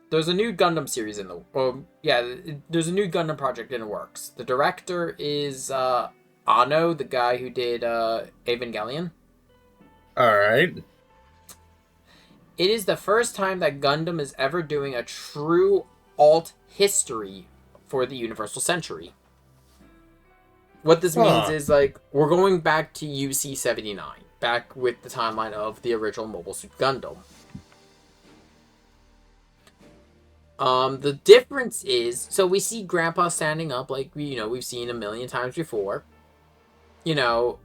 there's a new Gundam series in the, well, yeah, there's a new Gundam project in the works. The director is Anno, the guy who did Evangelion. Alright. It is the first time that Gundam is ever doing a true alt history for the Universal Century. What this means is, like, we're going back to UC-79, back with the timeline of the original Mobile Suit Gundam. The difference is, so we see Grandpa standing up like, we've seen a million times before. You know,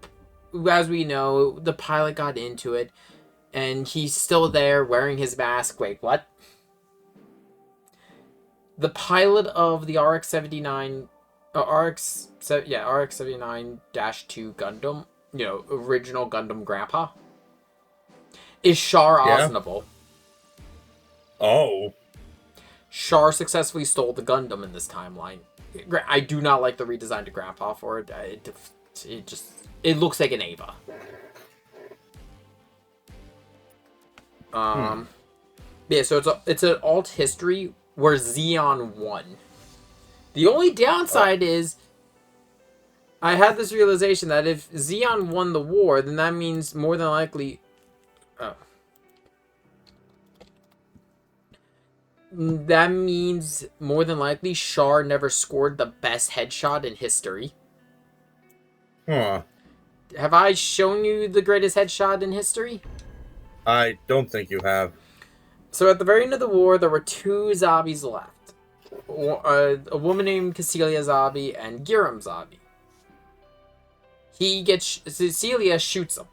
as we know, the pilot got into it, and he's still there wearing his mask. Wait, what? The pilot of the RX-79, RX-79-2 Gundam, original Gundam Grandpa, is Char Aznavour. Oh. Char successfully stole the Gundam in this timeline. I do not like the redesign to Grandpa for it. It looks like an Ava. Yeah, so it's an alt history where Xeon won. The only downside is I had this realization that if Xeon won the war, then that means more than likely... Oh. That means more than likely Char never scored the best headshot in history. Huh. Have I shown you the greatest headshot in history? I don't think you have. So at the very end of the war, there were 2 zombies left. A woman named Cecilia Zabi and Giram Zabi. Cecilia shoots him.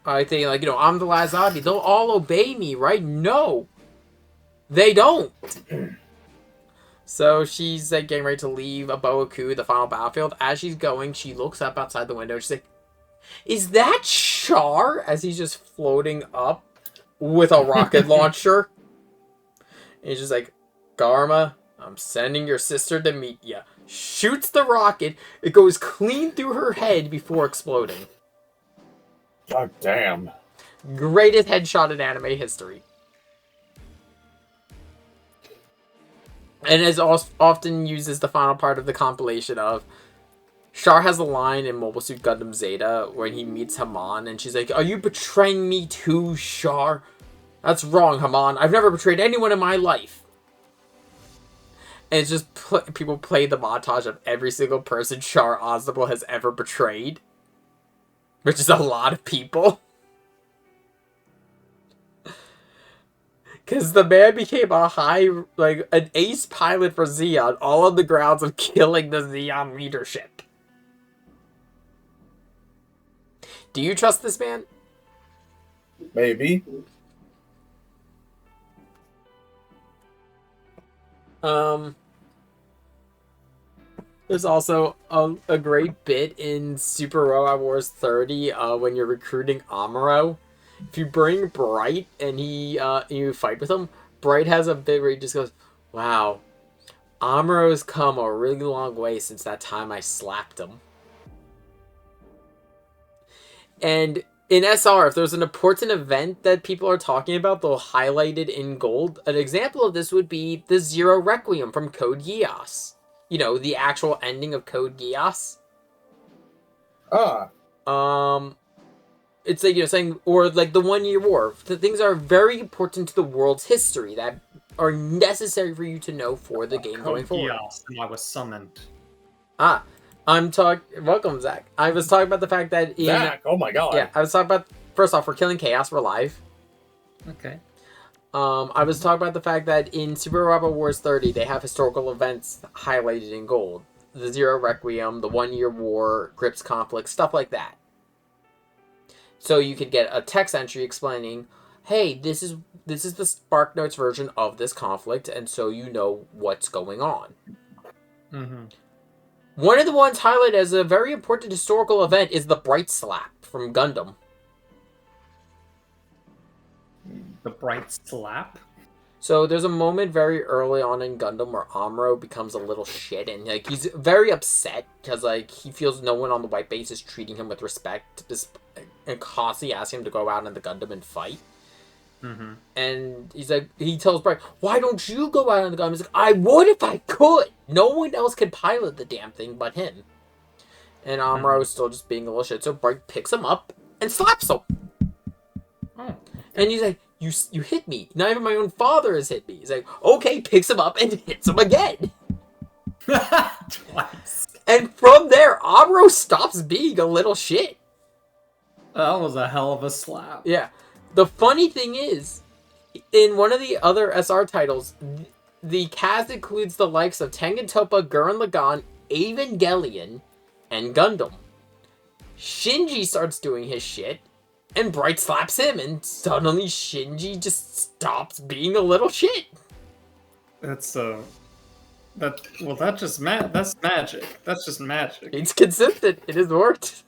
I think, like, you know, I'm the last zombie. They'll all obey me, right? No. They don't. So she's, like, getting ready to leave Aboaku, the final battlefield. As she's going, she looks up outside the window. She's like, is that Char? As he's just floating up with a rocket launcher. And he's just like, Garma, I'm sending your sister to meet ya. Shoots the rocket. It goes clean through her head before exploding. God damn. Greatest headshot in anime history. And as often uses the final part of the compilation of Char has a line in Mobile Suit Gundam Zeta when he meets Haman and she's like, are you betraying me too, Char? That's wrong, Haman. I've never betrayed anyone in my life. And it's just people play the montage of every single person Char Aznable has ever betrayed. Which is a lot of people. Because the man became an ace pilot for Xeon, all on the grounds of killing the Xeon leadership. Do you trust this man? Maybe. There's also a great bit in Super Robot Wars 30 when you're recruiting Amuro. If you bring Bright and you fight with him, Bright has a bit where he just goes, wow, Amuro's come a really long way since that time I slapped him. And in SR, if there's an important event that people are talking about, they'll highlight it in gold. An example of this would be the Zero Requiem from Code Geass. You know, the actual ending of Code Geass. It's like, you know, saying, or like the 1 Year War. The things are very important to the world's history that are necessary for you to know for the game going forward. Geass, and I was summoned. Welcome, Zach. I was talking about the fact that Zach, oh my god. Yeah, I was talking about, first off, we're killing Chaos, we're live. Okay. I was talking about the fact that in Super Robot Wars 30, they have historical events highlighted in gold. The Zero Requiem, the 1 Year War, Grips conflict, stuff like that. So you could get a text entry explaining, hey, this is the SparkNotes version of this conflict, and so you know what's going on. Mm-hmm. One of the ones highlighted as a very important historical event is the Bright Slap from Gundam. The Bright Slap? So there's a moment very early on in Gundam where Amuro becomes a little shit, and like he's very upset because like he feels no one on the white base is treating him with respect, and constantly asking him to go out in the Gundam and fight. Mm-hmm. And he's like, he tells Bright, "Why don't you go out in the Gundam?" He's like, "I would if I could. No one else could pilot the damn thing but him." And Amuro is still just being a little shit, so Bright picks him up and slaps him. Oh. And he's like, You hit me. Not even my own father has hit me. He's like, okay, picks him up and hits him again. Twice. And from there, Amuro stops being a little shit. That was a hell of a slap. Yeah. The funny thing is, in one of the other SR titles, the cast includes the likes of Tengen Toppa, Gurren Lagann, Evangelion, and Gundam. Shinji starts doing his shit. And Bright slaps him, and suddenly Shinji just stops being a little shit. That's that's magic. That's just magic. It's consistent. It has worked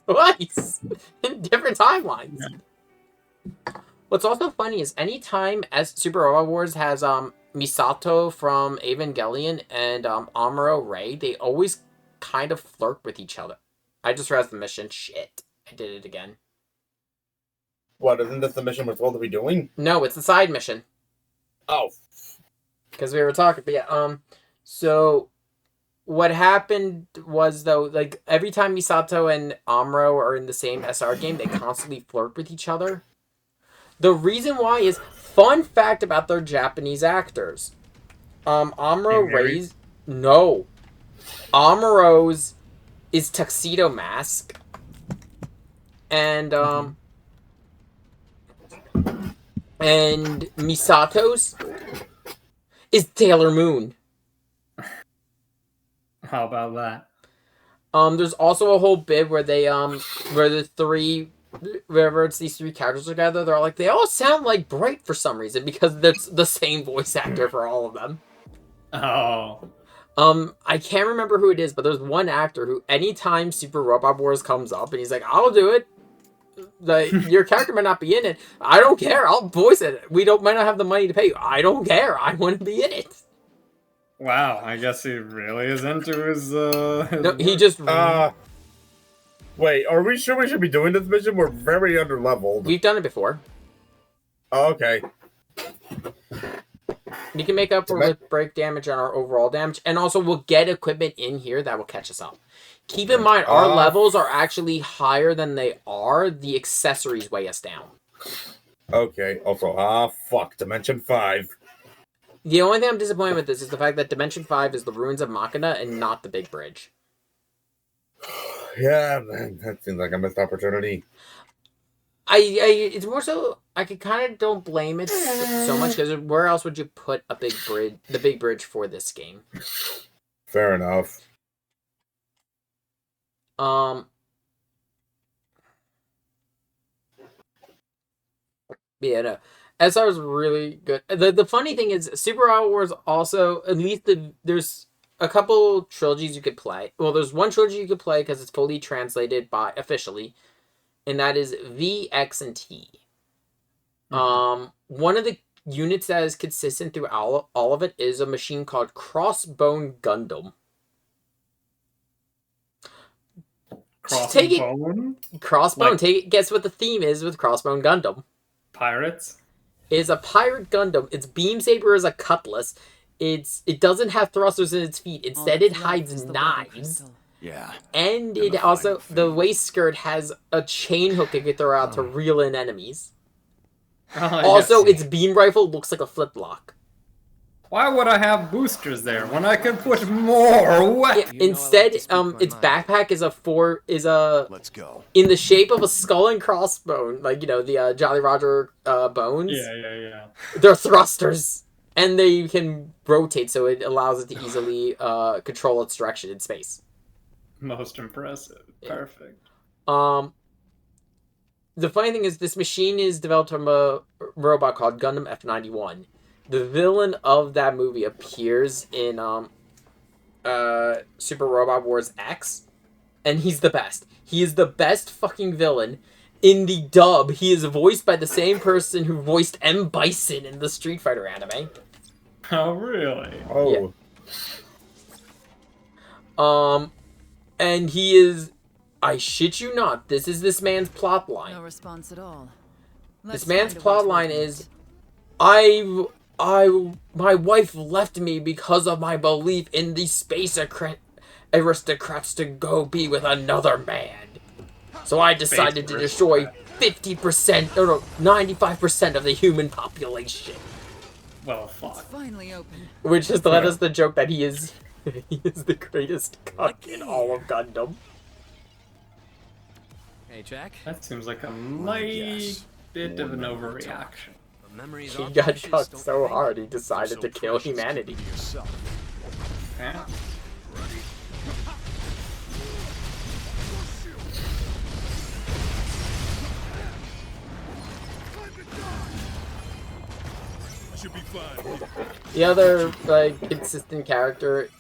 twice in different timelines. Yeah. What's also funny is anytime as Super Robot Wars has Misato from Evangelion and Amuro Ray, they always kind of flirt with each other. I just realized the mission. Shit, I did it again. What, isn't this the mission we're supposed to be doing? No, it's a side mission. Oh. Because we were talking, but yeah, so what happened was, though, like, every time Misato and Amuro are in the same SR game, they constantly flirt with each other. The reason why is, fun fact about their Japanese actors. Amuro Ray's... No. Amuro's is Tuxedo Mask. And, and Misato's is Taylor Moon. How about that? There's also a whole bit where they, where the three, wherever it's these three characters together, they're like, they all sound like Bright for some reason, because that's the same voice actor for all of them. Oh. I can't remember who it is, but there's one actor who, anytime Super Robot Wars comes up, and he's like, I'll do it. Like, your character might not be in it. I don't care. I'll voice it. We might not have the money to pay you. I don't care. I want to be in it. Wow, I guess he really is into his No, he just... Wait, are we sure we should be doing this mission? We're very underleveled. We've done it before. Oh, okay. You can make up for with break damage on our overall damage, and also we'll get equipment in here that will catch us up. Keep in mind, our levels are actually higher than they are. The accessories weigh us down. Okay, also, fuck, Dimension 5. The only thing I'm disappointed with this is the fact that Dimension 5 is the Ruins of Machina and not the Big Bridge. Yeah, man, that seems like a missed opportunity. It's more so, I kind of don't blame it so much, because where else would you put a big bridge, the Big Bridge for this game? Fair enough. Yeah, no. SR is really good. The funny thing is, Super Robot Wars also, at least there's a couple trilogies you could play. Well, there's one trilogy you could play because it's fully translated by officially, and that is V, X, and T. One of the units that is consistent through all of it is a machine called Crossbone Gundam. Crossbone? Crossbone. Like, Take it. Guess what the theme is with Crossbone Gundam? Pirates? It is a pirate Gundam. Its beam saber is a cutlass. It doesn't have thrusters in its feet. Instead, it hides knives. Yeah. And it also, the waist skirt has a chain hook it can throw out to reel in enemies. Also, its beam rifle looks like a flintlock. Why would I have boosters there when I could put more weapons? Yeah, instead, its backpack is Let's go. in the shape of a skull and crossbone, like, you know, the Jolly Roger bones. Yeah. They're thrusters, and they can rotate, so it allows it to easily control its direction in space. Most impressive. Perfect. The funny thing is, this machine is developed from a robot called Gundam F91. The villain of that movie appears in Super Robot Wars X, and he's the best. He is the best fucking villain. In the dub, he is voiced by the same person who voiced M. Bison in the Street Fighter anime. Oh, really? Oh. Yeah. And he is... I shit you not, this is this man's plot line. No response at all. This man's plot line is, my wife left me because of my belief in the space aristocrats to go be with another man. So I decided to destroy 50%, no, 95% of the human population. Well, fuck. It's finally open. Which just led us the joke that he is the greatest cuck in all of Gundam. Hey, Jack. That seems like a mighty bit of an overreaction. He got cucked so hard he decided to kill humanity. Yeah. Should be fine. The other, like, consistent character,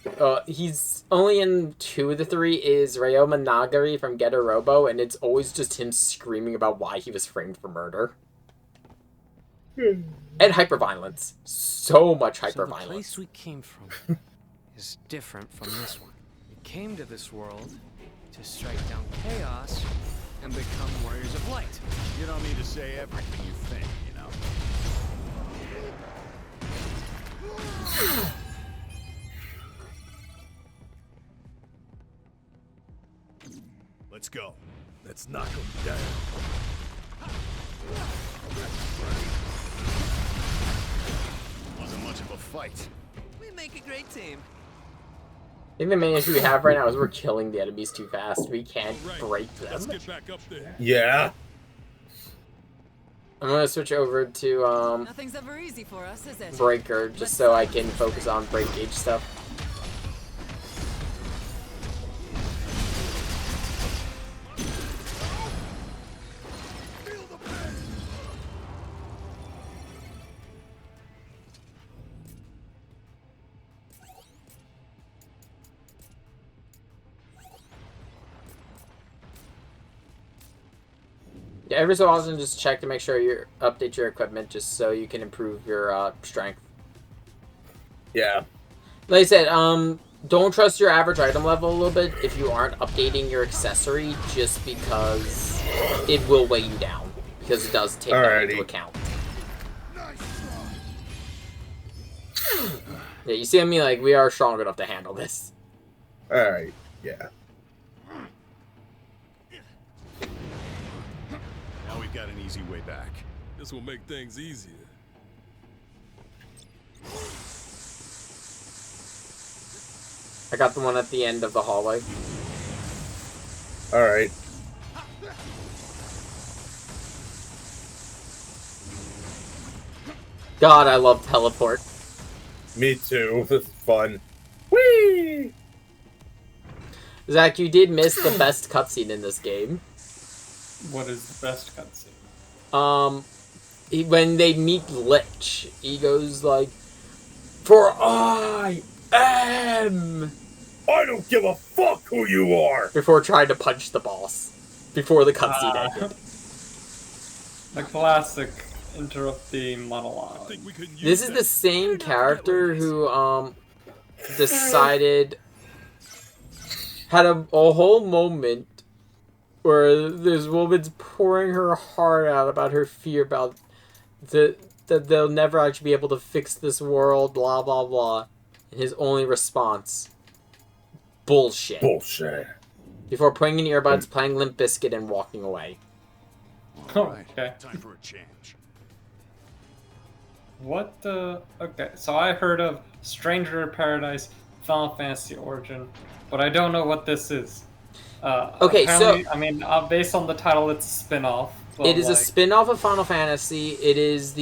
he's only in 2 of the 3, is Ryoma Nagari from Getter Robo, and it's always just him screaming about why he was framed for murder. And hyperviolence. So much hyperviolence. So the place we came from is different from this one. We came to this world to strike down chaos and become warriors of light. You don't need to say everything you think, you know? Let's go. Let's knock him down. Wasn't much of a fight. We make a great team. I think the main issue we have right now is we're killing the enemies too fast. We can't break them. Let's get back up there. Yeah. I'm gonna switch over to Nothing's ever easy for us, is it? Breaker just so I can focus on break gauge stuff. Yeah, every so often just check to make sure you update your equipment just so you can improve your strength. Yeah. Like I said, don't trust your average item level a little bit if you aren't updating your accessory just because it will weigh you down. Because it does take that into account. Yeah, you see what I mean? Like, we are strong enough to handle this. Alright, yeah. Now we've got an easy way back. This will make things easier. I got the one at the end of the hallway. Alright. God, I love teleport. Me too. This is fun. Whee! Zach, you did miss the best cutscene in this game. What is the best cutscene? When they meet Lich, he goes like, "For I am." I don't give a fuck who you are. Before trying to punch the boss, before the cutscene ended. The classic interrupting monologue. This is the same character who decided had a whole moment where this woman's pouring her heart out about her fear about that they'll never actually be able to fix this world, blah blah blah. And his only response, bullshit. Bullshit. Before putting in earbuds, playing Limp Bizkit, and walking away. Alright, Okay. time for a change. What the... Okay, so I heard of Stranger in Paradise, Final Fantasy Origin, but I don't know what this is. Okay, so... I mean, based on the title, it's a spin-off. It is a spin-off of Final Fantasy. It is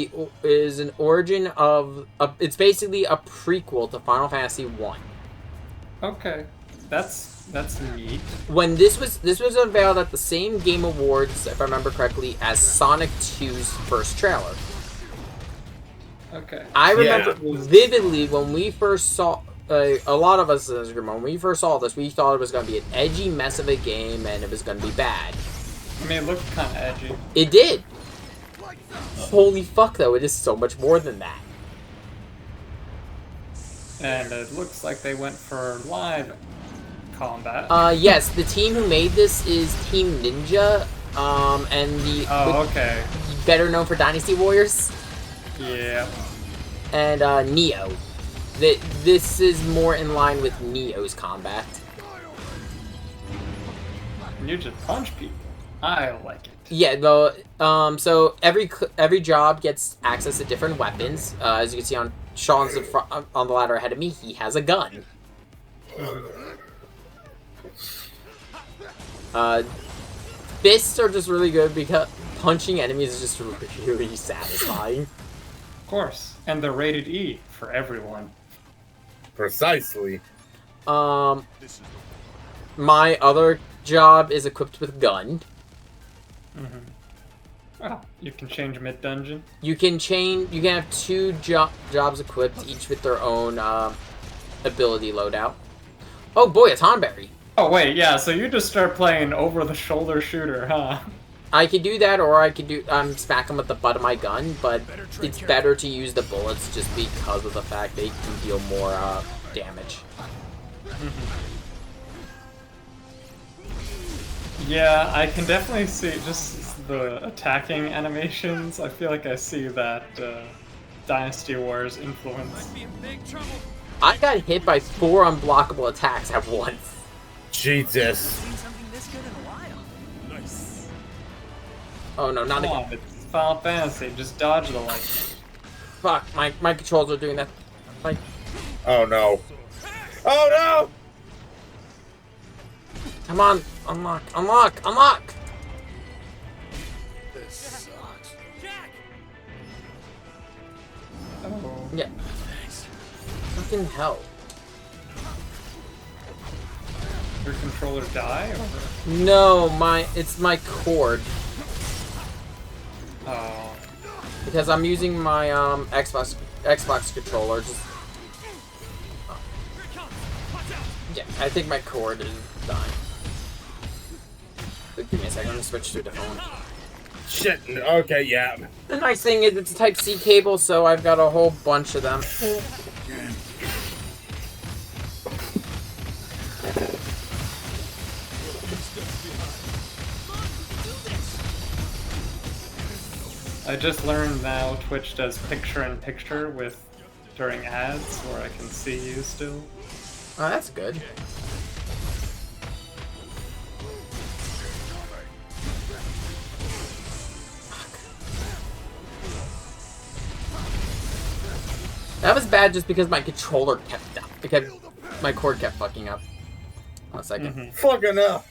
an origin of... it's basically a prequel to Final Fantasy 1. Okay, that's neat. When this was unveiled at the same Game Awards, if I remember correctly, as Sonic 2's first trailer. Okay. I remember vividly when we first saw... a lot of us in this group, when we first saw this, we thought it was going to be an edgy mess of a game and it was going to be bad. I mean, it looked kind of edgy. It did! Holy fuck, though, it is so much more than that. And it looks like they went for live combat. Yes, the team who made this is Team Ninja, and the... Oh, okay. Better known for Dynasty Warriors. Yeah. And, Neo. This is more in line with Neo's combat. And you just punch people. I like it. Yeah, though, so every job gets access to different weapons. As you can see on Sean's on the ladder ahead of me, he has a gun. Fists are just really good because punching enemies is just really satisfying. Of course. And they're rated E for everyone. Precisely. My other job is equipped with gun. Oh, you can change mid-dungeon? You can have two jobs equipped, each with their own ability loadout. Oh boy, a Tonberry. Oh wait, yeah, so you just start playing over-the-shoulder shooter, huh? I could do that, or I could smack them with the butt of my gun, but it's better to use the bullets just because of the fact they can deal more damage. Yeah, I can definitely see just the attacking animations. I feel like I see that Dynasty Wars influence. I got hit by 4 unblockable attacks at once. Jesus. Oh no, not Come again. on, it's Final Fantasy. Just dodge the light. Fuck, my controls are doing that. Like, Oh no. Oh no! come on, unlock, unlock, unlock! This sucks. Oh. Yeah. Fucking hell. Your controller die? Or... No, it's my cord. Oh. Because I'm using my Xbox controller. Just, yeah, I think my cord is dying. But give me a second, I'm gonna switch to the phone. Shit. Okay, yeah. The nice thing is it's a Type-C cable, so I've got a whole bunch of them. I just learned now Twitch does picture-in-picture with during ads, where I can see you still. Oh, that's good. That was bad just because my controller kept up. Because my cord kept fucking up. 1 second. Fucking hell.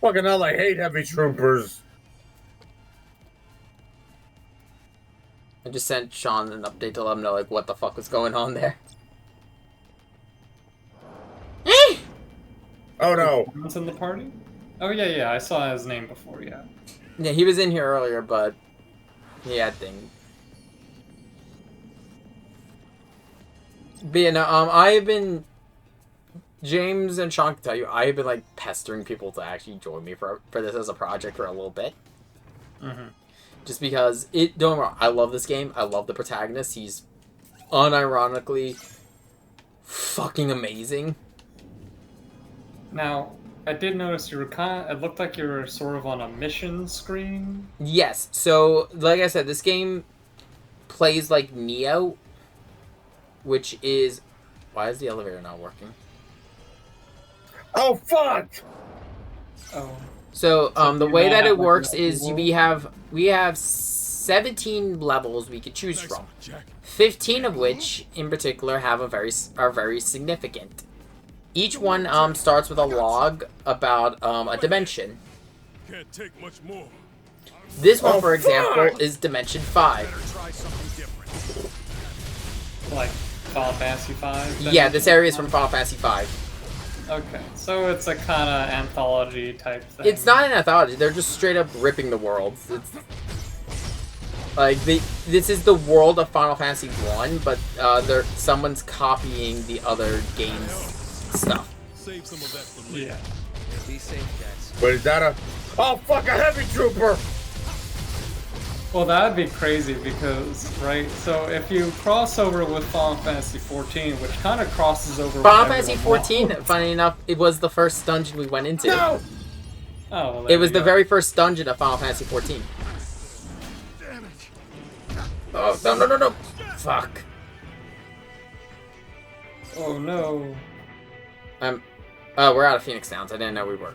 Fucking hell, I hate heavy troopers. I just sent Sean an update to let him know like what the fuck was going on there. Oh no. What's in the party? Oh yeah, I saw his name before, yeah. Yeah, he was in here earlier, but he had things. But yeah, no, I've been, James and Sean can tell you, I've been like pestering people to actually join me for this as a project for a little bit. Mm-hmm. Just because don't get me wrong, I love this game. I love the protagonist. He's unironically fucking amazing. Now, I did notice you were it looked like you were sort of on a mission screen. Yes, so like I said, this game plays like Neo, which is, why is the elevator not working? Oh fuck! Oh. So the you way don't that have, it like, works an is overworld? we have 17 levels we could choose from. 15 of which, in particular, are very significant. Each one starts with a log about a dimension. Can't take much more. This one, Oh, for example, fuck! is Dimension 5. Try something different. Like Final Fantasy V? Yeah, this area is from Final Fantasy 5. Okay, so it's a kind of anthology type thing. It's not an anthology. They're just straight up ripping the worlds. It's like this is the world of Final Fantasy 1, but someone's copying the other game's stuff. Save some of that for later. Yeah. Be safe, guys. Wait, is that a... Oh fuck, a heavy trooper! Well, that'd be crazy because, right? So if you cross over with Final Fantasy 14, which kind of crosses over Final with Fantasy everyone 14, else. funny enough, it was the first dungeon we went into. No! Oh, well, It was there the you very first dungeon of Final Fantasy 14. Oh, no. Fuck. go. Oh no. We're out of Phoenix Downs. I didn't know we were.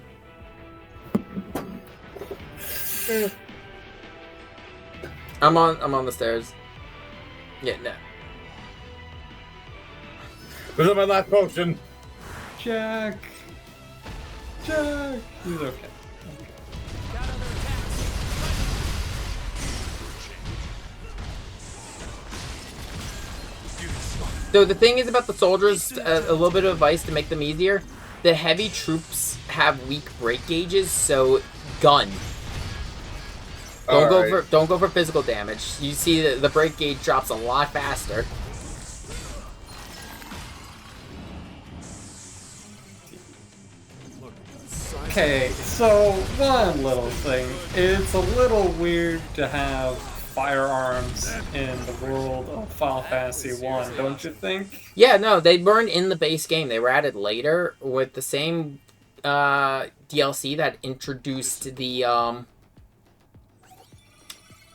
I'm on the stairs. Yeah, no. This is my last potion. Jack. He's okay. So the thing is about the soldiers, a little bit of advice to make them easier. The heavy troops have weak break gauges, so gun. Don't go for physical damage. You see the break gauge drops a lot faster. Okay, so one little thing. It's a little weird to have firearms in the world of Final Fantasy 1, don't you think? Yeah, no, they weren't in the base game. They were added later with the same DLC that introduced the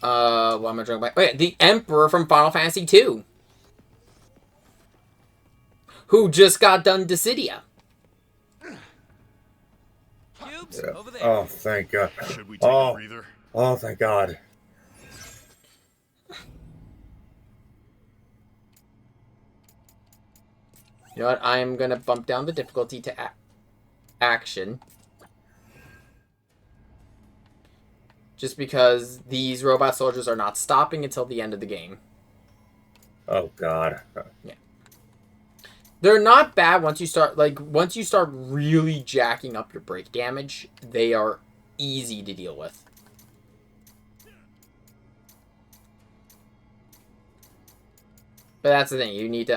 what am I talking about? Oh, yeah, the Emperor from Final Fantasy II, who just got done Dissidia. Yeah. Oh, thank God. Should we take a breather? Oh, thank God. You know what? I'm gonna bump down the difficulty to action. Just because these robot soldiers are not stopping until the end of the game. Oh, God. Yeah. They're not bad once you start, once you start really jacking up your break damage, they are easy to deal with. But that's the thing, you need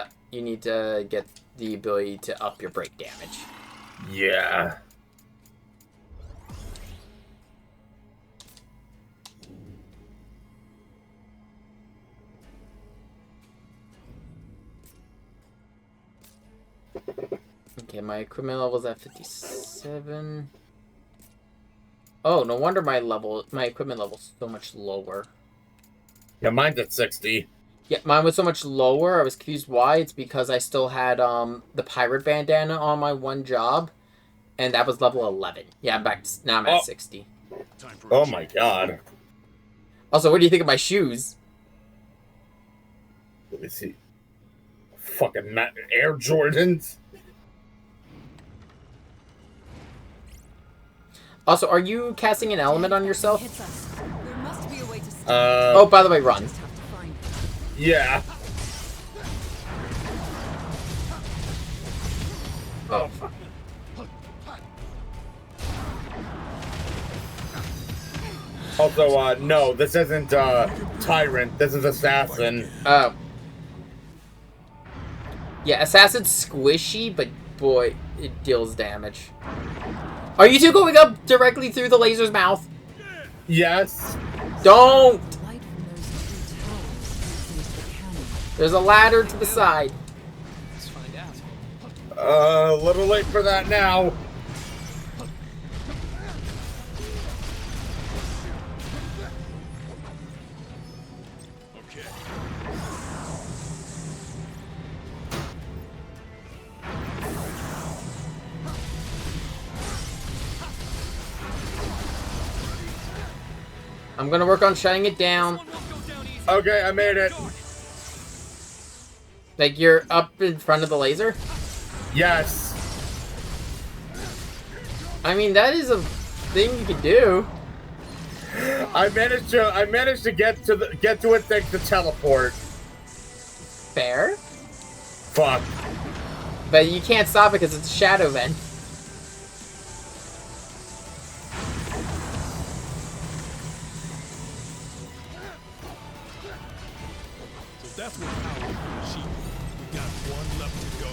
to get the ability to up your break damage. Yeah. Okay, my equipment level's at 57. Oh, no wonder my equipment level's so much lower. Yeah, mine's at 60. Yeah, mine was so much lower. I was confused why. It's because I still had the pirate bandana on my one job, and that was level 11. Yeah, I'm back. Now I'm at 60. Oh my God. Also, what do you think of my shoes? Let me see. Fucking Air Jordans. Also, are you casting an element on yourself? There must be a way to stop oh, by the way, run. Yeah. Oh, fuck. Also, no, this isn't, Tyrant. This is Assassin. Oh. Yeah, Assassin's squishy, but boy, it deals damage. Are you two going up directly through the laser's mouth? Yes. Don't! There's a ladder to the side. Let's find out. A little late for that now. Okay. I'm gonna work on shutting it down. Okay, I made it. Like, you're up in front of the laser? Yes. I mean, that is a thing you can do. I managed to get to it thanks to teleport. Fair. Fuck. But you can't stop it because it's a shadow vent. So that's what power machine. We got one left to go.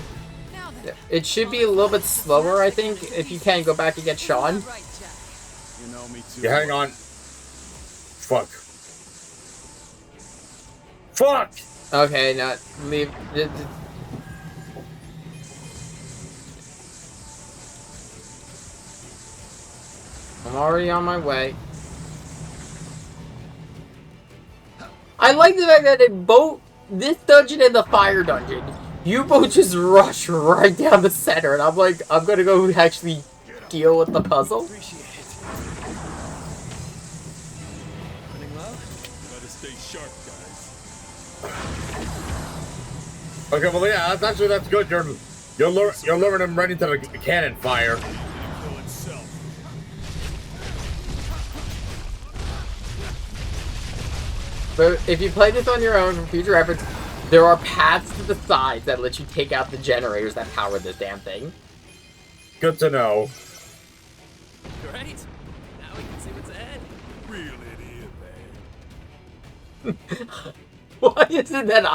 It should be a little bit slower, I think, if you can go back and get Sean. You know me too. Yeah, hang on. Fuck. Fuck! Okay, now leave. I'm already on my way. I like the fact that in both this dungeon and the fire dungeon, you both just rush right down the center, and I'm like, I'm gonna go actually deal with the puzzle. Better stay sharp, guys. Okay, well, yeah, that's good. You're luring him right into the cannon fire. Kill itself. But if you play this on your own for future reference, there are paths to the sides that let you take out the generators that power this damn thing. Good to know. Great. Now we can see what's ahead. Reel it in, man. Why isn't that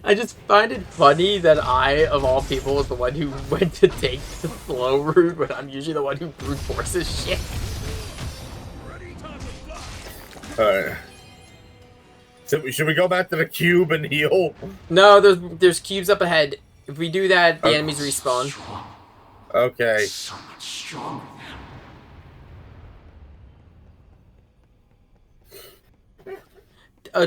I just find it funny that I, of all people, was the one who went to take the slow route, but I'm usually the one who brute forces shit. Alright. So should we go back to the cube and heal? No, there's cubes up ahead. If we do that, the enemies respawn. Okay. So much stronger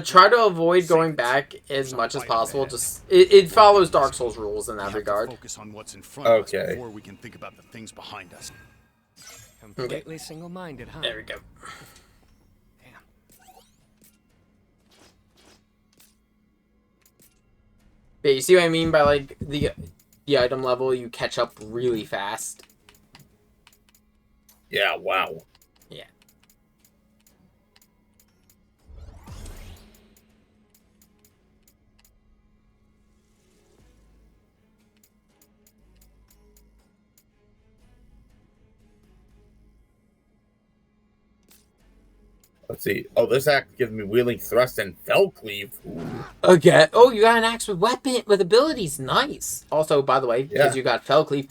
Try to avoid going back as much as possible. Just it follows Dark Souls rules in that regard. Focus on what's in front of us Okay. before we can think about the things behind us. Completely single-minded, huh? There we go. Yeah, you see what I mean by like the item level, you catch up really fast. Yeah, wow. Yeah. Let's see. Oh, this act gives me wheeling thrust and fell cleave. Ooh. Okay. Oh, you got an axe with abilities. Nice. Also, by the way, because Yeah. you got fell cleave,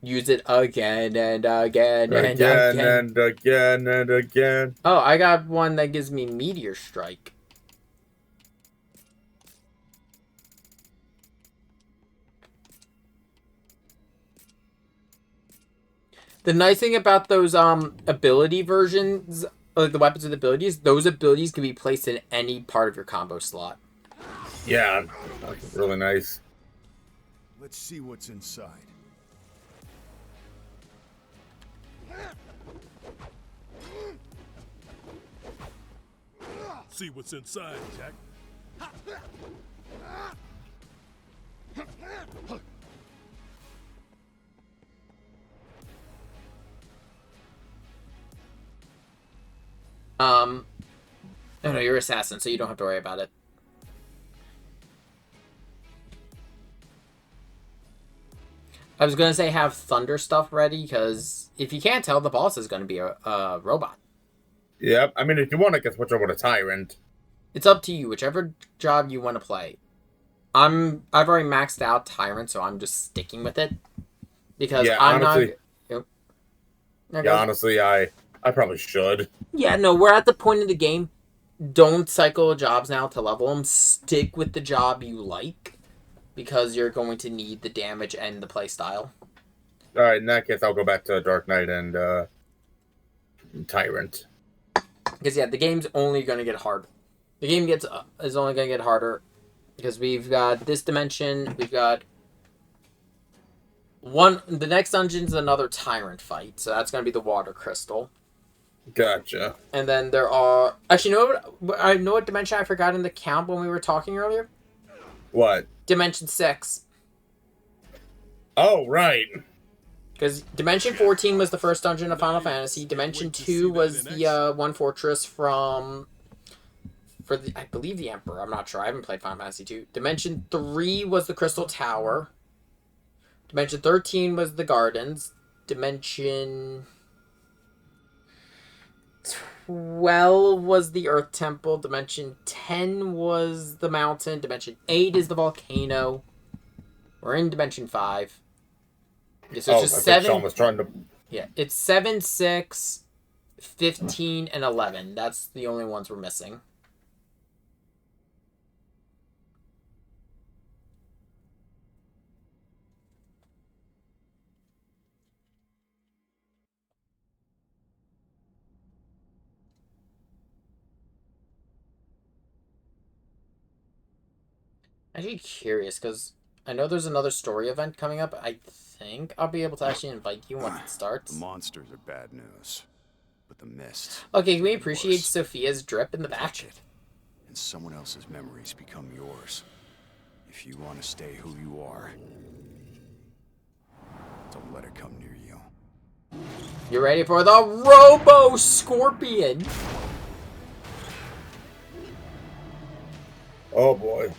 use it again and again and Again again. and again and again. Oh, I got one that gives me meteor strike. The nice thing about those ability versions, the weapons with abilities, those abilities can be placed in any part of your combo slot. Yeah, that's really nice. Let's see what's inside. See what's inside, Jack. Oh no, you're assassin, so you don't have to worry about it. I was gonna say have thunder stuff ready, because if you can't tell, the boss is gonna be a robot. Yep. I mean, if you want, I can switch over to Tyrant. It's up to you, whichever job you want to play. I've already maxed out Tyrant, so I'm just sticking with it. Because Yeah, I'm honestly- not... Yeah, honestly, I probably should. Yeah, no, we're at the point of the game. Don't cycle jobs now to level them. Stick with the job you like, because you're going to need the damage and the playstyle. All right, in that case, I'll go back to Dark Knight and Tyrant. Because yeah, the game's only going to get harder. The game is only going to get harder because we've got this dimension. We've got the next dungeon's another Tyrant fight, so that's going to be the Water Crystal. Gotcha. And then there are actually, I know what dimension I forgot in the count when we were talking earlier. What? Dimension 6. Oh, right. Because Dimension 14 was the first dungeon of Final Fantasy. Dimension 2 was the one fortress I believe the Emperor. I'm not sure. I haven't played Final Fantasy 2. Dimension 3 was the Crystal Tower. Dimension 13 was the Gardens. Dimension 12 was the Earth Temple. Dimension 10 was the mountain. Dimension 8 is the volcano. We're in Dimension 5. Yeah, so it's just 7. Sean was trying to... Yeah, it's 7, 6, 15, and 11. That's the only ones we're missing. Actually curious, because I know there's another story event coming up. I think I'll be able to actually invite you once it starts. The monsters are bad news, but the mist... Okay, can we appreciate Sophia's drip in the back? And someone else's memories become yours. If you want to stay who you are, don't let it come near you. You ready for the Robo Scorpion? Oh, boy.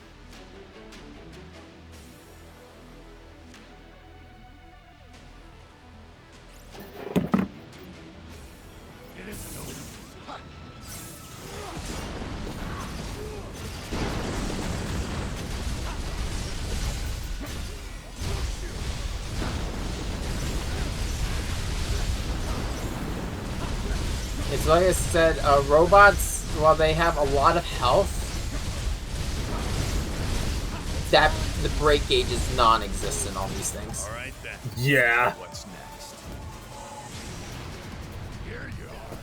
It's like I said, robots, while they have a lot of health, that the break gauge is non-existent on these things. All right then. Yeah. What's next? Here you are.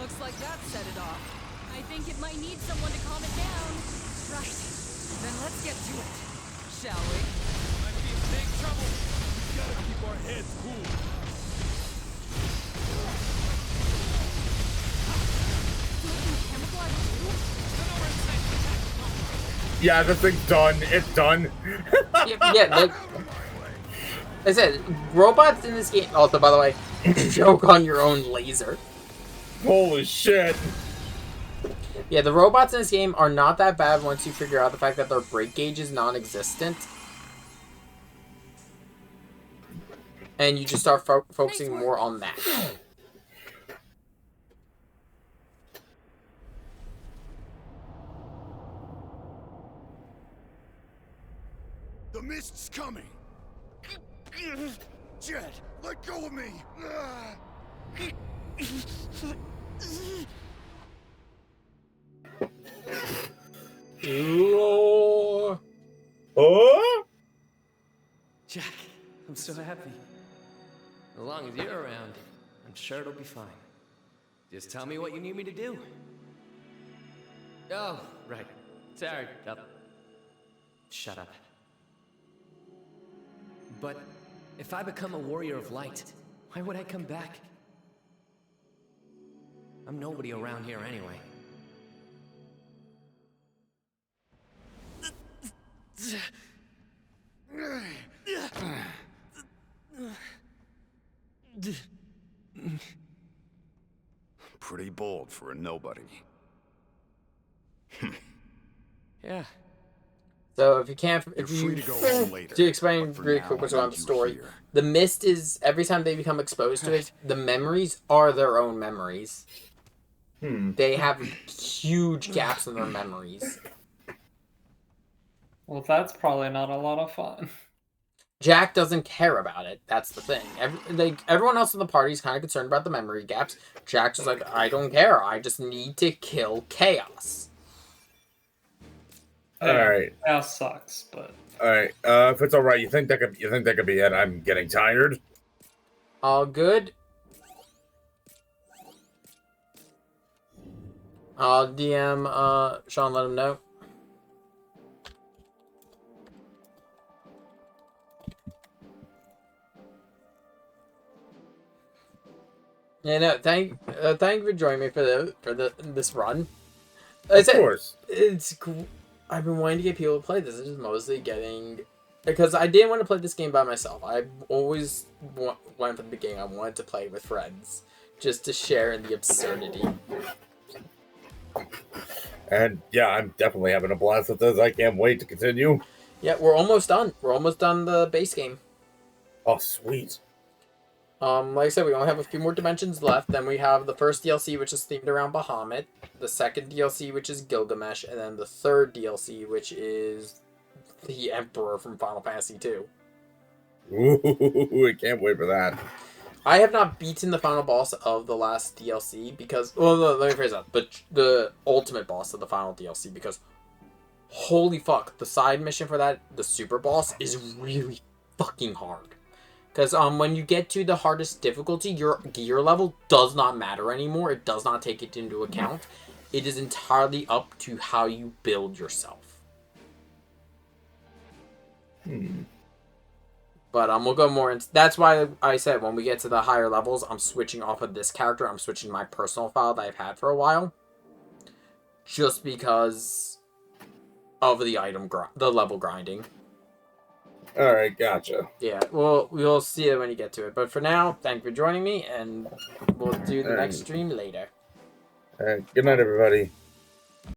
Looks like that set it off. I think it might need someone to calm it down. Right. Then let's get to it. Shall we? Might be in big trouble. We gotta keep our heads cool. Yeah, the thing's done. It's done. Yeah, like I said, robots in this game. Also, by the way, joke on your own laser. Holy shit. Yeah, the robots in this game are not that bad once you figure out the fact that their brake gauge is non-existent. And you just start focusing more on that. The mist's coming. Jet, let go of me. Oh? Jack, I'm so happy. As long as you're around, I'm sure it'll be fine. Just tell me what you need me to do. Oh, right. Sorry. Shut up. But if I become a warrior of light, why would I come back? I'm nobody around here anyway. Pretty bold for a nobody. Yeah. So if you can't, You're if free you to go home later, to explain but for really now, quick what's I going on need with the you story, here. the mist is every time they become exposed to it, the memories are their own memories. They have huge gaps in their memories. Well, that's probably not a lot of fun. Jack doesn't care about it. That's the thing. Everyone else in the party is kind of concerned about the memory gaps. Jack's just like, I don't care. I just need to kill chaos. Alright. That sucks, but Alright. If it's alright, you think that could be it? I'm getting tired. All good. I'll DM Sean, let him know. Yeah, no, thank you for joining me for this run. Of course. I've been wanting to get people to play this. It's just mostly getting, because I didn't want to play this game by myself. I always went from the beginning. I wanted to play with friends, just to share in the absurdity. And yeah, I'm definitely having a blast with this. I can't wait to continue. Yeah, we're almost done. We're almost done the base game. Oh, sweet. Like I said, we only have a few more dimensions left. Then we have the first DLC, which is themed around Bahamut. The second DLC, which is Gilgamesh. And then the third DLC, which is the Emperor from Final Fantasy II. Ooh, I can't wait for that. I have not beaten the final boss of the last DLC because... Well, no, let me phrase that. The ultimate boss of the final DLC because... Holy fuck, the side mission for that, the super boss, is really fucking hard. Because when you get to the hardest difficulty, your gear level does not matter anymore. It does not take it into account. It is entirely up to how you build yourself. But we'll go more into... That's why I said when we get to the higher levels, I'm switching off of this character. I'm switching my personal file that I've had for a while. Just because of the the level grinding. Alright, gotcha. Yeah, well, we'll see it when you get to it. But for now, thank you for joining me, and we'll do the next stream later. Alright, good night, everybody.